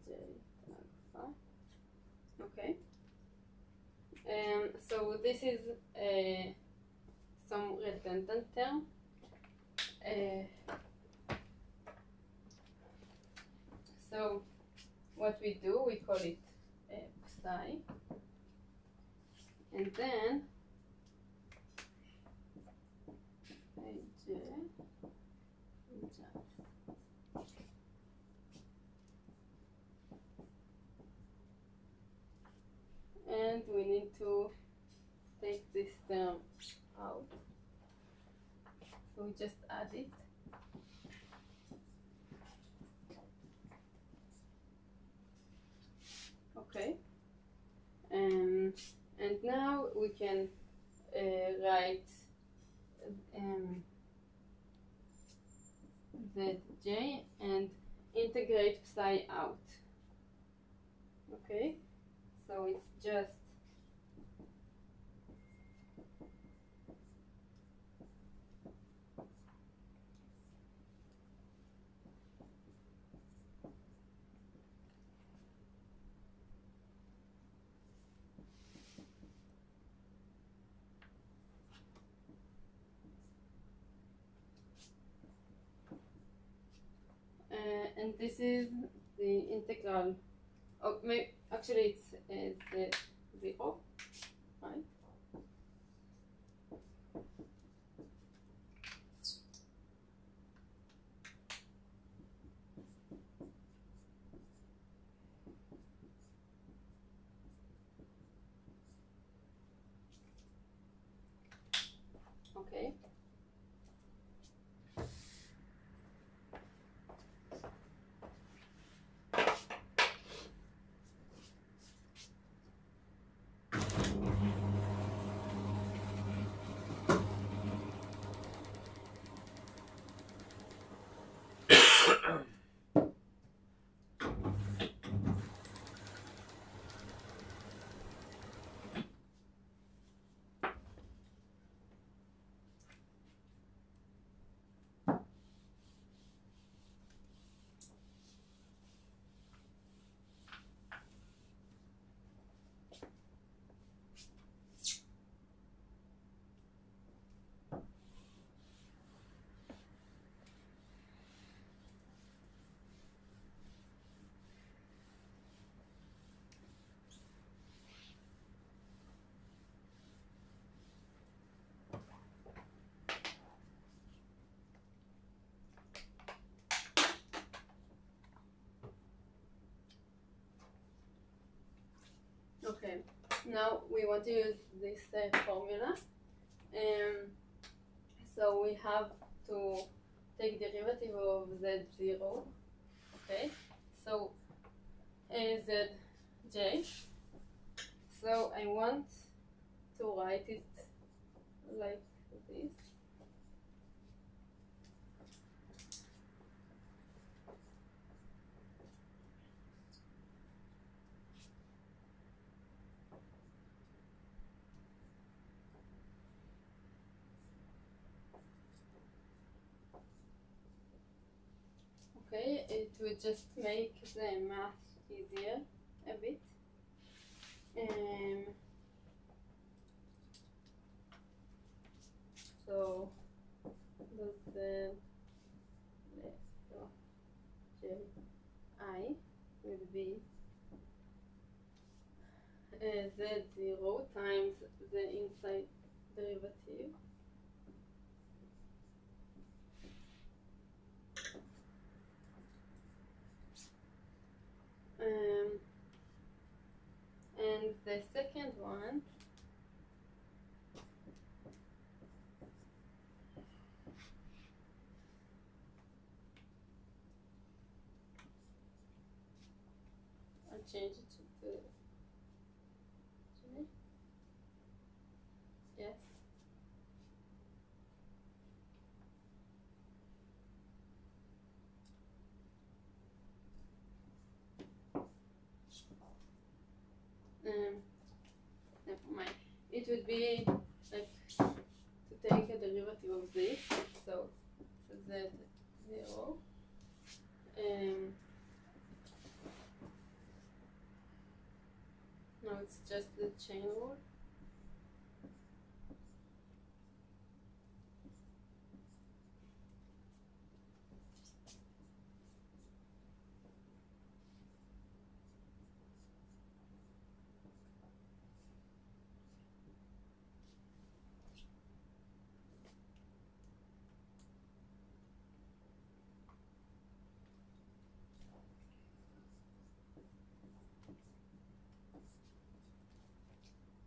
j alpha. Okay. So this is some redundant term. So what we do, we call it psi, and then j and we need to take this term out. So we just add it. Okay. And now we can write zj and integrate psi out. Okay. So it's just and this is the integral. Oh, actually it's the 0, right? Okay. now we want to use this formula. So we have to take derivative of z0. Okay, so zj. So I want to write it like this. Okay, it will just make the math easier a bit. So the ji would be z0 times the inside derivative. And the second one I'll change it to the yes. Never mind. It would be like to take a derivative of this, so z0. No, it's just the chain rule.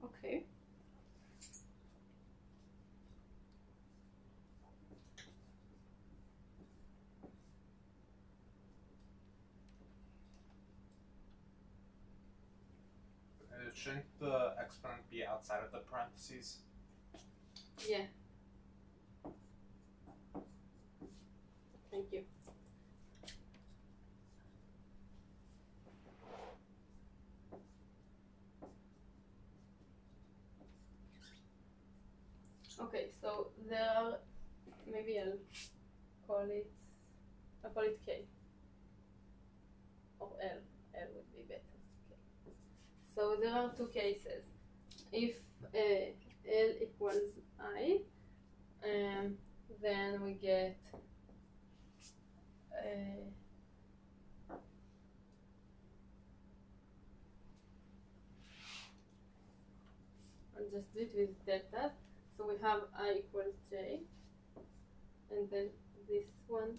Okay. Shouldn't the exponent be outside of the parentheses? Yeah. Thank you. Okay, so there are, maybe I'll call it K. Or L. L would be better. Okay. So there are two cases. If L equals I, then we get I'll just do it with delta. So we have I equals j, and then this one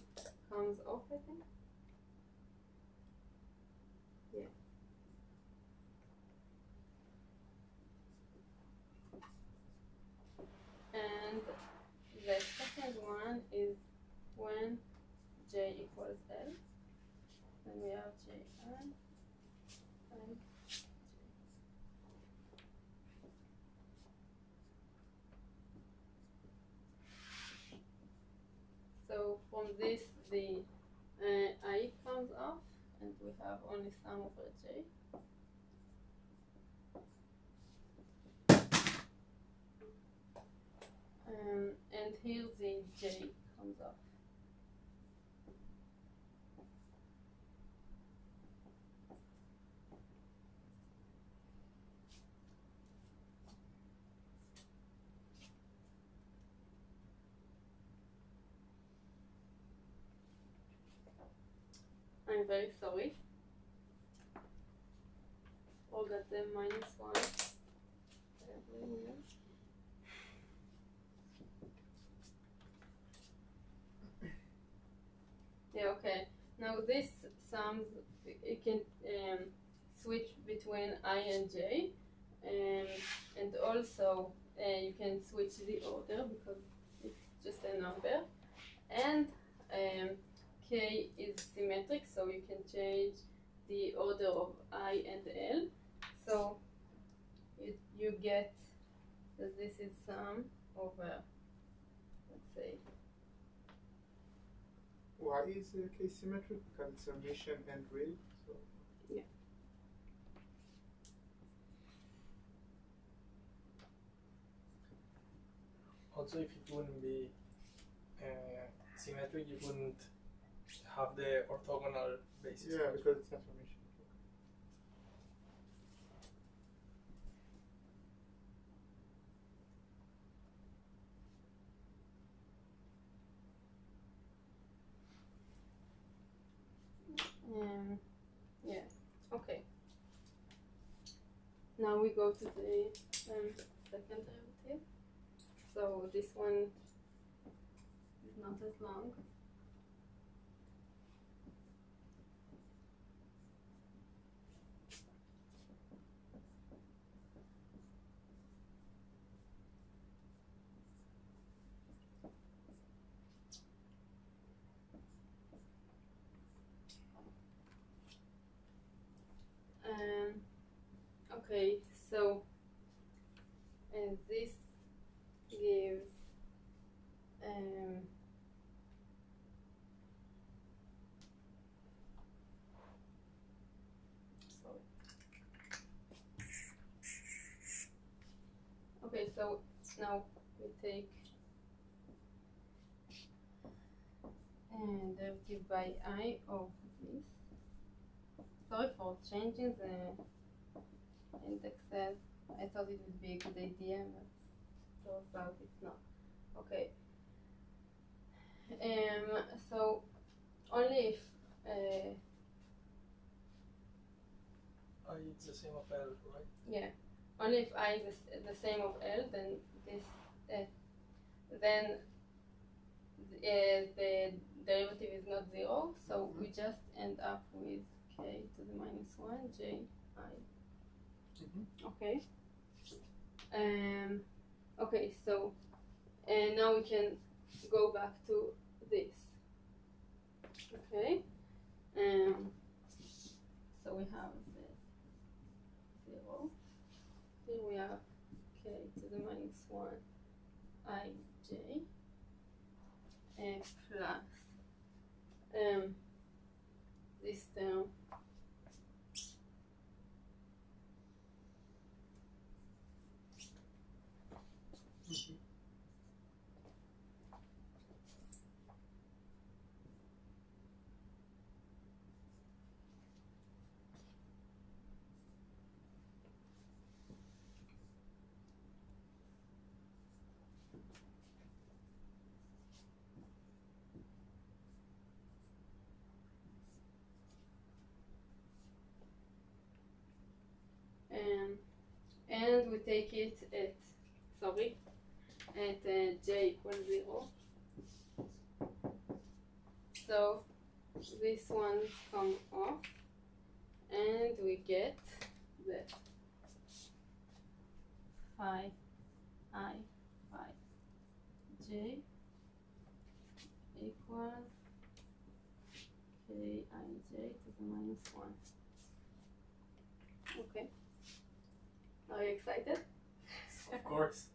comes off, I think. Yeah. And the second one is when j equals L, then we have j I. So from this, the I comes off, and we have only sum over j. And here the j comes off. I'm very sorry. Forgot the -1. Yeah, okay. Now this sums, it can switch between I and j, and also you can switch the order because it's just a number, and K is symmetric, so you can change the order of I and L. So you get that this is sum over, let's say, Why is K symmetric? Because it's omission and real. So yeah. Also, if it wouldn't be symmetric, you wouldn't have the orthogonal basis. yeah, because it's not omission. Yeah, okay. Now we go to the second derivative. So this one is not as long. Okay, so this gives sorry. Okay, so now we take derivative by I of this. Sorry for changing the indexes. I thought it would be a good idea, but turns out it's not. Okay. So only if It's the same of L, right? yeah, only if I is the same of L, then this then the derivative is not zero. So we just end up with K to the minus 1 J I. Okay. Okay, so now we can go back to this. Okay. So we have this 0. Here we have K to the minus 1 I J plus this term and we take it at j equals 0. So this one comes off, and we get that phi I phi j equals k I j to the minus 1. Okay. Are you excited? Of course.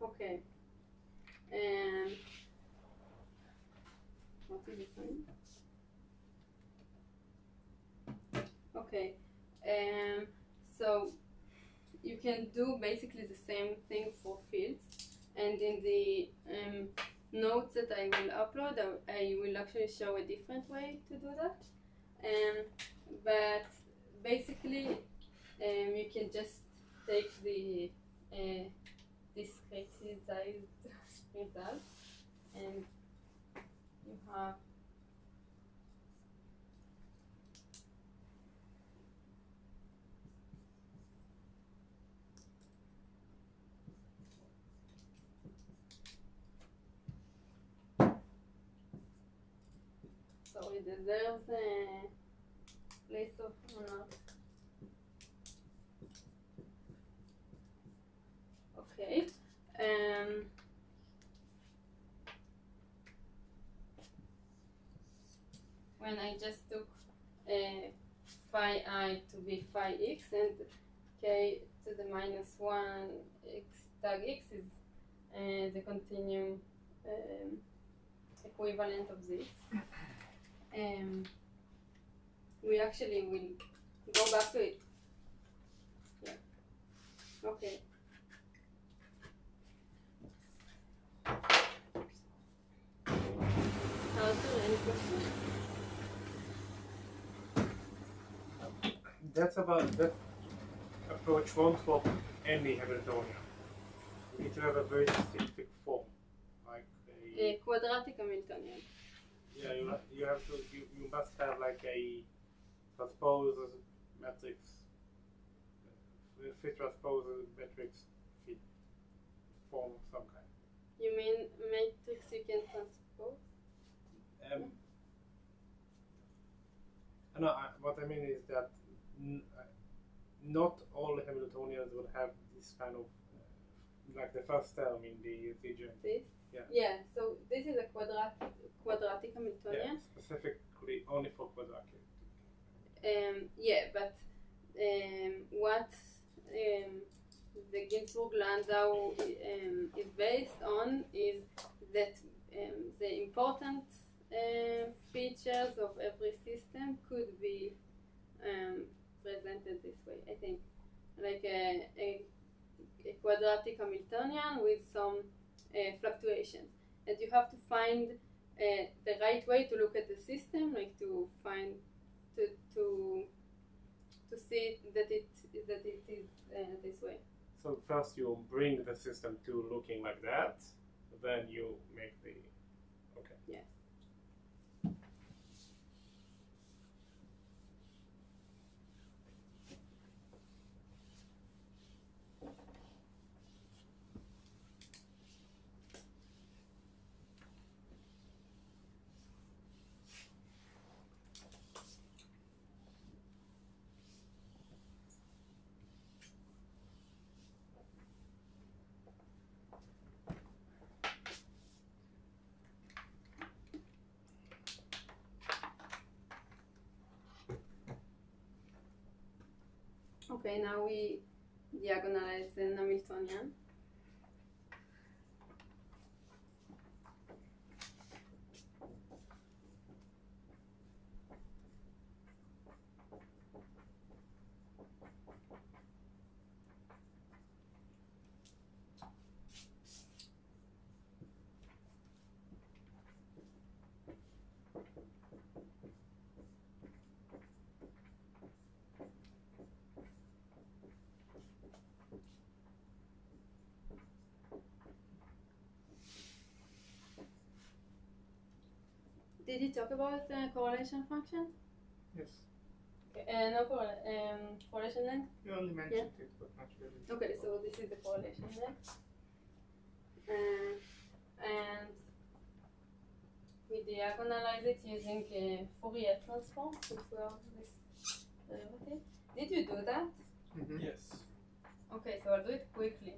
Okay. And what is it saying? Okay. So you can do basically the same thing for fields, and in the notes that I will upload, I will actually show a different way to do that. But basically, you can just take the discretized result, and you have so it deserves place of honor. Okay. When I just took phi I to be phi x and k to the minus 1 x tag x is the continuum equivalent of this. We actually will go back to it. Yeah. Okay. Arthur, any questions? That's about that approach won't work any Hamiltonian. You need to have a very specific form, like a Quadratic Hamiltonian. yeah. You have to you must have like a transpose matrix, fit transpose matrix fit form of some kind. You mean matrix you can transpose? No, what I mean is that not all Hamiltonians will have this kind of like the first term in the region. This? Yeah. Yeah, so this is a quadratic Hamiltonian. Yeah, specifically only for quadratic. Yeah, but what the Ginzburg-Landau is based on is that the important features of every system could be presented this way, I think. Like a quadratic Hamiltonian with some fluctuations. And you have to find the right way to look at the system, like to find to see that it is this way. So first you bring the system to looking like that, then you make the okay. Yes. Okay, now we diagonalize an Hamiltonian. Did you talk about the correlation function? Yes. Okay, no correlation length? You only mentioned it, but not really. Okay, so this is the correlation length. And we diagonalize it using a Fourier transform to solve this derivative. Did you do that? Mm-hmm. Yes. Okay, so I'll do it quickly.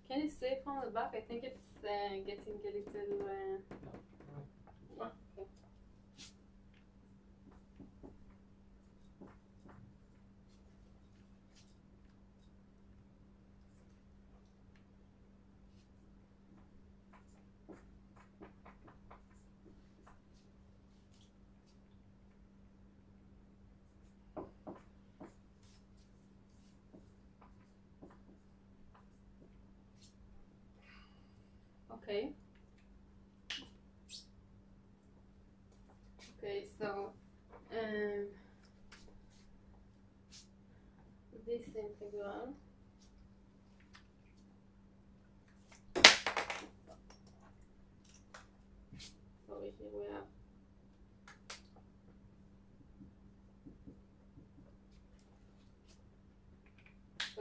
Can you see it from the back? I think it's getting a little. Yeah, okay. Okay. Okay, so this integral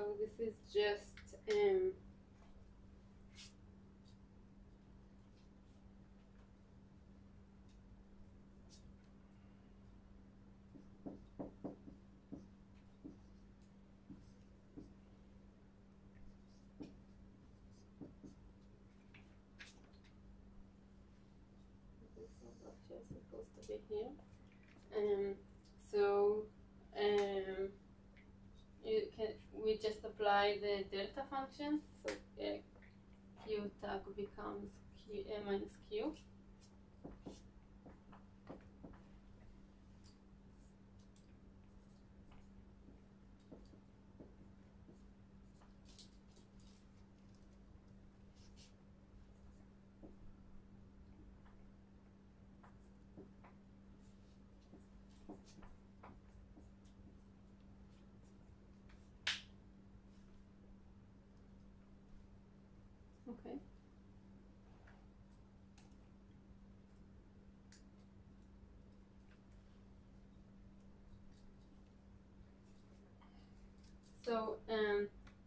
So this is just this was actually supposed to be here. So we just apply the delta function, so q tag becomes q minus q. Okay. So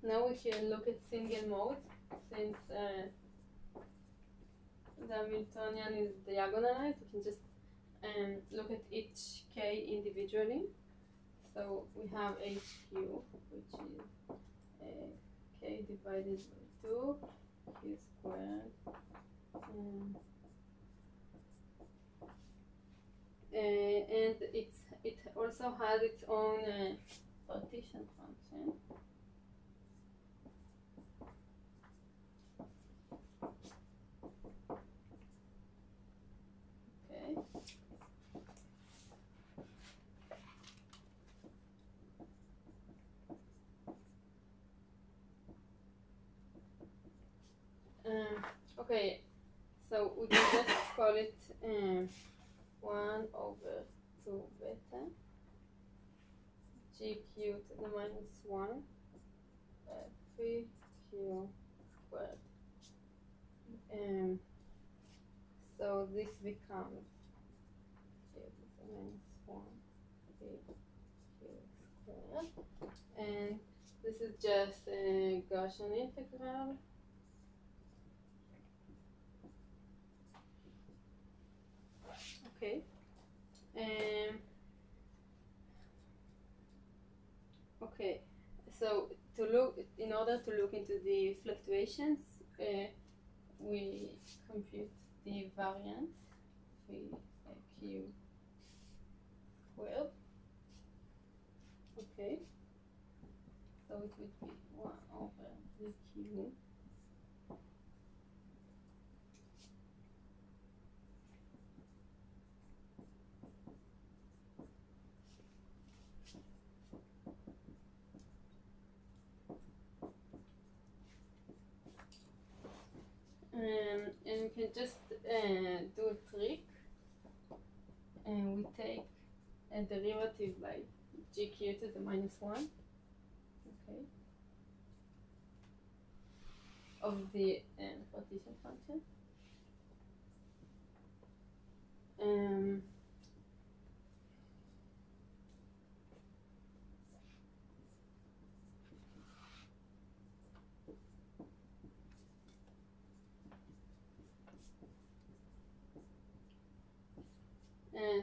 now we can look at single mode, since the Hamiltonian is diagonalized. We can just look at each k individually. So we have HQ, which is k divided by 2, q squared. And it also has its own partition function. Okay. Okay, so we can just call it 1 over 2 beta gq to the minus 1 3q squared. So this becomes q to the minus 1 3q squared, and this is just a Gaussian integral. Okay. Okay. So in order to look into the fluctuations, we compute the variance q squared. Okay. So it would be 1 over the q. And we can just do a trick, and we take a derivative like gq to the minus 1, okay, of the partition function.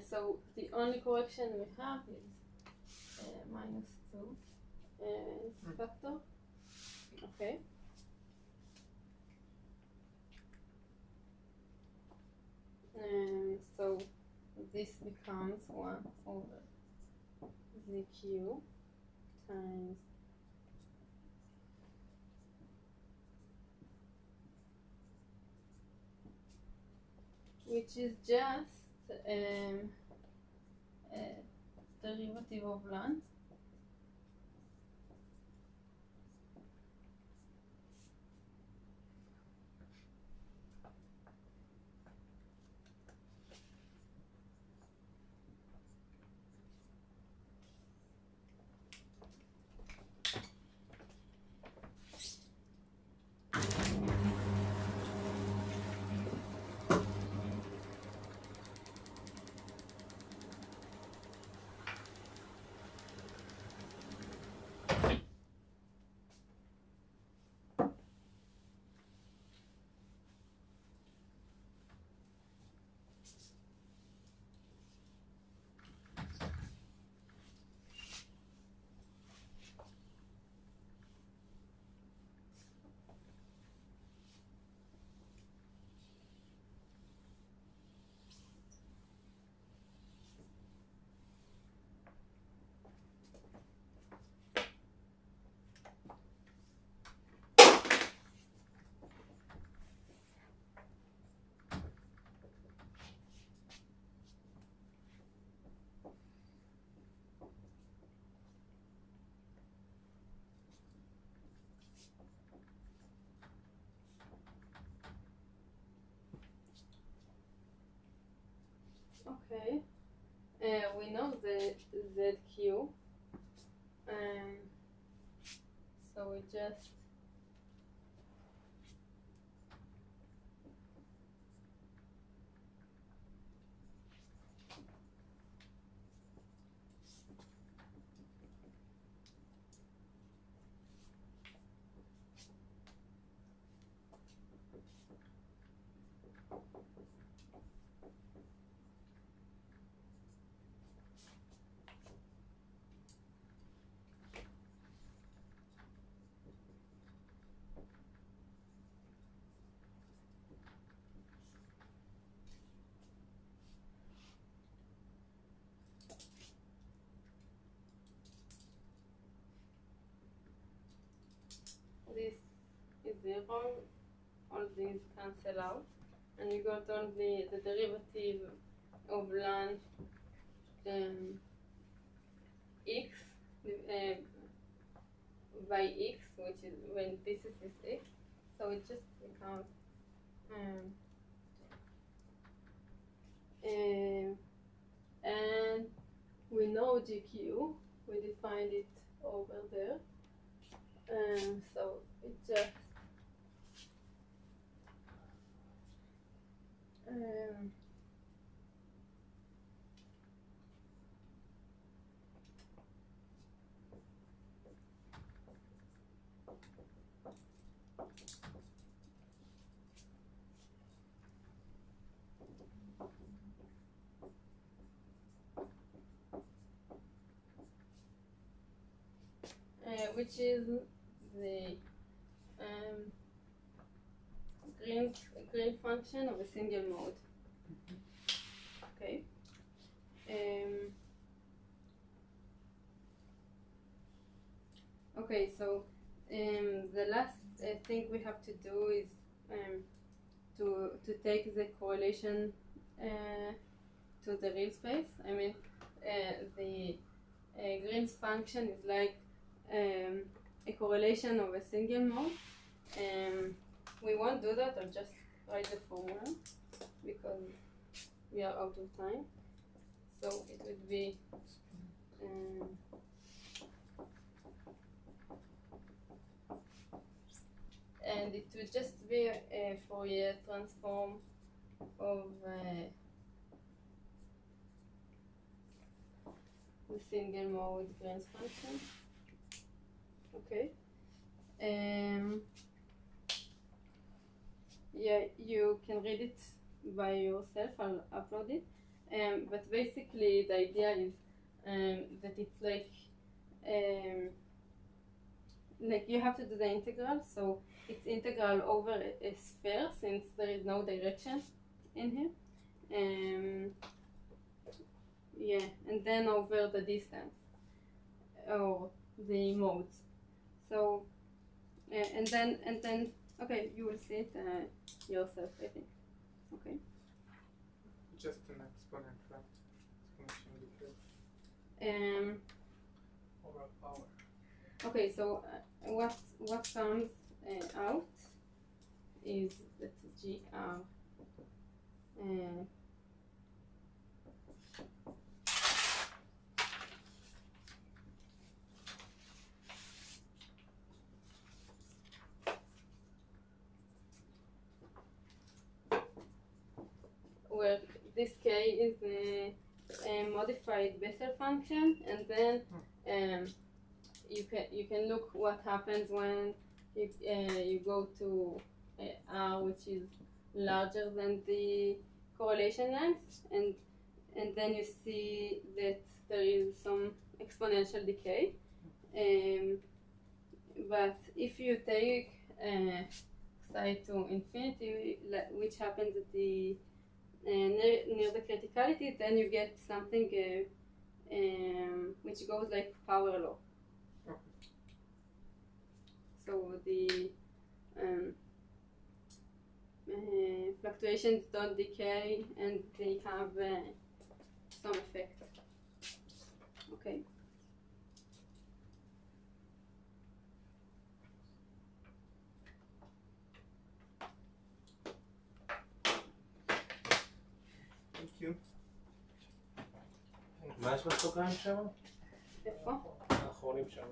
So the only correction we have is minus 2 factor. Okay. So this becomes 1 over zq times which is just a derivative of ln. Okay. We know the ZQ. So we just this is 0, all these cancel out, and you got all the derivative of ln x by x, which is when this is x, so it just becomes and we know GQ, we defined it over there. So it just which is the green function of a single mode. Okay. Okay, so the last thing we have to do is to take the correlation to the real space. I mean, the Green's function is like a correlation of a single mode. We won't do that, I'll just write the formula because we are out of time. So it would be and it would just be a Fourier transform of the single mode Green's function. Okay. Yeah, you can read it by yourself. I'll upload it. But basically, the idea is that it's like you have to do the integral. So it's integral over a sphere since there is no direction in here. Yeah, and then over the distance or the modes. So and then okay, you will see it yourself, I think. Okay. Just an exponent, right? Exponential decay. Over power. Okay, so what comes out is that GR where this K is a modified Bessel function, and then you can look what happens when you go to R, which is larger than the correlation length, and then you see that there is some exponential decay. But if you take psi to infinity, which happens at the near the criticality, then you get something which goes like power law. So the fluctuations don't decay and they have some effect. Okay. Thank you. מה יש בסוגריים שם? איפה? האחרונים שם.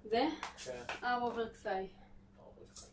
זה? כן. אוברקסאי. אוברקסאי.